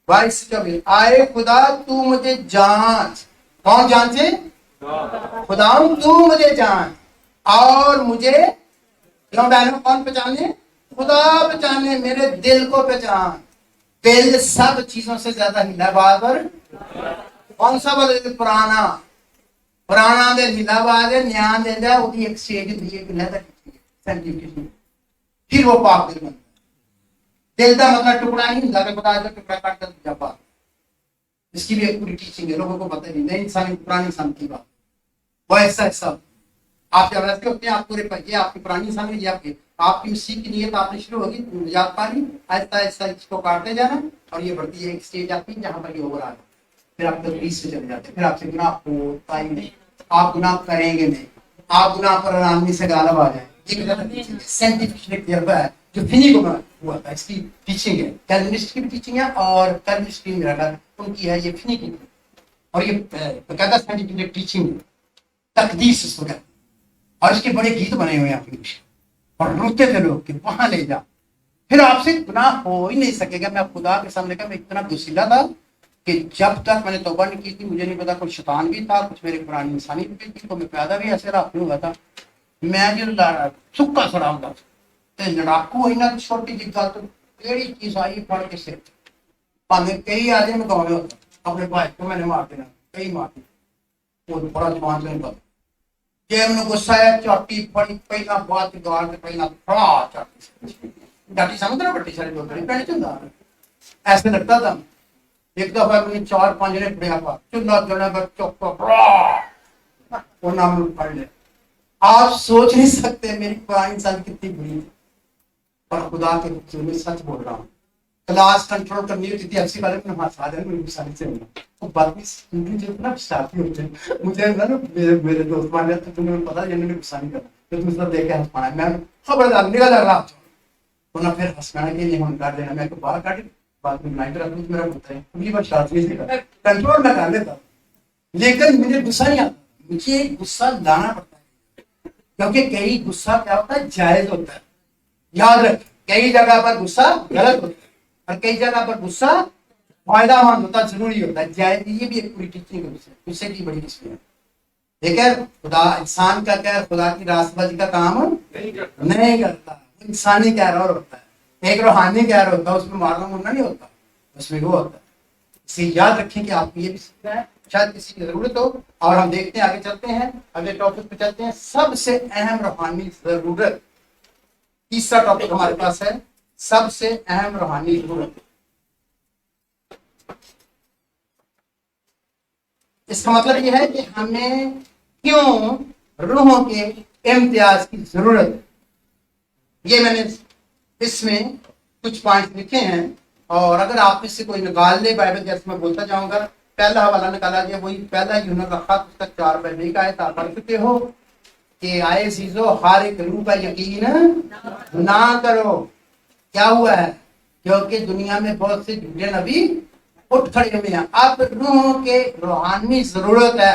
22 से 24 आए खुदा तू मुझे जांच। कौन जांचे? खुदावन तू मुझे जांच और मुझे क्यों बहनों कौन पहचाने? खुदा पहचाने, मेरे दिल को पहचान। दिल सब चीजों से ज्यादा हिला बहादुर कौन सा बदल? पुराना पुराना दिल हिला बहादुर न्यान देता है एक स्टेज दी एक साइंटिफिक फिर वो पाक दिल बनता है। दिल का मतलब टुकड़ा नहीं हिला के बता टुकड़ा काट कर दिया पाक। इसकी भी एक पूरी टीचिंग है, लोगों को पता नहीं। नई इंसान पुरानी इंसान की बात वो ऐसा ऐसा आप जब रहते होते हैं आप पूरे ये आपकी पुरानी इंसान है, ये आपकी मसीह की नियत आपने शुरू होगी याद पानी ऐसा ऐसा इसको काटते जाना और ये बढ़ती है। एक स्टेज आती है जहां पर ये ओवर आ जाए, फिर आप तकलीफ से चले जाते हैं, फिर आपसे गुनाह होता ही नहीं, आप गुनाह करेंगे नहीं, आप गुनाह पर आदमी से गालब आ जाए। ये साइंटिफिक तजर्बा है जो फिनी को हुआ था। इसकी टीचिंग है, कैल्विनिस्ट की भी टीचिंग है और कैल्विनिस्ट की मेरा उनकी है ये फिनी की, और ये बकायदा साइंटिफिक टीचिंग है, तकदीस इसको कहते हैं। और इसके बड़े गीत बने हुए हैं अपने और रोते थे लोग कि वहां ले जा, फिर आपसे गुनाह हो ही नहीं सकेगा। मैं खुदा के सामने का मैं इतना दुसीला था कि जब तक मैंने तौबा नहीं की थी मुझे नहीं पता, कुछ शैतान भी था, कुछ मेरी पुरानी इंसानी भी थी, तो मैं पैदा भी ऐसे रात हुआ था। मैं जो सुक्का सड़ा होता तो लड़ाकू ही ना छोटी जी गल तो केड़ी चीज आई पढ़ के सिर भावे कई आदमी में गाँव होता अपने भाई को मैंने मार देना कई मार दी वो बड़ा जवान से पता जे मैंने गुस्सा है चाटी पड़ी पहला बात गाल के पहला फड़ा चाटी समझ रहा बट्टी सारी लोग पैंट चुंदा ऐसे लगता था। एक दफा मैंने 4-5 जने पड़िया पा चुंदा जने पर चौक वो नाम पढ़ ले। आप सोच नहीं सकते मेरी पुरानी साल कितनी बुरी थी, पर खुदा के बच्चों में सच बोल रहा हूँ। क्लास कंट्रोल करनी होती थी ऐसी वाले में हंसा दे मेरी गुस्सानी से तो बात में स्टूडेंट जो इतना गुस्साती होते हैं मुझे ना मेरे दोस्त मान तो तुम्हें पता है मैंने गुस्सा नहीं करना तो दूसरा देख के हंस पाना मैं खबरदार निकल लग रहा तो ना फिर हंसना के लिए हम काट देना मैं तो बाहर काट बाद में नाइट रख मेरा पुत्र है अगली बार शादी नहीं करता कंट्रोल में कर लेता लेकिन मुझे गुस्सा नहीं आता, मुझे गुस्सा लाना पड़ता है क्योंकि कई गुस्सा क्या होता है जायज होता है। याद रख कई जगह पर गुस्सा गलत होता है और कई जगह पर गुस्सा फायदामंद होता जरूरी होता है जायज। ये भी एक पूरी टीचिंग है गुस्से की बड़ी किस्म है। ठीक है खुदा इंसान का क्या खुदा की रास्तबाजी का काम नहीं करता, इंसानी कहर और होता है, एक रूहानी कहर होता है उसमें मारना मुरना नहीं होता, उसमें वो होता है। इसे याद रखें कि आपको ये भी सीखना है, शायद किसी की जरूरत हो। और हम देखते हैं आगे चलते हैं अगले टॉपिक पे चलते हैं। सबसे अहम रूहानी जरूरत, तीसरा टॉपिक हमारे पास है सबसे अहम रूहानी जरूरत। इसका मतलब यह है कि हमें क्यों रूहों के इम्तियाज की जरूरत है। ये मैंने इसमें कुछ पॉइंट लिखे हैं और अगर आप में से कोई निकाल ले बाइबल जैसे मैं बोलता जाऊंगा। पहला हवाला निकाला गया वही पहला यूहन्ना का खत उसका 4 पहले का है आप पढ़ चुके हो कि आए चीजों हर एक रूह का यकीन ना करो। क्या हुआ है क्योंकि दुनिया में बहुत से झूठे नबी उठ खड़े हुए हैं। अब रूहों के रूहानी जरूरत है,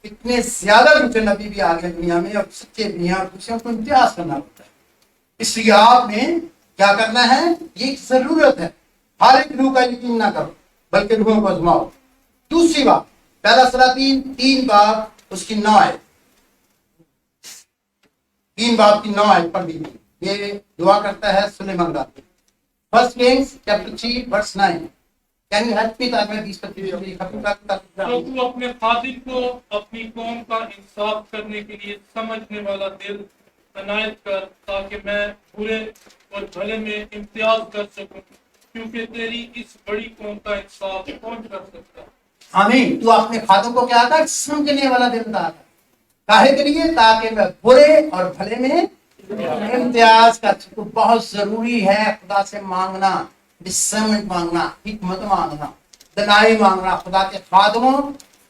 इतने ज्यादा झूठे नबी भी आ गए दुनिया में और सच्चे भी हैं और दूसरों को इम्तियाज करना पड़ता है। इसलिए आपने क्या करना है, ये जरूरत है हर एक रूह का यकीन ना करो बल्कि रूहों को आजमाओ। दूसरी बात पहला सलातीन 3 बाब उसकी 9 है, 3 बाब की 9 है पढ़ दीजिए। ये दुआ करता है सुलेमान रात first kings chapter 3 verse 9। Can you help me ताकि मैं 20-25 तो तू अपने खादिम को अपनी कौम का इंसाफ करने के लिए समझने वाला दिल अनायत कर ताकि मैं बुरे और भले में इम्तियाज कर सकूं क्योंकि तेरी इस बड़ी कौम का इंसाफ कौन कर सकता है। आमीन। तू अपने खादों को क्या था समझने वाला दिल था काहे के लिए ताकि मैं बुरे और भले में इम्तियाज कर सकूं। बहुत जरूरी है खुदा से मांगना, डिसर्नमेंट मांगना, हिकमत मांगना, दनाई मांगना। खुदा के खादमों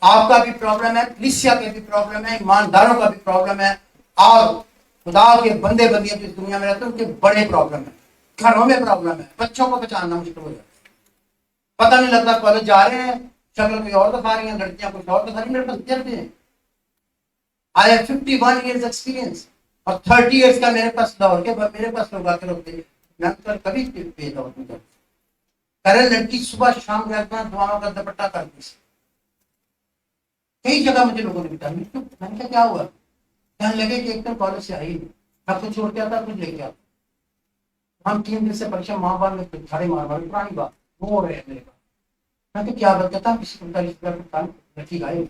आपका भी प्रॉब्लम है, कलीसिया के भी प्रॉब्लम है, ईमानदारों का भी प्रॉब्लम है और खुदा के बंदे बंदियां जिस दुनिया में रहते हैं उनके बड़े प्रॉब्लम है। घरों में प्रॉब्लम है, बच्चों को पहचानना मुश्किल हो जाता है, पता नहीं लगता कॉलेज जा रहे हैं शक्ल कोई और दिखा रही हैं, लड़कियां कुछ और दिखा रही हैं, मेरे पास चलते हैं। आई हैव 51 years एक्सपीरियंस और 30 years का मेरे पास दौड़ के मेरे पास लोग आके रोकते, मैं तो कभी बेदौड़ नहीं करता। करे लड़की सुबह शाम रहता दुआओं का दुपट्टा करती, कई जगह मुझे लोगों ने बताया, मैंने कहा क्या हुआ, कहने लगे कि एकदम कॉलेज से आई, मैं कुछ छोड़ के आता कुछ लेके आता, हम 3 दिन से परीक्षा माँ बाप में खड़े मार मार, पुरानी बात वो हो रहे हैं मेरे पास। मैं तो क्या बात कहता, किसी को लड़की गायब।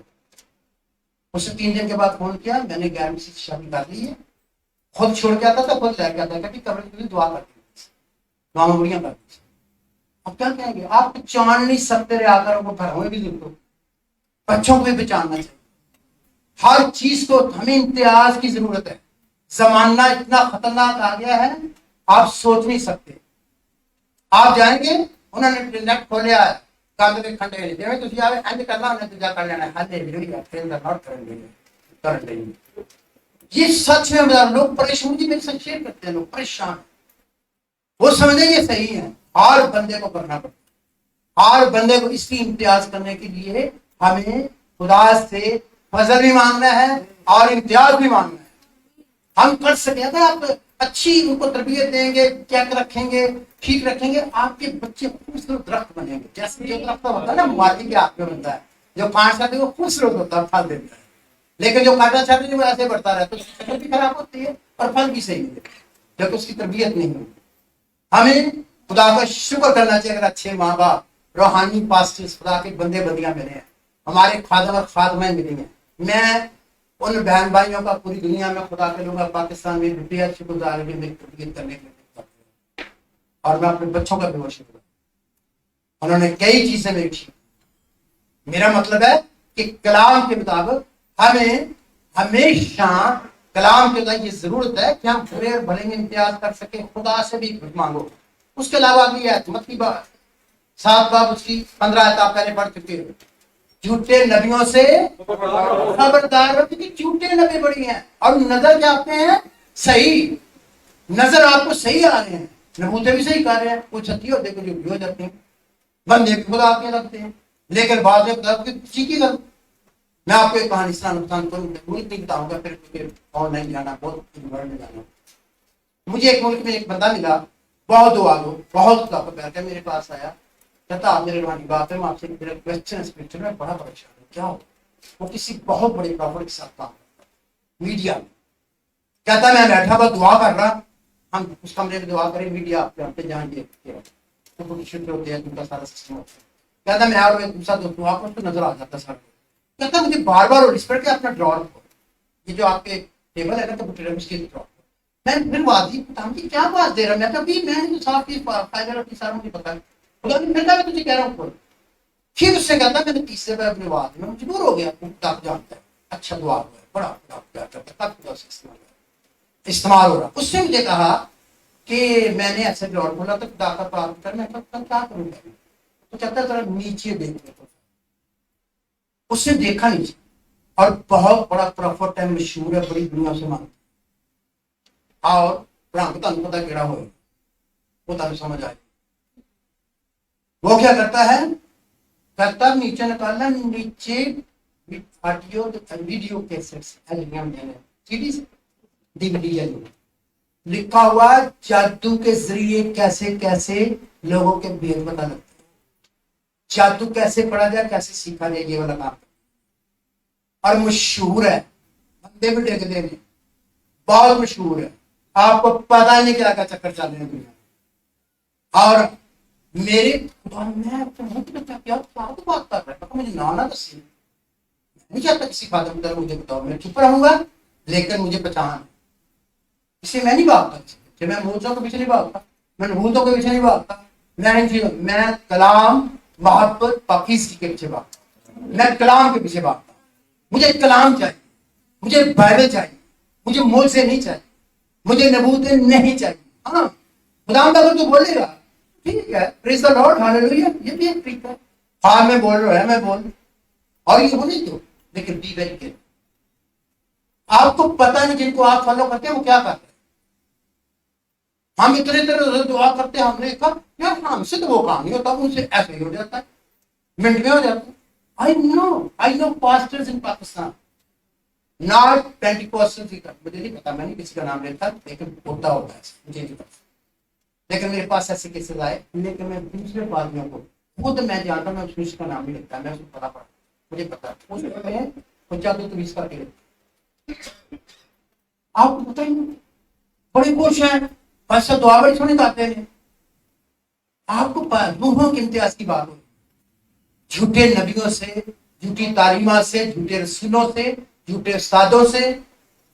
उससे 3 दिन के बाद फोन किया, मैंने 11वीं से शादी कर ली है, खुद छोड़ के आता था खुद लेके आता था कि कब्र के लिए दुआ करती थी, दुआ में बुढ़ियां करती थी। अब क्या कहेंगे, आप पहचान नहीं सकते रहे आकर वो घर हुए भी देखो, बच्चों को भी पहचानना चाहिए। हर चीज को हमें इम्तियाज की जरूरत है, जमाना इतना खतरनाक आ गया है आप सोच नहीं सकते। आप जाएंगे, उन्होंने नेट खोलिया है, कागज खंडे नहीं देवे, तुझे आवे एंड करना उन्हें तुझे कर लेना है, हालेलुया, फेल द नॉट करेंगे। ये सच में बता, लोग परेशान जी मेरे साथ शेयर करते हैं, लोग परेशान, वो समझे ये सही है। हर बंदे को करना पड़ता है, हर बंदे को इसकी इम्तियाज करने के लिए हमें खुदा से फजल भी मांगना है और इम्तियाज भी मांगना है। हम कर सके अगर आप अच्छी उनको तरबियत देंगे, चेक रखेंगे, ठीक रखेंगे, आपके बच्चे खूबसूरत दरख्त बनेंगे। जैसे जो दरख्त होता है ना माली के हाथ में बनता है, जो काट सकते वो खूबसूरत होता है, फल देता है, लेकिन जो काटा चाहते हैं वो ऐसे बढ़ता रहता है, तो शक्ल भी खराब होती है और फल भी सही नहीं देता जब उसकी तरबियत नहीं होती। हमें खुदा का शुक्र करना चाहिए अगर अच्छे माँ बाप, रूहानी पास्टर्स, खुदा के बंदे बंदियां मिले हैं, हमारे खादम और खादमें मिली हैं। मैं उन बहन भाइयों का पूरी दुनिया में, खुदा के लोग पाकिस्तान में बेहद शुक्रगुजार है मेरी तरबियत करने के लिए, और मैं अपने बच्चों का भी बहुत शुक्र, उन्होंने कई चीजें मेरी ठीक। मेरा मतलब है कि कलाम के मुताबिक हमें हमेशा कलाम के ये जरूरत है कि हम बुरे और भले में इम्तियाज कर सके, खुदा से भी कुछ मांगो। उसके अलावा भी है मत की बात 7 बाब उसकी 15 आयत आप पहले पढ़ चुके हो, झूठे नबियों से खबरदार रहो, क्योंकि झूठे नबी बड़ी हैं और नजर क्या आते हैं सही, नजर आपको सही आ रहे हैं, नबूते भी सही कर रहे हैं, कुछ सच्ची होते कुछ झूठी हो जाते हैं, बंदे भी खुदा के लगते हैं, लेकिन बाद में ठीक ही गलत। मैं आपको एक कहानी नुकसान नहीं बताऊंगा, फिर ऑनलाइन जाना बहुत में जाना। मुझे एक मुल्क में एक बंदा मिला, बहुत दुआ दो, बहुत खुदा पर बैठ मेरे पास आया, कहता आप मेरे रूहानी बात है, मैं आपसे मेरा क्वेश्चन स्पिरिचुअल में बड़ा परेशान हूँ, क्या हो। वो किसी बहुत बड़े प्रॉफिट के साथ काम मीडिया में, कहता मैं बैठा हुआ दुआ कर रहा, हम उस कमरे में दुआ करें, मीडिया आपके जहाँ ये तो शुद्ध होते हैं, उनका सारा सिस्टम होता है। कहता मैं और दूसरा दोस्त दुआ को नजर आ जाता सर। कहता मुझे बार बार रिस्पेक्ट के अपना ड्रॉर को, ये जो आपके टेबल है ना कंप्यूटर उसके ड्रॉर, मैं फिर वादी क्या बात दे रहा, मैं कभी मैं तो साफ की फाइनल की सारा मुझे पता है, फिर मैं तुझे कह रहा हूँ। फिर उससे कहता मैंने तीसरे बार अपने वाद में मजबूर हो गया, आप जानता है अच्छा दुआ हुआ है, बड़ा इस्तेमाल हो रहा। उससे मुझे कहा कि मैंने ऐसे ड्रॉर बोला तो खुदा का पाप कर, मैं क्या करूँगा, तो कहता जरा नीचे देख, उसने देखा नीचे, और बहुत बड़ा प्रॉफिट है, मशहूर है, बड़ी दुनिया से मांगता, और पता केड़ा हो वो तुम समझ आए। वो क्या करता है, करता नीचे निकालना, नीचे वीडियो कैसेट्स लिखा हुआ जादू के जरिए कैसे कैसे लोगों के भेद पता लगता है, जादू कैसे पढ़ा जाए, कैसे सीखा जाए, ये वाला काम। और मशहूर है, बंदे भी देखते हैं, बहुत मशहूर है, आपको पता नहीं क्या क्या चक्कर चल रहे हैं दुनिया। और मेरे खुदा मैं क्या बात कर रहा है, मुझे ना दसी, नहीं चाहता किसी खादम का मुझे बताओ, मैं चुप रहूंगा, लेकिन मुझे पहचान इसे मैं नहीं भागता, मैं मोर्चों के पीछे नहीं भागता, मैं नबूतों के पीछे नहीं भागता, मैं कलाम मोहब्बत पाकीज़गी के पीछे भागता, मैं कलाम के पीछे भागता। मुझे कलाम चाहिए, मुझे बाइबल चाहिए, मुझे मोल से नहीं चाहिए, मुझे नबूतें नहीं चाहिए। हाँ खुदा अगर तू बोलेगा ठीक है, प्रेज़ द लॉर्ड, हालेलुया, ये भी एक ठीक है, हाँ मैं बोल रहा है, मैं बोल, और ये बोले तो, लेकिन बी वेरी केयरफुल। आपको पता नहीं जिनको आप फॉलो करते हैं वो क्या करते हैं। हम इतने तरह से दुआ करते हैं, हमने कहा यार हमसे तो वो काम नहीं होता, उनसे ऐसे ही हो जाता है, मिनट में हो जाता है। I know pastors in Pakistan, not 20% ही कर, मुझे नहीं पता, मैंने किसी का नाम लेता, लेकिन होता है, मुझे नहीं पता। लेकिन मेरे पास ऐसे केसेस आए, लेकिन मैं दूसरे आदमियों को खुद मैं जानता हूँ, मैं उस का नाम नहीं लिखता, मैं उसको पता पड़ा, मुझे पता उसमें बच्चा तो 20 करके आपको पता ही नहीं, बड़ी खुश है, ऐसा दुआ बड़ी सुनी गाते हैं। आपको रूहों के इम्तियाज की बात हो, झूठे नबियों से, झूठी तालीमा से, झूठे रसूलों से, झूठे उस्तादों से,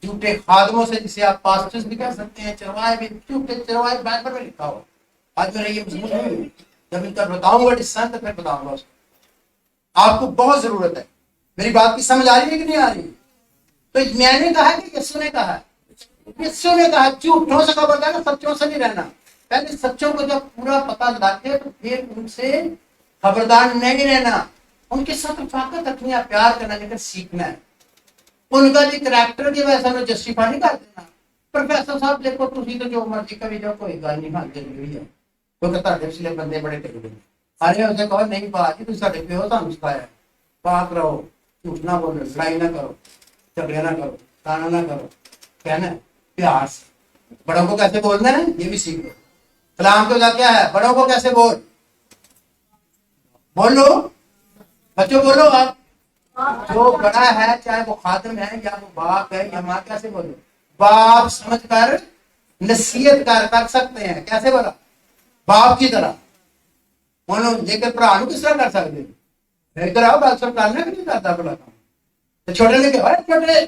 झूठे खादमों से, जिसे आप पास्टर्स भी कह सकते हैं, चरवाहे भी, झूठे चरवाहे बाइबल में लिखा हुआ। आज मेरा ये मजमून नहीं है, जब इनका बताऊंगा डिस्टेंस तो फिर बताऊंगा उसको। आपको बहुत जरूरत है, मेरी बात की समझ आ रही है कि नहीं आ रही? तो मैंने कहा कि यीशु ने कहा, यीशु ने कहा झूठों से खबरदार, सच्चों से नहीं रहना। पहले सच्चों को जब पूरा पता लाते तो फिर उनसे खबरदार नहीं रहना, उनके साथ रफाकत रखनी है, प्यार करना, लेकर सीखना है। उनका भी करैक्टर की वजह से जस्टिफाई नहीं कर देना। प्रोफेसर साहब देखो तुसी तो जो मर्जी कभी जाओ, कोई गल नहीं हालती हुई है, क्योंकि ਤੁਹਾਡੇ ਪਿਛਲੇ ਬੰਦੇ ਬੜੇ ਟਿਕਦੇ ਨੇ। ਸਾਰੇ ਉਸੇ ਕਹੋ ਨਹੀਂ ਬਾਜੀ ਤੁਸੀਂ ਸਾਡੇ ਪਿਓ ਤੁਹਾਨੂੰ ਸਿਖਾਇਆ, ਪਾਕ ਰਹੋ, ਝੂਠ ਨਾ ਬੋਲੋ, ਲੜਾਈ ਨਾ करो, झगड़े ना करो, ताना ना करो, कहना प्यार से। बड़ों को कैसे बोलना है ये भी सीख लो। कलाम के बाद क्या है, बड़ों को कैसे बोलो बच्चों, बोलो आप। जो बड़ा है चाहे वो खादिम है या वो बाप है या माँ, कैसे बोलो? बाप समझ कर नसीहत कर सकते हैं, कैसे बोला? बाप की तरह। लेकर भरा किस तरह कर सकते हैं? इधर आओ, बात सब करना कि नहीं करता बड़ा काम। तो छोटे लेके छोटे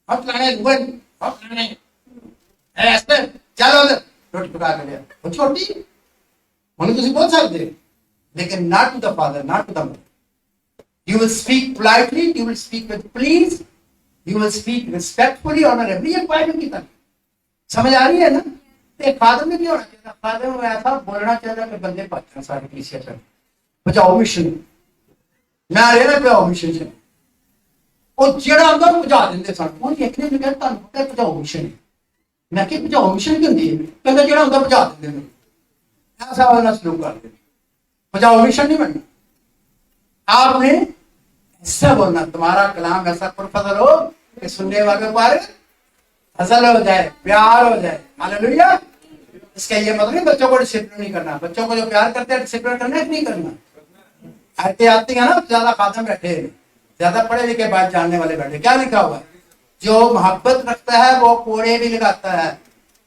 हम खाने हम खाने ऐसे चलो उधर रोटी पका के लिया, वो छोटी उन्हें तुम बोल सकते, लेकिन not to the father, not to the mother. You will speak politely, you will speak with please, you will speak respectfully, honorably, ये बाइबल की तरह। समझ आ रही है ना? एक खादम में क्या होना चाहिए? खादम में ऐसा बोलना चाहिए कि बंदे पाते हैं सारी कलीसिया से, बचाओ मिशन, मैं रहना पे मिशन से। और जेड़ा अंदर बुझा देंगे सन, वो एक ने कहता ਤੁਹਾਨੂੰ ਪਤਾ ਬਚਾਓ ਮਿਸ਼ਨ। मैं कि बचाओ मिशन की ਹੁੰਦੀ है, ਕਹਿੰਦਾ ਜਿਹੜਾ ਅੰਦਰ बुझा देंगे ਨੇ, ऐसा वाला सलूक करते, बचाओ मिशन नहीं बनना। आपने ऐसा बोलना, तुम्हारा कलाम ऐसा पुरफजल हो कि सुनने वालों पर फजल हो जाए, प्यार हो जाए। हालेलुया। इसका ये मतलब नहीं बच्चों को डिसिप्लिन नहीं करना, बच्चों को जो प्यार करते हैं डिसिप्लिन करना है कि नहीं करना। आते आती है ना, ज्यादा खादम बैठे, ज्यादा पढ़े लिखे बात जानने वाले बैठे, क्या लिखा हुआ है? जो मोहब्बत रखता है वो कोड़े भी लगाता है,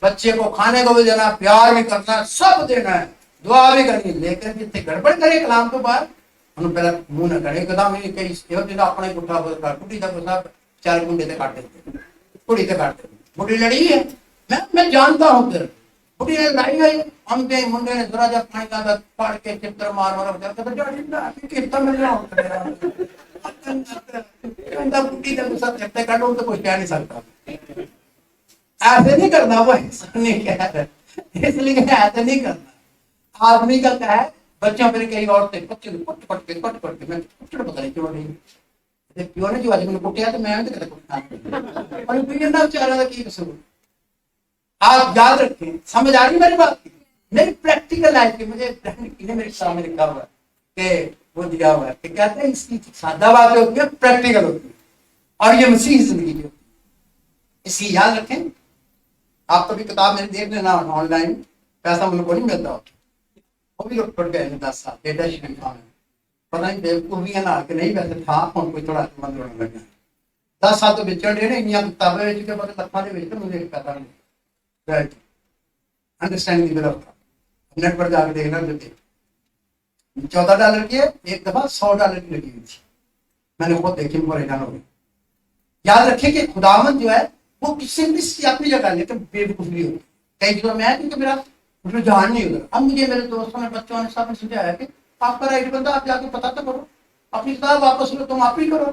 बच्चे को खाने को भी देना, प्यार भी करना, सब देना है, दुआ भी करनी। लेकिन जितने गड़बड़ करे कलाम के बाद ਉਹਨੂੰ ਪਹਿਲਾਂ ਮੂੰਹ ਨਾ ਕਰੇ ਇੱਕਦਮ ਹੀ, ਕਈ ਇਹੋ ਜਿਹਦਾ ਆਪਣਾ ਹੀ ਪੁੱਠਾ ਬੋਲਦਾ, ਕੁੜੀ ਦਾ ਗੁੱਸਾ ਚਾਰ ਗੁੰਡੇ ਤੇ ਕੱਟ ਦਿੰਦੇ, ਕੁੜੀ ਤੇ ਕੱਟ ਦਿੰਦੇ। बुढ़ी लड़ी है, मैं जानता हूँ, फिर बुढ़ी ने लड़ाई है, हम के मुंडे ने थोड़ा जा पानी का पड़ के चित्र मार मार तो जो कितना मिल रहा हूँ बुढ़ी का गुस्सा करते काटो तो कोई कह नहीं सकता। ऐसे नहीं करना, वो नहीं कह रहे, इसलिए ऐसे नहीं करना। आदमी का क्या है, बच्चों पर कई औरतें बच्चे पट पट के मैं पता नहीं क्यों नहीं प्योर ने जो आज मैंने कुटिया तो मैं और पियो ना बेचारा का की कसूर। आप याद रखें, समझ आ रही मेरी बात की? मेरी प्रैक्टिकल लाइफ की मुझे मेरे सामने लिखा हुआ है कि वो दिया हुआ है कि कहते हैं इसकी सादा बातें होती है, प्रैक्टिकल होती है, और ये मसीह जिंदगी की होती है। इसलिए याद रखें। आप कभी किताब मेरी देख लेना ऑनलाइन, पैसा मुझे को नहीं मिलता, वो भी पढ़ गए 10 साल डेटा शीट पता नहीं बेवकूफियां ना के नहीं, वैसे था हम कोई थोड़ा मंद होने लगा 10 साल तो बेचण दे ने इन्नियां किताबें बेच के पता लखां दे बेच मुझे पता नहीं राइट अंडरस्टैंडिंग दी बिल्कुल नेट पर जाकर देखना देते $14 की है, एक दफा $100 की लगी हुई थी, मैंने खुद देखी, परेशान हो गई। याद रखें कि खुदावंद जो है वो किसी भी अपनी जगह लेकिन बेवकूफी होती कई जगह मैं, क्योंकि मेरा रुझान नहीं उधर। अब मुझे मेरे दोस्तों ने बच्चों ने सब ने समझाया कि आपका राइट बंदा, आप जाके पता तो करो, अपनी किताब वापस लो, तुम आप ही करो,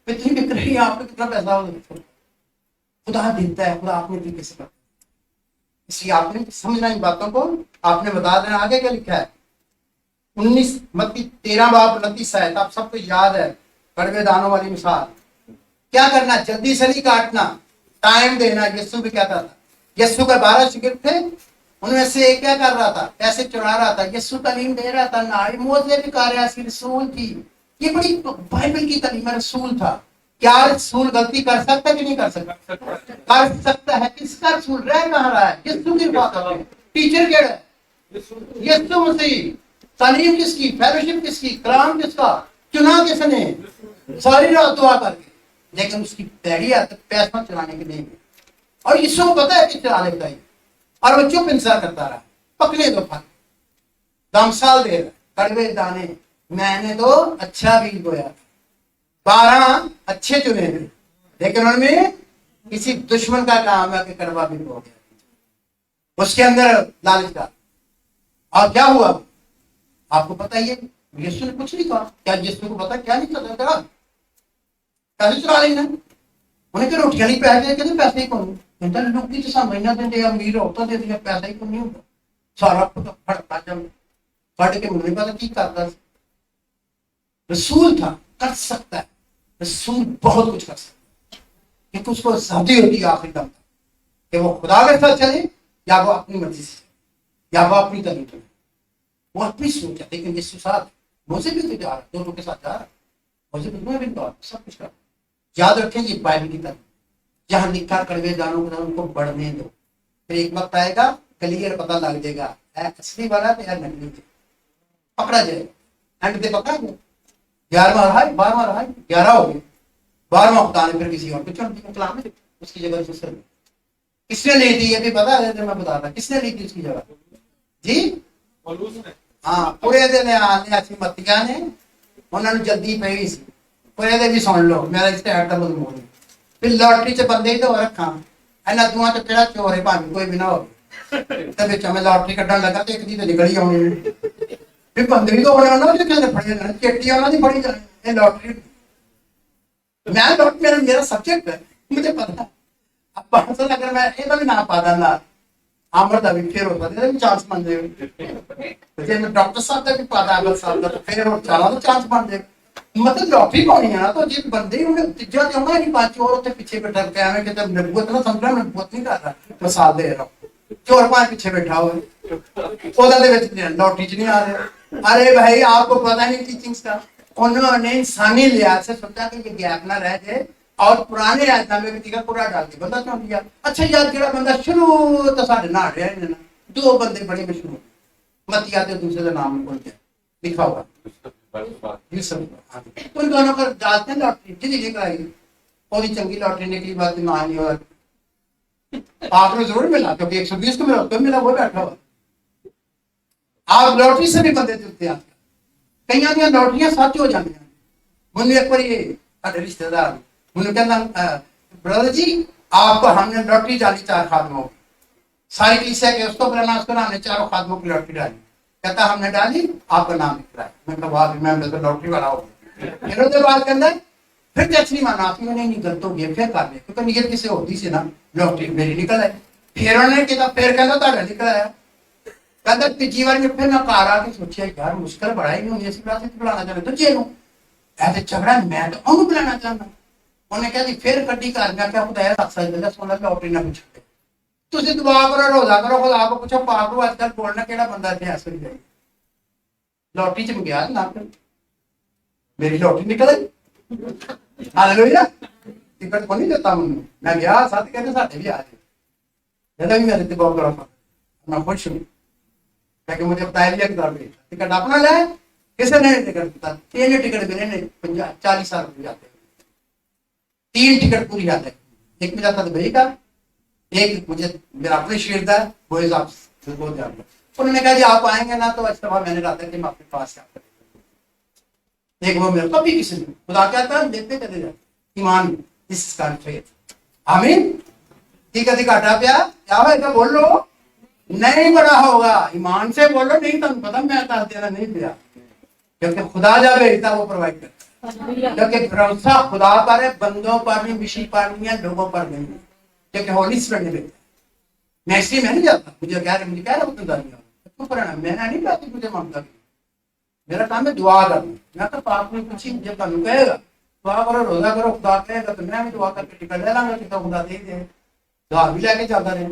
इतनी बिक रही है, आपको कितना पैसा हो, खुदा देता है, खुदा अपने तरीके से करता है। इसलिए आपने समझना इन बातों को, आपने बता देना। आगे क्या लिखा है 19 मत्ती 13:29 है, आप सबको याद है, कड़वे दानों वाली मिसाल। क्या करना, जल्दी से नहीं काटना, टाइम देना। यीशु भी कहता था, यीशु के 12 शिगिर्द थे, उनमें से एक क्या कर रहा था, पैसे चुरा रहा था, यीशु तालीम दे रहा था ना, मोसे भी कार्य रसूल थी। ये बड़ी बाइबल की तालीम है, रसूल था। क्या रसूल गलती कर सकता है कि नहीं कर सकता? कर सकता है। किसका रसूल रह कहाँ रहा है? यीशु की बात है। टीचर केड़ा है? यीशु मसीह। तालीम किसकी, फेलोशिप किसकी, कलाम किसका, चुना किसने? सारी रात दुआ करके। लेकिन उसकी पैड़ी आदत पैसा चलाने की नहीं। और यीशु को पता है कि चला लेता है, और वो चुप इंतजार करता रहा। पकने दो फल, दमसाल दे रहा, कड़वे दाने मैंने तो अच्छा बीज बोया, 12 अच्छे चुने थे, लेकिन उनमें किसी दुश्मन का काम है कि कड़वा बीज हो गया, उसके अंदर लालच का। और क्या हुआ आपको पता ही है, यीशु ने कुछ नहीं कहा। क्या यीशु को पता क्या नहीं चला करा? पैसे चुरा लेना, उन्हें क्या रोटियां नहीं पैसे, कहते पैसे ही कौन कहता लोग तो महीना देंगे, अमीर औरतां दे दिया, पैसा ही कोई नहीं होता। सारा फड़ता जब फड़ के मुझे पता की करता। रसूल था, कर सकता है, रसूल बहुत कुछ कर सकता है, क्योंकि उसको आजादी होती है आखिरी दम तक कि वो खुदा के साथ चले या वो अपनी मर्जी से, या वो अपनी तरीके में, वो अपनी सोच है। लेकिन यीशु साथ मुझे भी तो जा रहा, दोनों के साथ जा रहा, मुझे भी तो सब कुछ कर। याद रखें ये बाइबल की तरह, जहां लिखा कड़वे दानों को उनको बढ़ने दो, फिर एक वक्त आएगा क्लियर पता लग जाएगा असली वाला तो यार नकली पकड़ा जाएगा। एंड पे पकड़ा गया, 11वां रहा, 12वां रहा, 11 हो गए, 12वां खुदा ने फिर किसी और को चुन दिया कलाम में, उसकी जगह दूसरे में। किसने ली थी ये भी पता है, मैं बता रहा, किसने ली थी उसकी जगह? जी हाँ, पूरे दिन आने मतिया ने उन्होंने जल्दी पई सी, पूरे भी सुन लो मेरा इस ऐड का मतलब बोल। फिर लॉटरी च बंदे ही तो रखा, इन्होंने दुआ तो केड़ा चोर है, भाਵੇਂ कोई भी ना हो, तो बिच मैं लॉटरी कड्ढन लगा तो एक दी तो निकल ही आनी, फिर बंदे भी तो होने ना जो कहते फड़े जाने, चेटी उन्होंने फड़ी जानी। ये लॉटरी मैं लॉटरी मेरा सब्जेक्ट है, मुझे पता। अब 500 अगर मैं ये भी ना पा देना आमर का भी फिर होता है चांस बन जाएगा, जे मैं डॉक्टर साहब का भी पा दा अगर साहब का फिर और चला तो चांस बन जाएगा। मतलब लॉटरी पानी है ना, तो जे बंदे उन्हें तीजा ते होना नहीं, पांच और उत्ते पीछे बैठा के हमें कि नबूवत ना समझ रहा, नबूवत नहीं कर रहा, मिसाल दे रहा हूं, चोर पांच पीछे बैठा हुआ ओदा दे विच लॉटरी च नहीं आ रहे। अरे भाई आपको पता नहीं टीचिंग्स का, उन्होंने इंसानी लिहाज से सोचा कि ये गैप ना रह जाए और पुराने आयतनामे में का पूरा डाल के बंदा चुन लिया। अच्छा यार जेड़ा बंदा शुरू तो साढ़े ना रहा है ना, 2 बंदे बड़े मशहूर मतिया ते दूसरे का नाम बोल के लिखा हुआ उन दोनों को डालते हैं लॉटरी, जितनी निकलाई और चंगी लॉटरी निकली, बात ना नहीं हो आपने जरूर मिला, क्योंकि 120 को मिला तो मिला, वो बैठा हुआ। आप लॉटरी से भी बंदे जुड़ते हैं, कई दी लॉटरियां सच हो जाती हैं। मुझे एक बार ये रिश्तेदार मुझे कहना ब्रदर जी आपको हमने लॉटरी डाली 4 खादमों की, सारी कलीसिया के उसको बुलाना, उसको हमने 4 खादमों की लॉटरी डाली। कहता हमने डाली, आपका नाम लिख रहा है। मैं कहा वाह मैं तो लॉटरी वाला हो गया। फिर बात करना है, फिर टच नहीं माना आपने, नहीं गलत हो गया, फिर कर ले, क्योंकि नियत किसी होती सी ना, लॉटरी मेरी निकल आई। फिर उन्होंने कहा, फिर कहता ताड़ा निकल आया। कहता तीजी बार में फिर मैं घर आके सोचा यार मुश्किल बड़ा ही नहीं होनी, इसी बात से बुलाना चाहते तो चेनो ऐसे झगड़ा, मैं तो उन्होंने बुलाना चाहता। उन्हें कहा जी फिर कड्डी घर में क्या खुदा है सोना लॉटरी ना पूछो, तुम दुआ करो, रोजा करो, खुदा को पूछो पाक लो, आजकल बोलना केड़ा बंदा इतने ऐसे ही जाए लॉटरी च गया ना, मेरी लॉटरी निकल आई। हालेलुया, टिकट को नहीं देता मैं गया साथ, कहते साढ़े भी आ जाए, भी मेरे बहुत बड़ा मैं खुश हूँ, क्योंकि मुझे बताया दिया कि टिकट अपना ले, किसी ने टिकट दिता, 3 टिकट मिले ने 40,000 रुपये जाते, 3 टिकट पूरी जाते, एक में जाता दुबई का, एक मुझे मेरा अपने शहर का, वो हिसाब से बहुत ज्यादा। उन्होंने कहा जी आप आएंगे ना तो अच्छा मैंने रहा था कि मैं अपने पास एक वो मेरे कभी किसी ने खुदा कहता है देखते चले जाते ईमान, दिस इज कॉल्ड फेथ। आमीन। ठीक है, घाटा प्या क्या होगा बोलो, नहीं बड़ा होगा, ईमान से बोलो, नहीं तो पता मैं दस देना नहीं दिया, क्योंकि खुदा जा भेजता वो प्रोवाइड करता, क्योंकि भरोसा खुदा पर है, बंदों पर नहीं, विषय पर नहीं है, लोगों पर नहीं, क्योंकि होली स्पिरिट ने भेजा। मैं इसलिए मैं नहीं जाता, मुझे कह रहे मैं नहीं जाती, मुझे मामला मेरा काम है दुआ करना। मैं तो पाप में कुछ जब तुम कहेगा दुआ करो, रोजा करो, खुदा कहेगा तो मैं भी दुआ करके टिकट ले लांगा कि खुदा दे दे, दुआ भी लेके जाता रहे,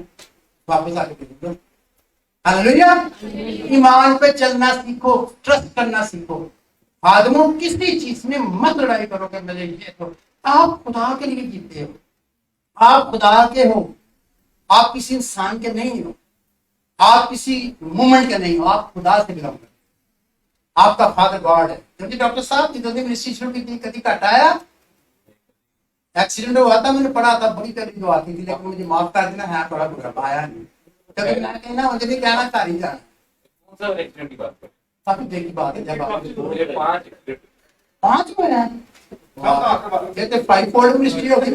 वापस आके हालेलुया। ईमान पे चलना सीखो, ट्रस्ट करना सीखो। आदमों किसी चीज में मत लड़ाई करोगे मेरे लिए, तो आप खुदा के लिए जीते हो, आप खुदा के हो, आप किसी इंसान के नहीं हो, आप किसी मूवमेंट के नहीं हो, आप खुदा से बिलोंग करते हो। आपका फादर गॉड है। क्योंकि डॉक्टर साहब जितनी मिनिस्ट्री शुरू की थी, कभी घटाया एक्सीडेंट हुआ था, मैंने पढ़ा था, बड़ी तकलीफ आती थी, लेकिन मुझे माफ कर देना है, थोड़ा बुरा आया नहीं, क्योंकि मैं कहना मुझे नहीं कहना घर ही जाना। कौन सा एक्सीडेंट की बात कर? काफी देर की बात है, जब आप मुझे 5 एक्सीडेंट। 5 में है, ये तो 5 फोल्ड मिनिस्ट्री होगी।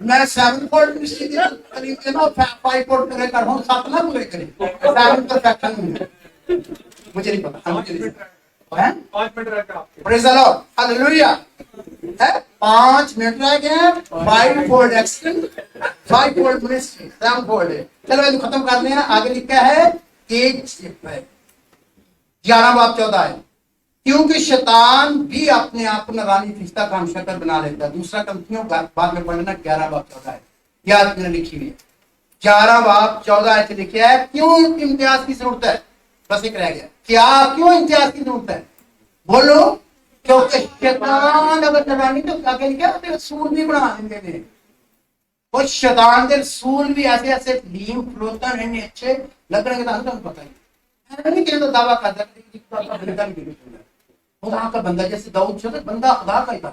मैं 7 फोल्ड मिनिस्ट्री की करीब ना 5 फोल्ड पूरे कर हूं, 7 ना पूरे करें, 7 परफेक्शन नहीं, मुझे नहीं पता, मुझे नहीं पता है। 5 मिनट रह गए। Praise the Lord, hallelujah. 5 minute रह गए हैं, 5 fold accident, 5 fold ministry, 7 fold है। चलो मैं खत्म कर लें। आगे लिखा है केज 11 बाब 14 है, क्योंकि शैतान भी अपने आप को नारानी फरिश्ता का हमशक्ल बना लेता है। दूसरा कंपनियों बाद में पढ़ना 11 बाब 14 है, याद मैंने लिखी हुई है। 11 बाब 14 ऐसे लिखा है, क्यों इम्तियाज की जरूरत है? बस एक रह गया, क्या क्यों इम्तियाज की जरूरत है? बोलो। क्योंकि शैतान अगर नारानी तो आगे लिखा है रसूल भी बना देंगे, और शैतान के रसूल भी ऐसे ऐसे लीम फ्लोतर हैं अच्छे लगने के पता ही नहीं कहता, दावा करता खुदा का बंदा, जैसे दाऊद जो बंदा खुदा का ही था,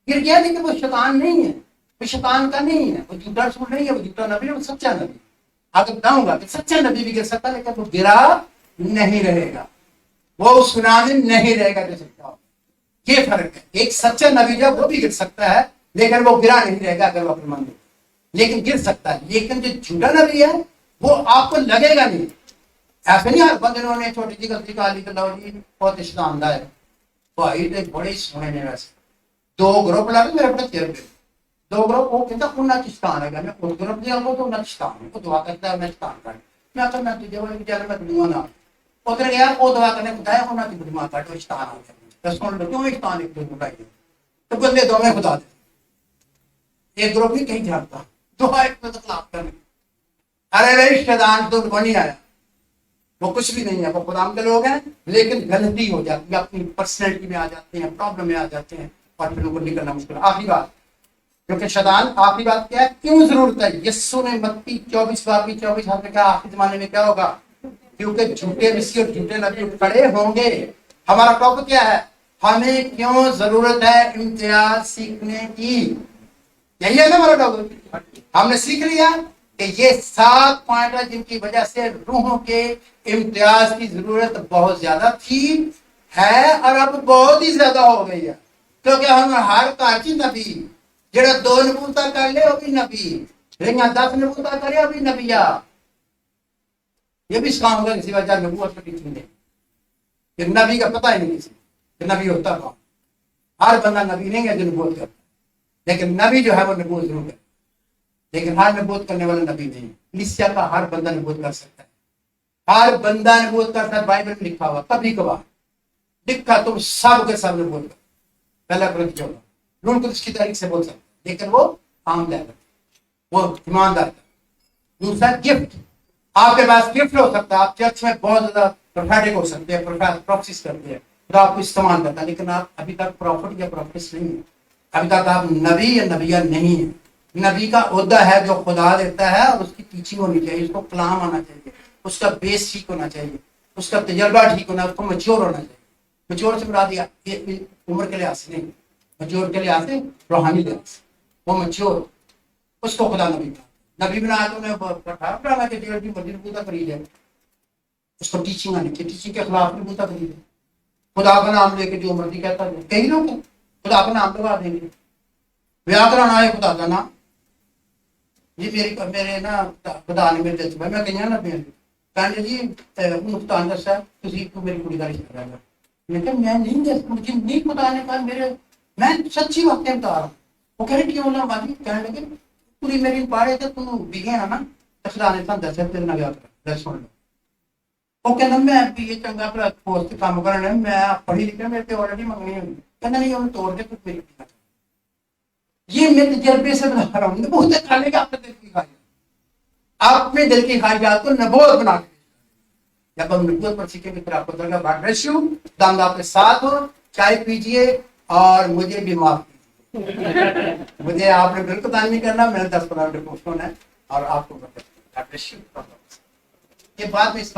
गिर गया, लेकिन वो शैतान नहीं है, वो शैतान का नहीं है, वो झूठा रसूल नहीं है, वो झूठा नबी है, वो सच्चा नबी। अगर बताऊंगा कि सच्चा नबी भी गिर सकता, लेकिन वो गिरा नहीं रहेगा, वो उस गुनाह में नहीं रहेगा। गिर सकता, ये फर्क है। एक सच्चा नबी जो वो भी गिर सकता है, लेकिन वो गिरा नहीं रहेगा अगर वो अपने मन में, लेकिन गिर सकता है। लेकिन जो झूठा नबी है वो आपको लगेगा नहीं। ऐसे नहीं हर बंदे ने छोटी सी गलती का ली तो लो जी बहुत शानदार है भाई, तो बड़े सोने ने वैसे 2 ग्रुप लगे मेरे अपने चेहरे पे, 2 ग्रुप, वो कहता उन्ना चिस्तान है, मैं उस ग्रुप दिया वो तो उन्ना चिस्तान है, वो दुआ करता है मैं चिस्तान कर, मैं तो मैं तुझे वो बेचारे मैं दुआ ना उधर गया, वो दुआ करने खुदा उन्ना की दुआ काट, वो चिस्तान आ गया, तो सुन लो क्यों चिस्तान एक दुआ आई, तो बंदे दो में खुदा दे, एक ग्रुप ही कहीं जाता, दुआ एक तो खिलाफ करने। अरे भाई शैतान तो नहीं आया, वो कुछ भी नहीं है, वो खुदा के लोग हैं, लेकिन गलती हो जाती है, अपनी पर्सनैलिटी में आ जाते हैं, प्रॉब्लम में आ जाते हैं, और फिर उनको निकलना मुश्किल। आखिरी बात, क्योंकि शैतान, आखिरी बात क्या है, क्यों जरूरत है? यीशु ने मत्ती 24 बाब 24 हाथ में कहा आखिरी जमाने में क्या होगा, क्योंकि झूठे मसीह और झूठे नबी खड़े होंगे। हमारा टॉपिक क्या है? हमें क्यों जरूरत है इम्तियाज सीखने की? यही है ना हमारा टॉपिक। हमने सीख लिया कि ये 7 पॉइंट है जिनकी वजह से रूहों के इम्तियाज की जरूरत बहुत ज्यादा थी, है, और अब बहुत ही ज्यादा हो गई है, क्योंकि हम हर काची नबी जेड़ा 2 नबूता कर ले वो भी नबी, लेकिन 10 नबूता करे वो भी नबिया। ये भी काम होगा किसी वजह नबूवत की टीचिंग नहीं, कि नबी का पता ही नहीं किसी कि नबी होता कौन। हर बंदा नबी नहीं है जो नबूवत करता, लेकिन नबी जो है वो नबूवत जरूर है, लेकिन हर नबूवत करने वाला नबी नहीं। कलीसिया का हर बंदा नबूवत कर सकता है, हर बंदा नबूवत करता है, बाइबल में लिखा हुआ, कभी कभार लिखा तुम सब के सब नबूवत कर, पहला ग्रंथ होगा रूल कुछ की तारीख से बोल सकते, लेकिन वो आम लेवल, वो ईमानदार। दूसरा गिफ्ट, आपके पास गिफ्ट हो सकता है, आप चर्च में बहुत ज्यादा प्रोफेटिक हो सकते हैं, प्रोफेसिस करते हैं, तो आपको इस्तेमाल करता है, लेकिन आप अभी तक प्रॉफिट या प्रोफेस नहीं है, अभी तक आप नबी या नबिया नहीं है। नबी का ओहदा है जो खुदा देता है, और उसकी टीचिंग होनी चाहिए, उसको कलाम आना चाहिए, उसका बेस ठीक होना चाहिए, उसका तजर्बा ठीक होना, उसको मैच्योर होना चाहिए। मैच्योर से बता दिया उम्र के लिहाज से नहीं, मैच्योर के लिहाज से रूहानी लिहाज से, वो मैच्योर, उसको खुदा नबी बना। नबी बना तो उन्हें बढ़ाना कि जो मर्जी पूरा करी जाए, उसको टीचिंग आनी चाहिए, टीचिंग के खिलाफ भी पूरा करी जाए, खुदा का नाम लेके जो मर्जी कहता है। कई लोग खुदा का नाम लगा देंगे, व्याकरण आए खुदा का नाम, ये मेरे ना खुदा ने मेरे दिल से मैं कहीं ना कहने जी मुफ्तान साहब तुम मेरी कुड़ी का रिश्ता करेगा, लेकिन मैं नहीं, मुझे नहीं खुदा ने कहा मेरे, मैं सच्ची बातें बता रहा हूँ। वो कह रहे क्यों ना बाजी, कहने लगे पूरी मेरी पाड़े थे तुम बिगे है ना, तो खुदा ने दस तेरे ना व्याह कर सुन लो। वो कहना मैं भी ये चंगा भला पोस्ट काम करना, मैं पढ़ी लिखा मेरे पे ऑलरेडी मंगनी होगी, कहना नहीं उन्हें तोड़ के कुछ मेरी पीना। ये मैं तजर्बे से बता रहा हूँ, बहुत खाने का आपने देखी खाई, अपने दिल की ख्वाहिशात को नबूवत बना के, जब हम नबूवत पर सीखेंगे फिर आपको लगा गॉड ब्लेस यू, खुदा आपके साथ हो, चाय पीजिए और मुझे भी माफ कीजिए। मुझे आपने बिल्कुल दान नहीं करना, मैंने 10-15 मिनट पोस्टपोन है और आपको गॉड ब्लेस यू। ये बात में इस